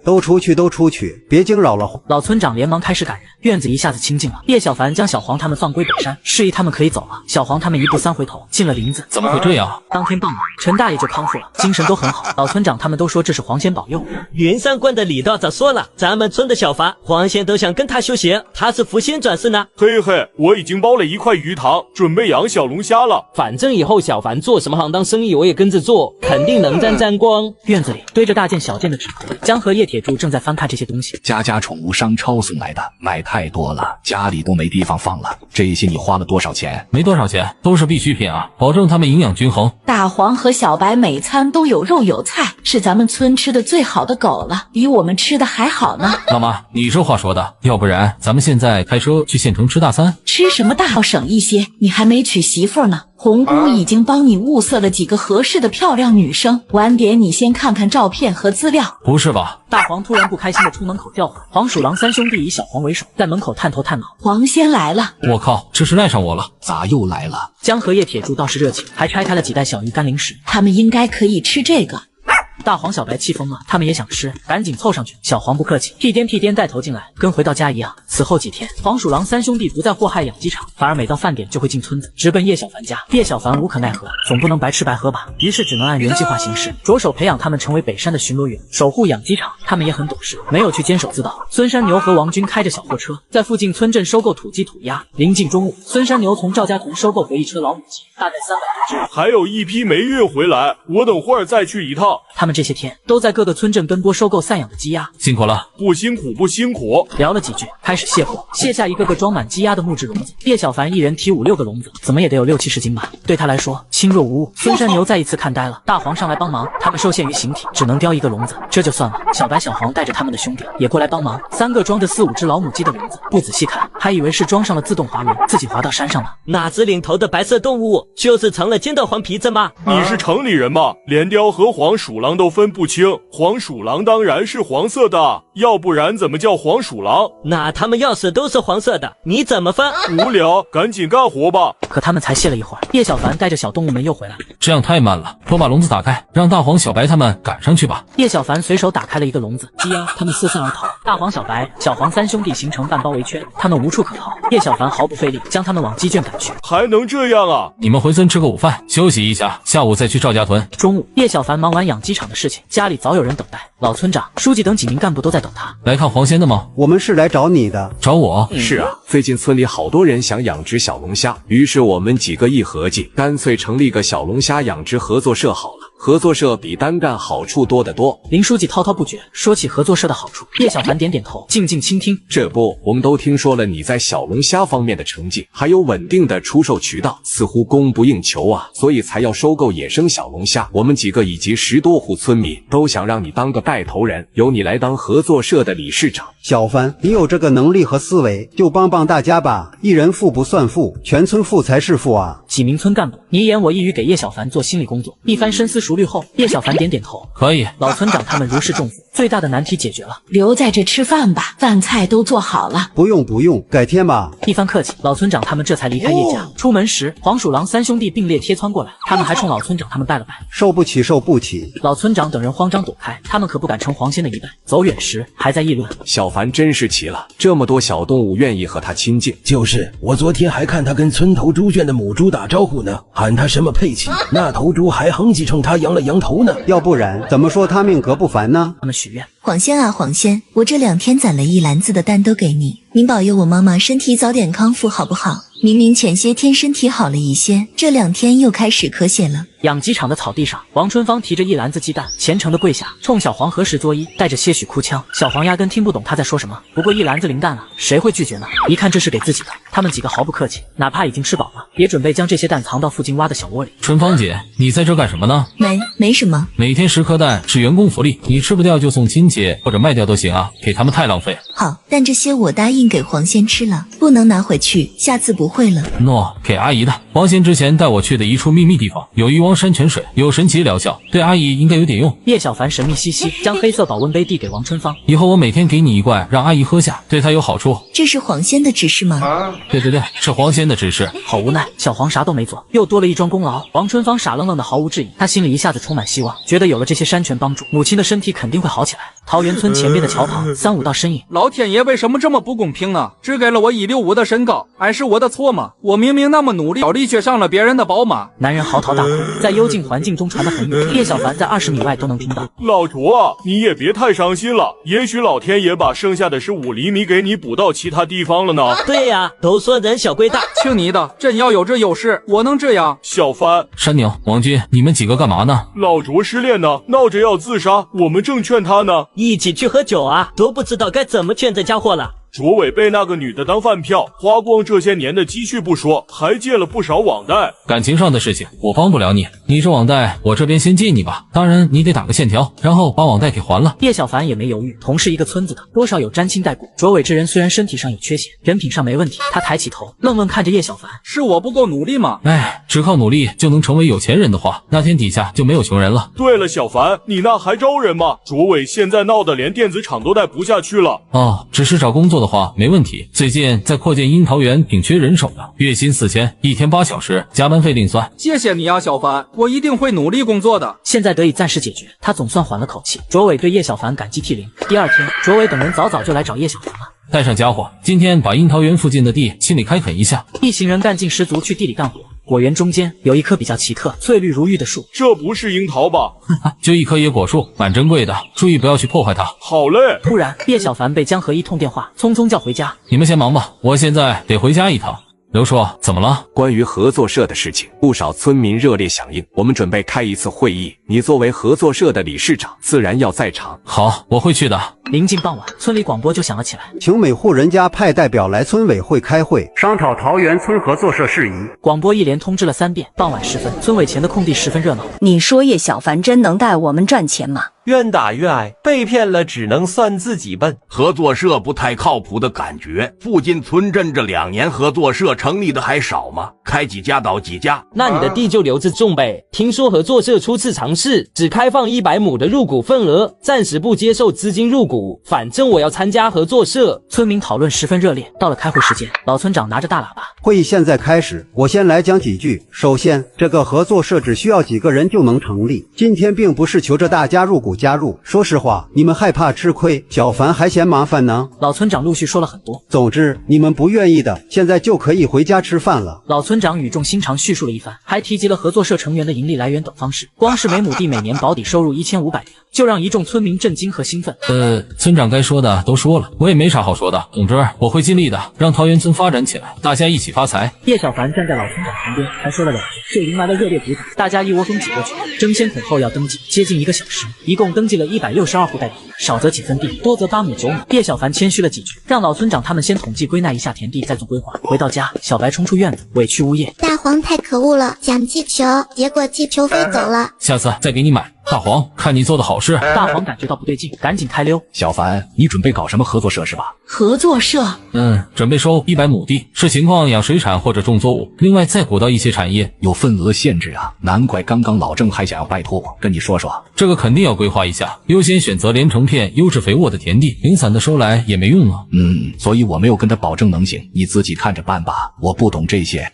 都出去，都出去，别惊扰了。老村长连忙开始赶人，院子一下子清静了。叶小凡将小黄他们放归北山，示意他们可以走了。小黄他们一步三回头进了林子。怎么会这样？当天傍晚，陈大爷就康复了，精神都很好。老村长他们都说这是黄仙保佑。云山观的李道长说了，咱们村的小凡黄仙都想跟他修行，他是福仙转世呢。嘿嘿，我已经包了1块鱼塘，准备养小龙虾了。反正以后小凡做什么行当生意，我也跟着做，肯定能沾光。院子里堆着大件小件的纸盒，江和叶铁柱正在翻看这些东西。家宠物商超送来的，买太多了，家里都没地方放了。这些你花了多少钱？没多少钱，都是必需品啊，保证它们营养均衡。大黄和小白每餐都有肉有菜，是咱们村吃的最好的狗了，比我们吃的还好呢。老妈，你这话说的，要不然咱们现在开车去县城吃大餐？吃什么大要省一些，你还没娶媳妇呢。红姑已经帮你物色了几个合适的漂亮女生，晚点你先看看照片和资料。不是吧？大黄突然不开心地出门口叫唤，黄鼠狼三兄弟以小黄为首，在门口探头探脑。黄仙来了！我靠，这是赖上我了，咋又来了？江和叶铁柱倒是热情，还拆开了几袋小鱼干零食。他们应该可以吃这个。大黄小白气疯了，他们也想吃，赶紧凑上去。小黄不客气，屁颠带头进来，跟回到家一样。此后几天，黄鼠狼三兄弟不再祸害养鸡场，反而每到饭点就会进村子，直奔叶小凡家。叶小凡无可奈何，总不能白吃白喝吧，于是只能按原计划行事，着手培养他们成为北山的巡逻员，守护养鸡场。他们也很懂事，没有去坚守自盗。孙山牛和王军开着小货车，在附近村镇收购土鸡土鸭。临近中午，孙山牛从赵家屯收购回一车老母鸡，大概300多只，还有一批没运回来，我等会儿再去一趟。他们这些天都在各个村镇奔波收购散养的鸡鸭，辛苦了。不辛苦不辛苦。聊了几句，开始卸货，卸下一个个装满鸡鸭的木质笼子。叶小凡一人提5、6个笼子，怎么也得有60、70斤吧，对他来说轻若无物。孙山牛再一次看呆了，大黄上来帮忙，他们受限于形体，只能叼一个笼子，这就算了。小白、小黄带着他们的兄弟也过来帮忙，3个装着4、5只老母鸡的笼子，不仔细看还以为是装上了自动滑轮，自己滑到山上了。那只领头的白色动物就是成了金的黄皮子吗？你是城里人吗？连雕和黄鼠狼都分不清，黄鼠狼当然是黄色的，要不然怎么叫黄鼠狼？那他们要是都是黄色的，你怎么分？无聊，赶紧干活吧。可他们才歇了一会儿，叶小凡带着小动物们又回来了。这样太慢了，都把笼子打开，让大黄、小白他们赶上去吧。叶小凡随手打开了一个笼子，鸡鸭他们四散而逃。大黄、小白、小黄3兄弟形成半包围圈，他们无处可逃。叶小凡毫不费力将他们往鸡圈赶去。还能这样啊？你们回村吃个午饭，休息一下，下午再去赵家屯。中午，叶小凡忙完养鸡场的事情，家里早有人等待，老村长、书记等几名干部都在等他。来看黄仙的吗？我们是来找你的。找我？是啊，最近村里好多人想养只小龙虾，于是我们几个一合计，干脆成立个小龙虾养殖合作社好了。合作社比单干好处多得多。林书记滔滔不绝说起合作社的好处，叶小凡点点头，静静倾听。这不，我们都听说了你在小龙虾方面的成绩，还有稳定的出售渠道，似乎供不应求啊，所以才要收购野生小龙虾。我们几个以及10多户村民都想让你当个带头人，由你来当合作社的理事长。小凡，你有这个能力和思维，就帮帮大家吧。一人富不算富，全村富才是富啊！几名村干部你一言我一语给叶小凡做心理工作，一番深思熟虑后，叶小凡点点头，可以。老村长他们如释重负，最大的难题解决了。留在这吃饭吧，饭菜都做好了。不用，改天吧。一番客气，老村长他们这才离开叶家。出门时，黄鼠狼3兄弟并列贴蹿过来，他们还冲老村长他们拜了拜。受不起。老村长等人慌张躲开，他们可不敢成黄仙的一拜。走远时还在议论，小凡真是奇了，这么多小动物愿意和他亲近。就是我昨天还看他跟村头猪圈的母猪打招呼呢，喊他什么佩奇，那头猪还哼唧称他扬了扬头呢。要不然怎么说他命格不凡呢？他们许愿，黄仙啊黄仙，我这2天攒了1篮子的蛋都给你，您保佑我妈妈身体早点康复好不好？明明前些天身体好了一些，这2天又开始咳血了。养鸡场的草地上，王春芳提着1篮子鸡蛋，虔诚的跪下，冲小黄合十作揖，带着些许哭腔。小黄压根听不懂他在说什么，不过1篮子灵蛋啊，谁会拒绝呢？一看这是给自己的，他们几个毫不客气，哪怕已经吃饱了，也准备将这些蛋藏到附近挖的小窝里。春芳姐，你在这干什么呢？没什么，每天10颗蛋是员工福利，你吃不掉就送亲戚或者卖掉都行啊，给他们太浪费。好，但这些我答应给黄仙吃了，不能拿回去，下次不会了。诺，给阿姨的。黄仙之前带我去的一处秘密地方，有玉汪山泉水，有神奇疗效，对阿姨应该有点用。叶小凡神秘兮兮将黑色保温杯递给王春芳，以后我每天给你一罐，让阿姨喝下，对她有好处。这是黄仙的指示吗？对，是黄仙的指示。好无奈，小黄啥都没做，又多了一桩功劳。王春芳傻愣愣的，毫无质疑。他心里一下子充满希望，觉得有了这些山泉帮助，母亲的身体肯定会好起来。桃源村前边的桥旁，35道身影。老天爷为什么这么不公平呢？只给了我165的身高，俺是我的错吗？我明明那么努力，小丽却上了别人的宝马。男人嚎啕大哭，在幽静环境中传得很远，叶小凡在20米外都能听到。老卓，你也别太伤心了，也许老天爷把剩下的15厘米给你补到其他地方了呢。对呀，都说人小归大，听你的，朕要有这优势，我能这样。小凡、山牛、王军，你们几个干嘛呢？老卓失恋呢，闹着要自杀，我们正劝他呢。一起去喝酒啊，都不知道该怎么劝这家伙了。卓伟被那个女的当饭票，花光这些年的积蓄不说，还借了不少网贷。感情上的事情我帮不了你，你这网贷我这边先借你吧，当然你得打个欠条，然后把网贷给还了。叶小凡也没犹豫，同是一个村子的，多少有沾亲带故。卓伟这人虽然身体上有缺陷，人品上没问题。他抬起头，愣愣看着叶小凡，是我不够努力吗？只靠努力就能成为有钱人的话，那天底下就没有穷人了。对了，小凡，你那还招人吗？卓伟现在闹得连电子厂都待不下去了。只是找工作的话没问题。最近在扩建樱桃园，挺缺人手的，月薪4000，一天8小时，加班费另算。谢谢你啊，小凡，我一定会努力工作的。现在得以暂时解决，他总算缓了口气。卓伟对叶小凡感激涕零。第二天，卓伟等人早早就来找叶小凡了。带上家伙，今天把樱桃园附近的地清理开垦一下。一行人干劲十足去地里干活。果园中间有一棵比较奇特、翠绿如玉的树，这不是樱桃吧？就一棵野果树，蛮珍贵的，注意不要去破坏它。好嘞。突然，叶小凡被江河一通电话，匆匆叫回家。你们先忙吧，我现在得回家一趟。刘叔，怎么了？关于合作社的事情，不少村民热烈响应，我们准备开一次会议，你作为合作社的理事长，自然要在场。好，我会去的。临近傍晚，村里广播就响了起来，请每户人家派代表来村委会开会，商讨桃园村合作社事宜。广播一连通知了3遍。傍晚时分，村委前的空地十分热闹。你说叶小凡真能带我们赚钱吗？愿打愿挨，被骗了只能算自己笨。合作社不太靠谱的感觉，附近村镇这2年合作社成立的还少吗？开几家倒几家。那你的地就留着种呗。听说合作社初次尝试，只开放100亩的入股份额，暂时不接受资金入股，反正我要参加合作社。村民讨论十分热烈。到了开会时间，老村长拿着大喇叭，会议现在开始，我先来讲几句。首先，这个合作社只需要几个人就能成立，今天并不是求着大家入股加入，说实话，你们害怕吃亏，小凡还嫌麻烦呢。老村长陆续说了很多。总之，你们不愿意的，现在就可以回家吃饭了。老村长语重心长叙述了一番，还提及了合作社成员的盈利来源等方式。光是每亩地每年保底收入1500元，就让一众村民震惊和兴奋。村长该说的都说了，我也没啥好说的。总之，我会尽力的，让桃源村发展起来，大家一起发财。叶小凡站在老村长旁边，还说了2句，就迎来了热烈鼓掌。大家一窝蜂挤过去，争先恐后要登记，接近1个小时，一共登记了162户代表，少则几分地，多则8亩9亩。叶小凡谦虚了几句，让老村长他们先统计归纳一下田地，再做规划。回到家，小白冲出院子，委屈呜咽。大黄太可恶了，讲气球，结果气球飞走了。下次再给你买。大黄，看你做的好事。大黄感觉到不对劲，赶紧开溜。小凡，你准备搞什么合作社是吧？合作社？准备收100亩地，视情况养水产或者种作物，另外再鼓捣一些产业。有份额限制啊，难怪刚刚老郑还想要拜托我跟你说说。这个肯定要规划一下，优先选择连成片优质肥沃的田地，零散的收来也没用啊。所以我没有跟他保证能行，你自己看着办吧，我不懂这些。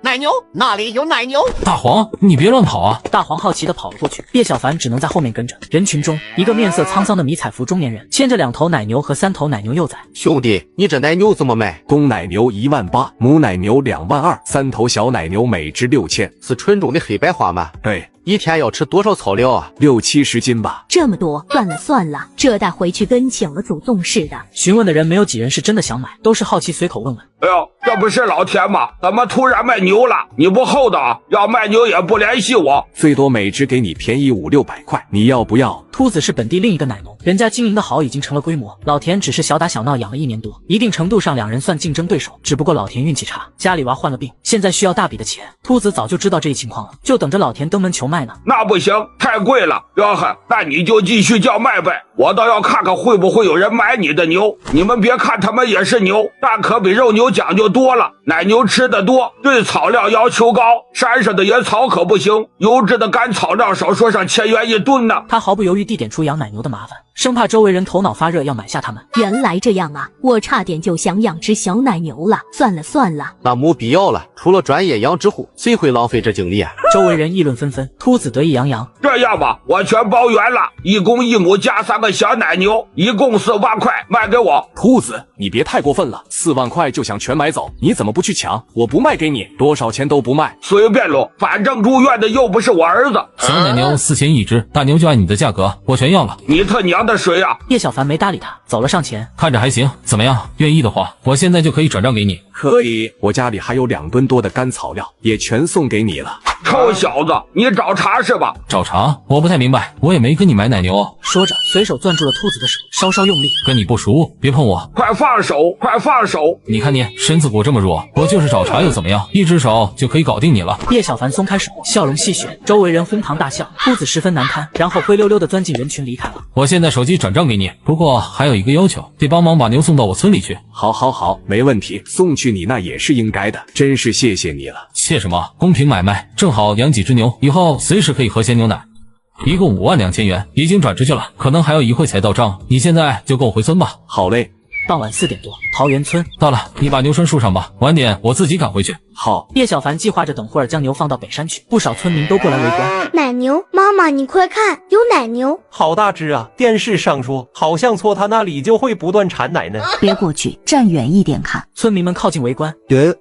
奶牛，那里有奶牛。大黄，你别乱跑啊！大黄好奇地跑了过去，叶小凡只能在后面跟着。人群中，一个面色沧桑的迷彩服中年人牵着2头奶牛和3头奶牛幼崽。兄弟，你这奶牛怎么卖？公奶牛18000，母奶牛22000，3头小奶牛每只6000。是纯种的黑白花吗？对。一天要吃多少草料啊？60-70斤吧。这么多，算了，这带回去跟请了祖宗似的。询问的人没有几人是真的想买，都是好奇随口问问。哎呦，这不是老田吗？怎么突然卖牛了？你不厚道啊！要卖牛也不联系我，最多每只给你便宜500-600块，你要不要？秃子是本地另一个奶农，人家经营的好，已经成了规模。老田只是小打小闹养了1年多，一定程度上两人算竞争对手。只不过老田运气差，家里娃患了病，现在需要大笔的钱。秃子早就知道这一情况了，就等着老田登门求卖呢。那不行，太贵了。吆喝，那你就继续叫卖呗，我倒要看看会不会有人买你的牛。你们别看他们也是牛，但可比肉牛讲究多了。奶牛吃的多，对草料要求高，山上的野草可不行，优质的干草料少说上1000元一吨呢。他毫不犹豫地点出养奶牛的麻烦，生怕周围人头脑发热要买下他们。原来这样啊，我差点就想养只小奶牛了。算了算了，那没必要了，除了专业养殖户，谁会浪费这精力啊？周围人议论纷纷，秃子得意洋洋。这样吧，我全包圆了，1公1母加3个小奶牛，一共4万块，卖给我。秃子，你别太过分了，4万块就想全买走，你怎么不去抢？我不卖给你，多少钱都不卖。随便喽，反正住院的又不是我儿子。小奶牛4000一只，大牛就按你的价格，我全要了。你他娘的水啊！叶小凡没搭理他，走了上前，看着还行，怎么样？愿意的话，我现在就可以转账给你。可以，我家里还有2吨多的干草料，也全送给你了。臭小子，你找茬是吧？找茬？我不太明白，我也没跟你买奶牛哦。说着，随手攥住了秃子的手，稍稍用力。跟你不熟，别碰我！快放手！快放手！你看你身子骨这么弱，我就是找茬又怎么样？一只手就可以搞定你了。叶小凡松开手，笑容戏谑，周围人哄堂大笑。秃子十分难堪，然后灰溜溜地钻进人群离开了。我现在手机转账给你，不过还有一个要求，得帮忙把牛送到我村里去。好，好，好，没问题，送去你那也是应该的，真是谢谢你了。谢什么？公平买卖，正好养几只牛，以后随时可以喝鲜牛奶。一共52000元，已经转出去了，可能还要1会才到账。你现在就跟我回村吧。好嘞。傍晚4点多，桃源村到了，你把牛拴树上吧，晚点我自己赶回去。好。叶小凡计划着等会儿将牛放到北山去，不少村民都过来围观。奶牛，妈妈你快看，有奶牛，好大只啊！电视上说，好像搓它那里就会不断产奶呢。别过去，站远一点看。村民们靠近围观。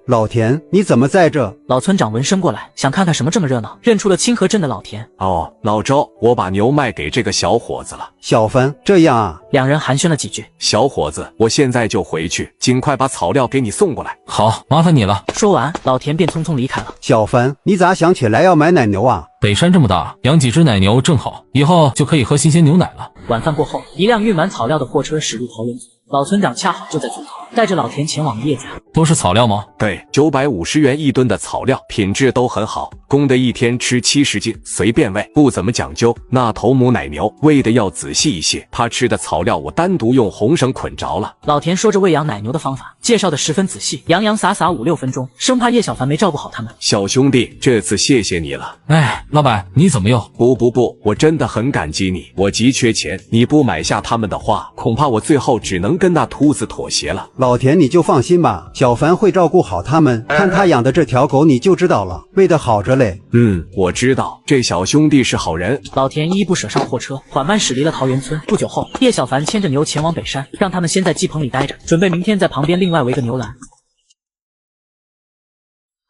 老田，你怎么在这？老村长闻声过来，想看看什么这么热闹，认出了清河镇的老田。哦，老周，我把牛卖给这个小伙子了。小凡，这样啊？两人寒暄了几句。小伙子，我现在就回去，尽快把草料给你送过来。好，麻烦你了。说完，老田便匆匆离开了。小凡，你咋想起来要买奶牛啊？北山这么大，养几只奶牛正好，以后就可以喝新鲜牛奶了。晚饭过后，一辆运满草料的货车驶入桃源村，老村长恰好就在村口，带着老田前往叶家。都是草料吗？对，950元1吨的草料，品质都很好，公的一天吃70斤，随便喂，不怎么讲究。那头母奶牛喂的要仔细一些，它吃的草料我单独用红绳捆着了。老田说着喂养奶牛的方法，介绍的十分仔细，洋洋洒洒5-6分钟，生怕叶小凡没照顾好他们。小兄弟，这次谢谢你了。哎，老板，你怎么又？不，我真的很感激你，我急缺钱，你不买下他们的话，恐怕我最后只能跟那秃子妥协了。老田，你就放心吧，小凡会照顾好他们，看他养的这条狗你就知道了，喂得好着嘞。我知道，这小兄弟是好人。老田依依不舍上货车，缓慢驶离了桃源村。不久后，叶小凡牵着牛前往北山，让他们先在鸡棚里待着，准备明天在旁边另外围个牛栏。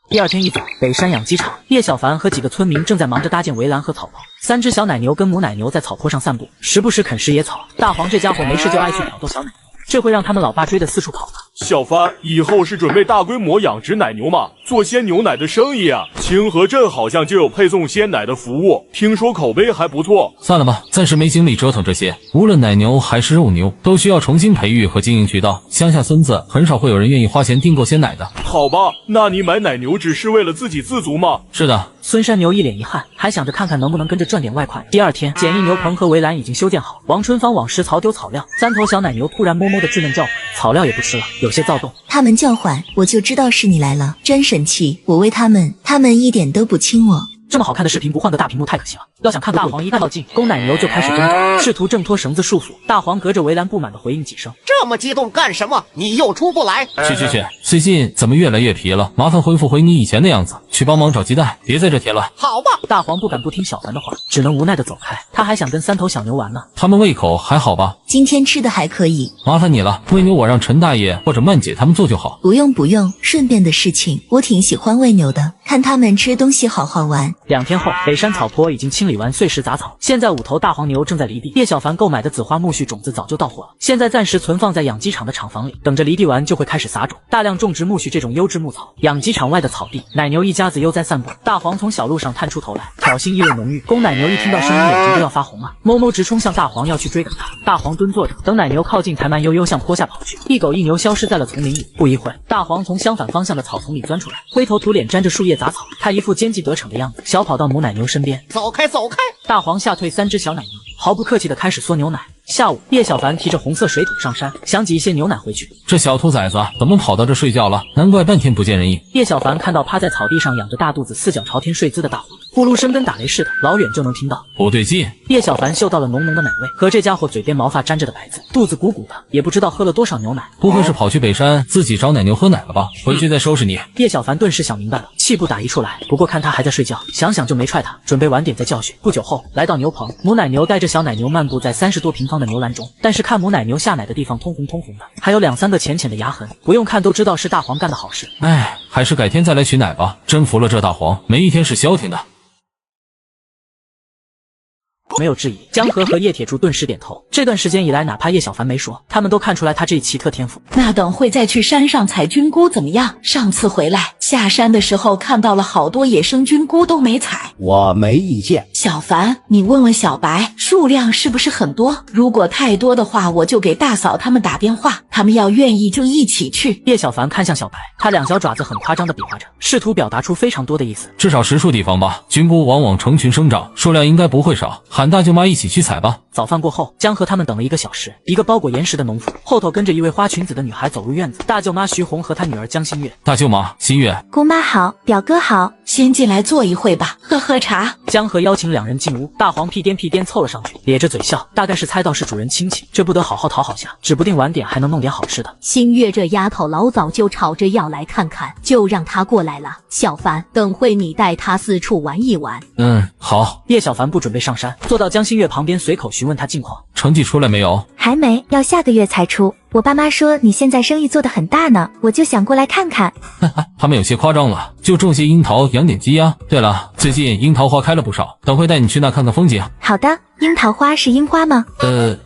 第二天一早，北山养鸡场，叶小凡和几个村民正在忙着搭建围栏和草棚。3只小奶牛跟母奶牛在草坡上散步，时不时啃食野草。大黄这家伙没事就爱去挑逗小奶牛，这会让他们老爸追得四处跑吧。小凡，以后是准备大规模养殖奶牛吗？做鲜牛奶的生意啊？清河镇好像就有配送鲜奶的服务，听说口碑还不错。算了吧，暂时没精力折腾这些。无论奶牛还是肉牛，都需要重新培育和经营渠道。乡下村子很少会有人愿意花钱订购鲜奶的。好吧，那你买奶牛只是为了自给自足吗？是的。孙山牛一脸遗憾，还想着看看能不能跟着赚点外快。第二天，简易牛棚和围栏已经修建好，王春芳往食槽丢草料，3头小奶牛突然哞哞的稚嫩叫唤，草料也不吃了，有些躁动。他们叫唤，我就知道是你来了，真神气！我喂他们，他们一点都不亲我。这么好看的视频不换个大屏幕太可惜了。要想看大黄一看到近，公奶牛就开始挣扎，试图挣脱绳子束缚。大黄隔着围栏不满地回应几声。这么激动干什么？你又出不来。去，最近怎么越来越皮了？麻烦恢复回你以前的样子，去帮忙找鸡蛋，别在这添乱。好吧。大黄不敢不听小凡的话，只能无奈地走开。他还想跟3头小牛玩呢。他们胃口还好吧？今天吃的还可以。麻烦你了，喂牛我让陈大爷或者曼姐他们做就好。不用，顺便的事情，我挺喜欢喂牛的。看他们吃东西好好玩。2天后，北山草坡已经清理完碎石杂草，现在5头大黄牛正在犁地。叶小凡购买的紫花苜蓿种子早就到货了，现在暂时存放在养鸡场的厂房里，等着犁地完就会开始撒种，大量种植苜蓿这种优质牧草。养鸡场外的草地，奶牛一家子悠哉散步。大黄从小路上探出头来，挑衅意味浓郁。公奶牛一听到声音，眼睛都要发红了，哞哞直冲向大黄要去追赶它。大黄蹲坐着，等奶牛靠近才慢悠悠向坡下跑去。一狗一牛消失在了丛林里。不一会，大黄从相反方向的草丛里钻出来，灰头土脸沾着树叶杂草，他一副奸计得逞的样子，小跑到母奶牛身边，走开走开！大黄吓退3只小奶牛，毫不客气地开始嗦牛奶。下午，叶小凡提着红色水桶上山，想挤一些牛奶回去。这小兔崽子怎么跑到这睡觉了？难怪半天不见人影。叶小凡看到趴在草地上仰着大肚子4脚朝天睡姿的大黄，呼噜声跟打雷似的，老远就能听到。不对劲！叶小凡嗅到了浓浓的奶味和这家伙嘴边毛发粘着的白子，肚子鼓鼓的，也不知道喝了多少牛奶。不会是跑去北山自己找奶牛喝奶了吧？回去再收拾你。叶小凡顿时想明白了，气不打一处来。不过看他还在睡觉，想想就没踹他，准备晚点再教训。不久后，来到牛棚，母奶牛带着小奶牛漫步在30多平方的牛栏中，但是看母奶牛下奶的地方通红通红的，还有2、3个浅浅的牙痕，不用看都知道是大黄干的好事。哎，还是改天再来取奶吧。真服了这大黄，没一天是消停的。没有质疑，江河和叶铁柱顿时点头。这段时间以来，哪怕叶小凡没说，他们都看出来他这一奇特天赋。那等会再去山上采菌菇怎么样？上次回来下山的时候看到了好多野生菌菇都没采。我没意见。小凡，你问问小白，数量是不是很多？如果太多的话，我就给大嫂他们打电话，他们要愿意就一起去。叶小凡看向小白，他2小爪子很夸张的比划着，试图表达出非常多的意思。至少10处地方吧，菌菇往往成群生长，数量应该不会少。喊大舅妈一起去采吧。早饭过后，江河他们等了1个小时，一个包裹岩石的农妇后头跟着一位花裙子的女孩走入院子。大舅妈徐红和她女儿江新月。大舅妈新月，姑妈好，表哥好，先进来坐一会吧，喝茶。江河邀请2人进屋，大黄屁颠屁颠凑了上去，咧着嘴笑，大概是猜到是主人亲戚，这不得好好讨好下，指不定晚点还能弄点好吃的。新月这丫头老早就吵着要来看看，就让她过来了。小凡，等会你带她四处玩一玩。好。叶小凡不准备上山，坐到江新月旁边，随口询问她近况。成绩出来没有？还没，要下个月才出。我爸妈说你现在生意做得很大呢，我就想过来看看。他们有些夸张了，就种些樱桃养点鸡呀。对了，最近樱桃花开了不少，等会带你去那看看风景。好的。樱桃花是樱花吗？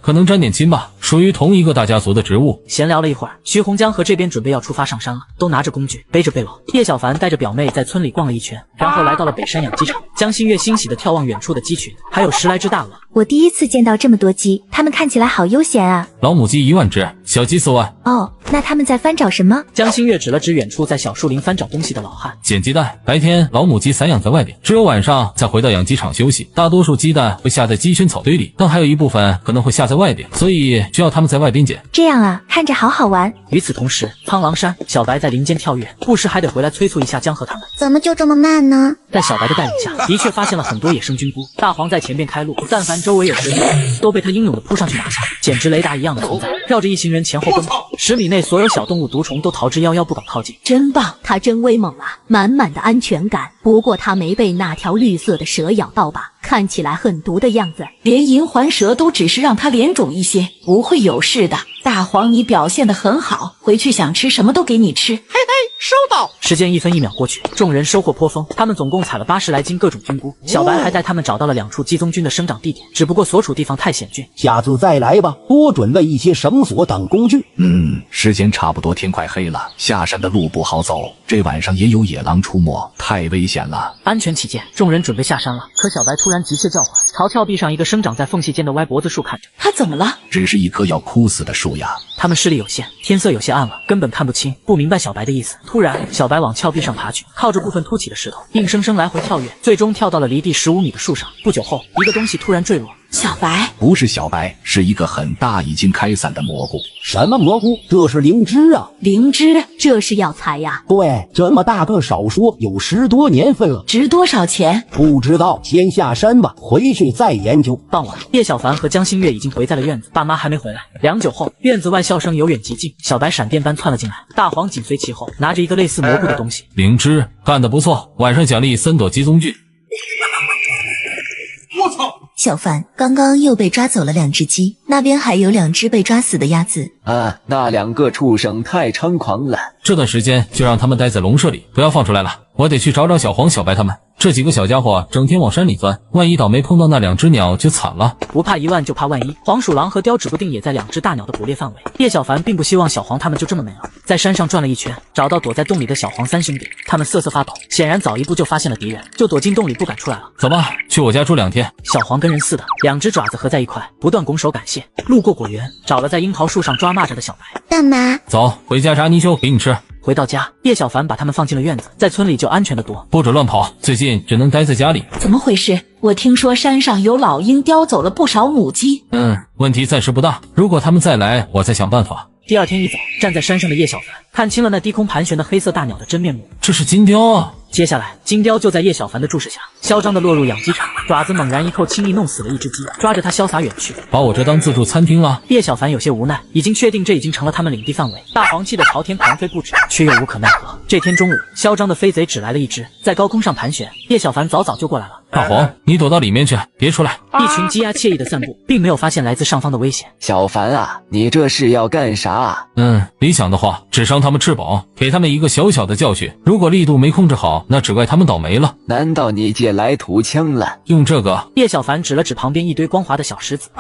可能沾点亲吧，属于同一个大家族的植物。闲聊了一会儿，徐红江河这边准备要出发上山了，都拿着工具，背着背篓。叶小凡带着表妹在村里逛了一圈，然后来到了北山养鸡场。江新月欣喜地眺望远处的鸡群，还有10来只大鹅。我第一次见到这么多鸡，它们看起来好悠闲啊。老母鸡1万只，小鸡4万。哦，那他们在翻找什么？江新月指了指远处在小树林翻找东西的老汉。捡鸡蛋，白天老母鸡散养在外边，只有晚上再回到养鸡场休息。大多数鸡蛋会下在鸡圈草堆里，但还有一部分可能会下在外边，所以需要他们在外边捡。这样啊，看着好好玩。与此同时，苍狼山小白在林间跳跃，不时还得回来催促一下江河他们。怎么就这么慢呢？在小白的带领下，的确发现了很多野生菌菇。大黄在前边开路，但凡周围有水母，都被他英勇的扑上去拿下，简直雷达一样的存在，绕着一行人前后奔跑。10米内所有小动物毒虫都逃之夭夭，不敢靠近。真棒，他真威猛啊，满满的安全感。不过他没被那条绿色的蛇咬到吧？看起来很毒的样子。连银环蛇都只是让他脸肿一些，不会有事的。大黄，你表现得很好，回去想吃什么都给你吃。嘿嘿，收到。时间1分1秒过去，众人收获颇丰，他们总共采了80来斤各种菌菇。小白还带他们找到了2处鸡枞菌的生长地点，只不过所处地方太险峻。下次再来吧，多准备一些绳索等工具。时间差不多，天快黑了，下山的路不好走，这晚上也有野狼出没，太危险了。安全起见，众人准备下山了。可小白突然急切叫唤，朝峭壁上一个生长在缝隙间的歪脖子树看着。他怎么了？只是一棵要枯死的树呀。他们视力有限，天色有些暗了，根本看不清，不明白小白的意思。突然，小白往峭壁上爬去，靠着部分凸起的石头，硬生生来回跳跃，最终跳到了离地15米的树上。不久后，一个东西突然坠落。小白？不是小白，是一个很大已经开散的蘑菇。什么蘑菇？这是灵芝啊！灵芝？这是药材呀？对，这么大个少说有10多年份了。值多少钱？不知道，先下山吧，回去再研究。傍晚，叶小凡和江新月已经回在了院子，爸妈还没回来。良久后，院子外笑声由远及近，小白闪电般窜了进来，大黄紧随其后，拿着一个类似蘑菇的东西。灵芝，干得不错，晚上奖励3朵鸡枞菌。我操！小凡，刚刚又被抓走了2只鸡，那边还有2只被抓死的鸭子。那2个畜生太猖狂了。这段时间就让他们待在笼舍里，不要放出来了。我得去找找小黄、小白他们。这几个小家伙整天往山里钻，万一倒霉碰到那2只鸟就惨了。不怕1万就怕万一，黄鼠狼和雕指不定也在2只大鸟的捕猎范围。叶小凡并不希望小黄他们就这么没了，在山上转了一圈，找到躲在洞里的小黄3兄弟，他们瑟瑟发抖，显然早一步就发现了敌人，就躲进洞里不敢出来了。走吧，去我家住2天。小黄跟人似的，2只爪子合在一块，不断拱手感谢。路过果园，找了在樱桃树上抓蚂蚱的小白。干嘛？走，回家炸泥鳅给你吃。回到家，叶小凡把他们放进了院子，在村里就安全得多，不准乱跑，最近只能待在家里。怎么回事？我听说山上有老鹰叼走了不少母鸡。问题暂时不大，如果他们再来，我再想办法。第2天一早，站在山上的叶小凡看清了那低空盘旋的黑色大鸟的真面目，这是金雕啊！接下来，金雕就在叶小凡的注视下，嚣张地落入养鸡场，爪子猛然一扣，轻易弄死了一只鸡，抓着它潇洒远去。把我这当自助餐厅了？叶小凡有些无奈，已经确定这已经成了他们领地范围。大黄气得朝天狂飞不止，却又无可奈何。这天中午，嚣张的飞贼只来了一只，在高空上盘旋，叶小凡早早就过来了。大黄，你躲到里面去，别出来。一群鸡鸭惬意地散步，并没有发现来自上方的危险。小凡啊，你这是要干啥？理想的话，只伤他们翅膀，给他们一个小小的教训。如果力度没控制好，那只怪他们倒霉了。难道你借来土枪了？用这个？叶小凡指了指旁边一堆光滑的小石子。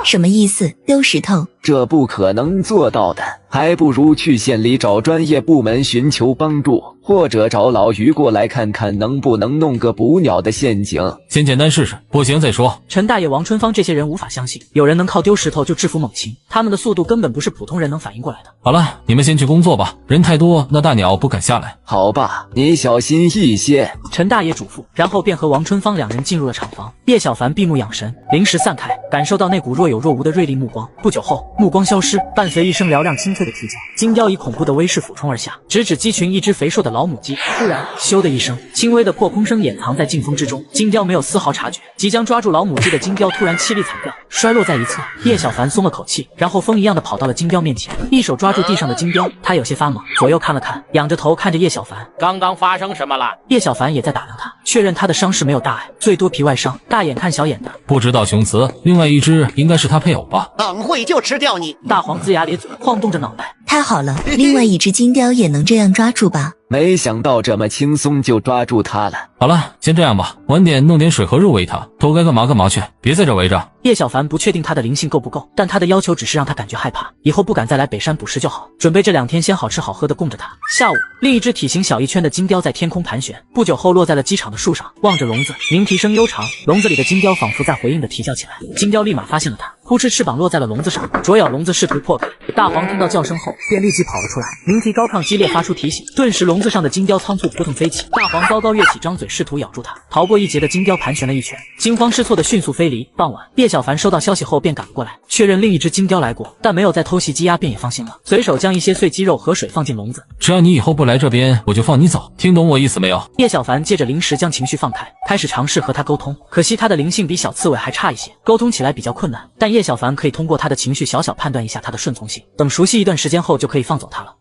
什么意思？丢石头？这不可能做到的，还不如去县里找专业部门寻求帮助，或者找老于过来看看能不能弄个捕鸟的陷阱。先简单试试，不行再说。陈大爷、王春芳这些人无法相信，有人能靠丢石头就制服猛禽，他们的速度根本不是普通人能反应过来的。好了，你们先去工作吧，人太多，那大鸟不敢下来。好吧，你小心一些。陈大爷嘱咐，然后便和王春芳2人进入了厂房。叶小凡闭目养神，灵石散开，感受到那股若有若无的锐利目光。不久后，目光消失，伴随一声嘹亮清脆的啼叫，金雕以恐怖的威势俯冲而下，直指鸡群一只肥硕的老母鸡。突然，咻的一声，轻微的破空声掩藏在劲风之中。金雕没有丝毫察觉，即将抓住老母鸡的金雕突然凄厉惨掉，摔落在一侧。叶小凡松了口气，然后风一样的跑到了金雕面前，一手抓住地上的金雕。他有些发懵，左右看了看，仰着头看着叶小凡。刚刚发生什么了？叶小凡也在打量他，确认他的伤势没有大碍，最多皮外伤，大眼看小眼的。不知道雄雌，另外一只应该是他配偶吧？等会就吃掉你！大黄龇牙咧嘴，晃动着脑袋。太好了，另外一只金雕也能这样抓住吧？没想到这么轻松就抓住它了。好了，先这样吧，晚点弄点水和肉喂它，都该干嘛干嘛去，别在这围着。叶小凡不确定他的灵性够不够，但他的要求只是让他感觉害怕，以后不敢再来北山捕食就好。准备这2天先好吃好喝的供着他。下午，另一只体型小一圈的金雕在天空盘旋，不久后落在了机场的树上，望着笼子，鸣啼声悠长。笼子里的金雕仿佛在回应的啼叫起来。金雕立马发现了他，扑哧翅膀落在了笼子上，啄咬笼子试图破开。大黄听到叫声后，便立即跑了出来，鸣啼高亢激烈，发出提醒。顿时笼子上的金雕仓促扑腾飞起，大黄高高跃起，张嘴试图咬住它。逃过一劫的金雕盘旋了一圈，惊慌失措的迅速飞离。傍晚，叶小凡收到消息后便赶了过来，确认另一只金雕来过，但没有再偷袭鸡鸭，便也放心了。随手将一些碎鸡肉和水放进笼子。只要你以后不来这边，我就放你走，听懂我意思没有？叶小凡借着灵石将情绪放开，开始尝试和他沟通。可惜他的灵性比小刺猬还差一些，沟通起来比较困难。但叶小凡可以通过他的情绪小小判断一下他的顺从性，等熟悉一段时间后就可以放走他了。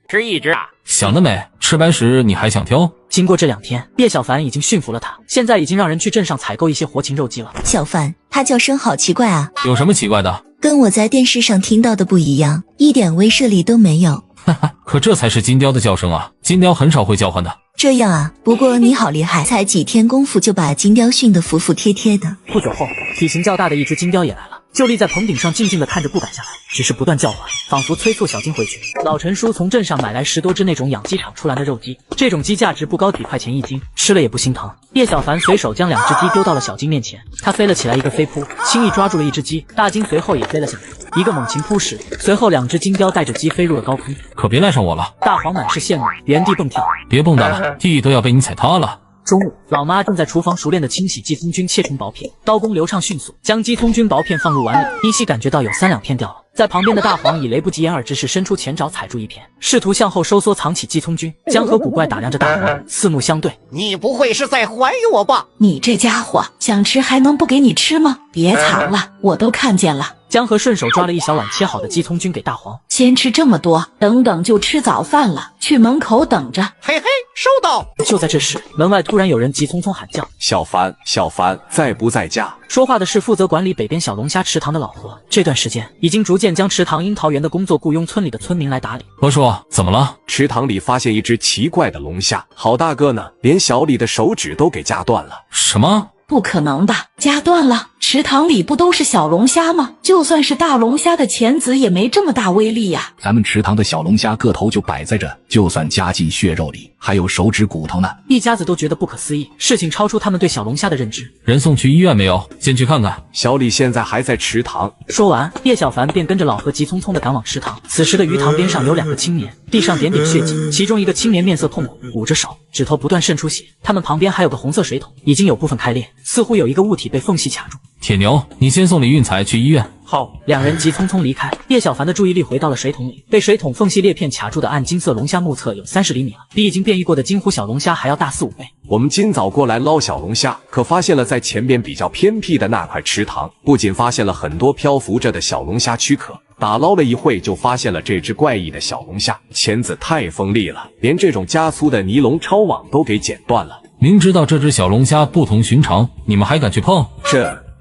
吃一只啊！想得美，吃白食你还想挑？经过这2天，叶小凡已经驯服了他，现在已经让人去镇上采购一些活禽肉鸡了。小凡，他叫声好奇怪啊！有什么奇怪的？跟我在电视上听到的不一样，一点威慑力都没有。哈哈，可这才是金雕的叫声啊！金雕很少会叫唤的。这样啊，不过你好厉害，才几天功夫就把金雕训得服服帖帖的。不久后，体型较大的一只金雕也来了，就立在棚顶上静静地看着不敢下来，只是不断叫唤，仿佛催促小金回去。老陈叔从镇上买来10多只那种养鸡场出栏的肉鸡，这种鸡价值不高，几块钱一斤，吃了也不心疼。叶小凡随手将2只鸡丢到了小金面前，他飞了起来，一个飞扑，轻易抓住了一只鸡，大金随后也飞了下来，一个猛禽扑食，随后2只金雕带着鸡飞入了高空。可别赖上我了！大黄满是羡慕，原地蹦跳。别蹦跶了，地都要被你踩塌了。中午，老妈正在厨房熟练地清洗鸡枞菌切成薄片，刀工流畅迅速，将鸡枞菌薄片放入碗里，依稀感觉到有3-2片掉了。在旁边的大黄以雷不及掩耳之势伸出前爪踩住一片，试图向后收缩藏起鸡枞菌。江河古怪打量着大黄，四目相对。你不会是在怀疑我吧？你这家伙想吃还能不给你吃吗？别藏了，我都看见了。江河顺手抓了一小碗切好的鸡枞菌给大黄，先吃这么多，等等就吃早饭了，去门口等着。嘿嘿，收到。就在这时，门外突然有人急匆匆喊叫：“小凡，小凡，在不在家？”说话的是负责管理北边小龙虾池塘的老何。这段时间已经逐渐将池塘樱桃园的工作雇佣村里的村民来打理。何叔，怎么了？池塘里发现一只奇怪的龙虾，好大个呢，连小李的手指都给夹断了。什么？不可能的，夹断了？池塘里不都是小龙虾吗？就算是大龙虾的钳子也没这么大威力呀。咱们池塘的小龙虾个头就摆在这，就算夹进血肉里，还有手指骨头呢。一家子都觉得不可思议，事情超出他们对小龙虾的认知。人送去医院没有？先去看看。小李现在还在池塘。说完，叶小凡便跟着老何急匆匆地赶往池塘。此时的鱼塘边上有2个青年，地上点点血迹，其中一个青年面色痛苦，捂着手，指头不断渗出血。他们旁边还有个红色水桶，已经有部分开裂，似乎有一个物体被缝隙卡住。铁牛，你先送李运财去医院。好，两人急匆匆离开。叶小凡的注意力回到了水桶里，被水桶缝隙裂片卡住的暗金色龙虾目测有30厘米了，比已经变异过的金湖小龙虾还要大4、5倍。我们今早过来捞小龙虾，可发现了在前边比较偏僻的那块池塘，不仅发现了很多漂浮着的小龙虾躯壳，打捞了一会就发现了这只怪异的小龙虾，钳子太锋利了，连这种加粗的尼龙超网都给剪断了。明知道这只小龙虾不同寻常，你们还敢去碰？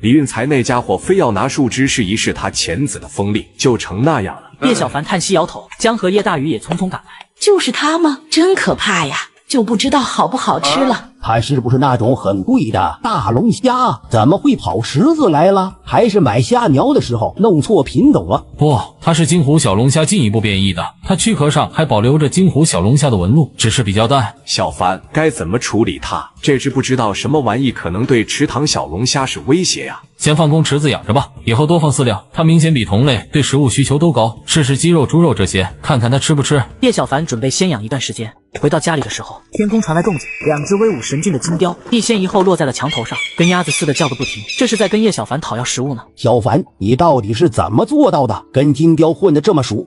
李运财那家伙非要拿树枝试一试他钳子的锋利，就成那样了。叶小凡叹息摇头，江和叶大鱼也匆匆赶来。就是他吗？真可怕呀！就不知道好不好吃了。他是不是那种很贵的大龙虾？怎么会跑池子来了？还是买虾苗的时候弄错品种了？不，它是金湖小龙虾进一步变异的，它躯壳上还保留着金湖小龙虾的纹路，只是比较淡。小凡，该怎么处理它？这只不知道什么玩意可能对池塘小龙虾是威胁呀。先放公池子养着吧，以后多放饲料。它明显比同类对食物需求都高，试试鸡肉、猪肉这些，看看它吃不吃。叶小凡准备先养一段时间。回到家里的时候，天空传来动静，2只威武神俊的金雕一先一后落在了墙头上，跟鸭子似的叫个不停，这是在跟叶小凡讨要食物呢。小凡，你到底是怎么做到的？跟金雕混得这么熟？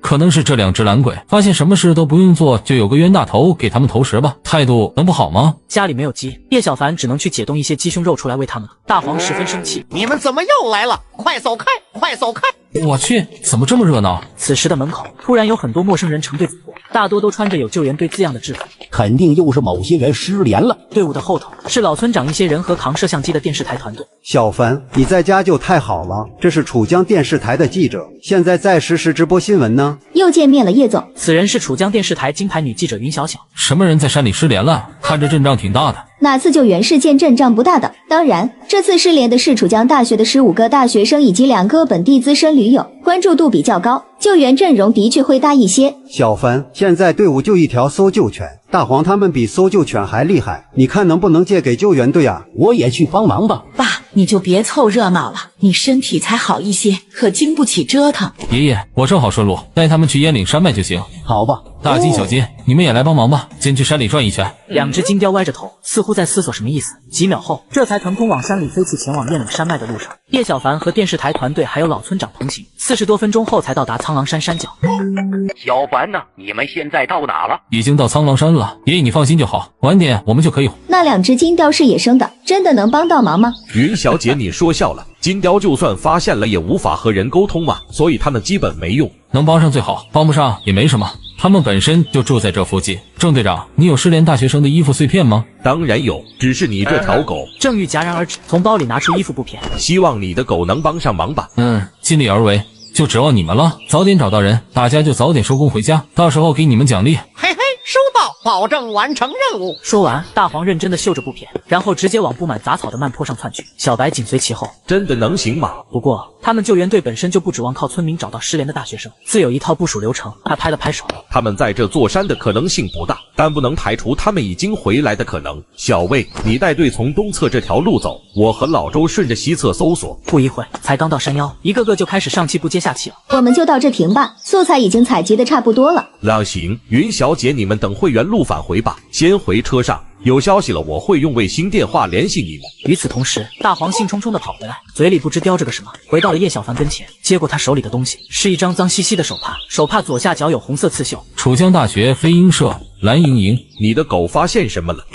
可能是这2只懒鬼发现什么事都不用做，就有个冤大头给他们投食吧，态度能不好吗？家里没有鸡，叶小凡只能去解冻一些鸡胸肉出来喂他们了。大黄十分生气，你们怎么又来了？快走开，快走开！我去，怎么这么热闹？此时的门口突然有很多陌生人成队走过，大多都穿着有救援队字样的制服，肯定又是某些人失联了。队伍的后头是老村长一些人和扛摄像机的电视台团队。小凡，你在家就太好了，这是楚江电视台的记者，现在在实时直播新闻呢。又见面了，叶总。此人是楚江电视台金牌女记者云小小。什么人在山里失联了？看着阵仗挺大的。哪次救援事件阵仗不大的？当然，这次失联的是楚江大学的15个大学生以及2个本地资深驴友，关注度比较高，救援阵容的确会大一些。小凡，现在队伍就一条搜救犬，大黄他们比搜救犬还厉害，你看能不能借给救援队啊？我也去帮忙吧。爸，你就别凑热闹了，你身体才好一些，可经不起折腾。爷爷，我正好顺路，带他们去烟岭山脉就行。好吧。大金、小金，你们也来帮忙吧，先去山里转一圈。 2只金雕歪着头，似乎在思索什么意思。几秒后，这才腾空往山里飞去，前往雁岭山脉的路上。叶小凡和电视台团队还有老村长同行，40多分钟后才到达苍狼山山脚。小凡呢？你们现在到哪了？已经到苍狼山了，爷爷你放心就好，晚点我们就可以。那2只金雕是野生的，真的能帮到忙吗？云小姐，你说笑了，金雕就算发现了也无法和人沟通嘛，所以他们基本没用。能帮上最好，帮不上也没什么。 他们本身就住在这附近。郑队长，你有失联大学生的衣服碎片吗？当然有，只是你这条狗……郑玉戛然而止，从包里拿出衣服布片。希望你的狗能帮上忙吧。尽力而为，就指望你们了。早点找到人，大家就早点收工回家，到时候给你们奖励。嘿嘿，收到，保证完成任务。说完，大黄认真的绣着布片，然后直接往布满杂草的慢坡上窜去。小白紧随其后。真的能行吗？不过，他们救援队本身就不指望靠村民找到失联的大学生，自有一套部署流程。他拍了拍手。 他们在这座山的可能性不大，但不能排除他们已经回来的可能。小魏，你带队从东侧这条路走，我和老周顺着西侧搜索。不一会，才刚到山腰，一个个就开始上气不接下气了。我们就到这停吧，素材已经采集的差不多了。那行，云小姐，你们等会员路返回吧，先回车上。有消息了，我会用卫星电话联系你们。与此同时，大黄兴冲冲地跑回来，嘴里不知叼着个什么，回到了叶小凡跟前，接过他手里的东西，是一张脏兮兮的手帕，手帕左下角有红色刺绣。楚江大学飞鹰社，蓝莹莹，你的狗发现什么了？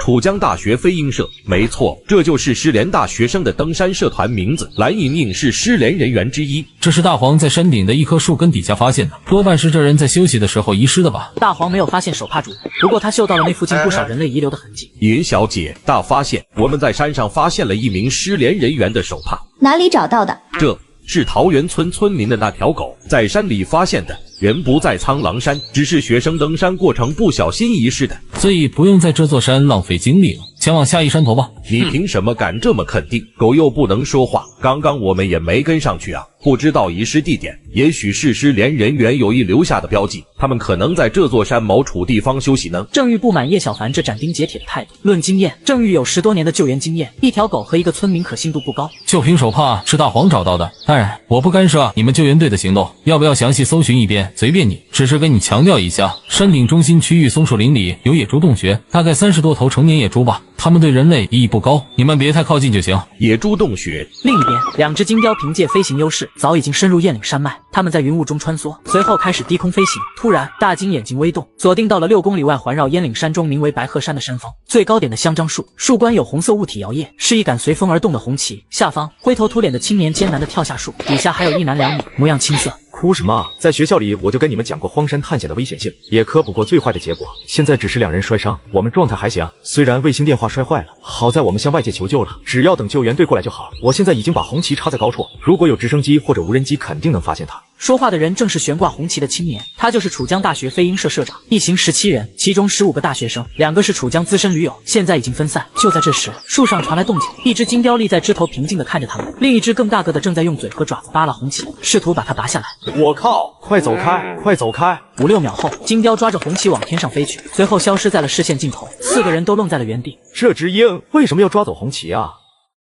楚江大学飞鹰社，没错，这就是失联大学生的登山社团名字。蓝莹莹是失联人员之一，这是大黄在山顶的一棵树根底下发现的，多半是这人在休息的时候遗失的吧。大黄没有发现手帕主人，不过他嗅到了那附近不少人类遗留的痕迹。云小姐，大发现，我们在山上发现了一名失联人员的手帕。哪里找到的？这是桃源村村民的那条狗在山里发现的，人不在苍狼山，只是学生登山过程不小心遗失的，所以不用在这座山浪费精力了，前往下一山头吧。你凭什么敢这么肯定？狗又不能说话，刚刚我们也没跟上去啊，不知道遗失地点，也许是失联人员有意留下的标记，他们可能在这座山某处地方休息呢。郑玉不满叶小凡这斩钉截铁的态度，论经验，郑玉有10多年的救援经验，一条狗和一个村民可信度不高。就凭手帕是大黄找到的，当然我不干涉你们救援队的行动，要不要详细搜寻一遍随便你，只是跟你强调一下，山顶中心区域松树林里有野猪洞穴，大概30多头成年野猪吧，它们对人类意义不高，你们别太靠近就行。野猪洞穴。另一边，2只金雕凭借飞行优势，早已经深入雁岭山脉，它们在云雾中穿梭，随后开始低空飞行。突然，大金眼睛微动，锁定到了6公里外环绕雁岭山中名为白鹤山的山峰，最高点的香樟树，树冠有红色物体摇曳，是一杆随风而动的红旗。下方，灰头土脸的青年艰难地跳下树，底下还有一男2女，模样青涩。哭什么啊？在学校里我就跟你们讲过荒山探险的危险性，也科普过最坏的结果。现在只是2人摔伤，我们状态还行。虽然卫星电话摔坏了，好在我们向外界求救了，只要等救援队过来就好。我现在已经把红旗插在高处，如果有直升机或者无人机，肯定能发现它。说话的人正是悬挂红旗的青年，他就是楚江大学飞鹰社社长，一行17人，其中15个大学生，2个是楚江资深驴友，现在已经分散。就在这时，树上传来动静，一只金雕立在枝头，平静地看着他们，另一只更大个的正在用嘴和爪子扒拉红旗，试图把它拔下来。我靠！快走开！快走开！5、6秒后，金雕抓着红旗往天上飞去，随后消失在了视线尽头，4个人都愣在了原地。这只鹰为什么要抓走红旗啊？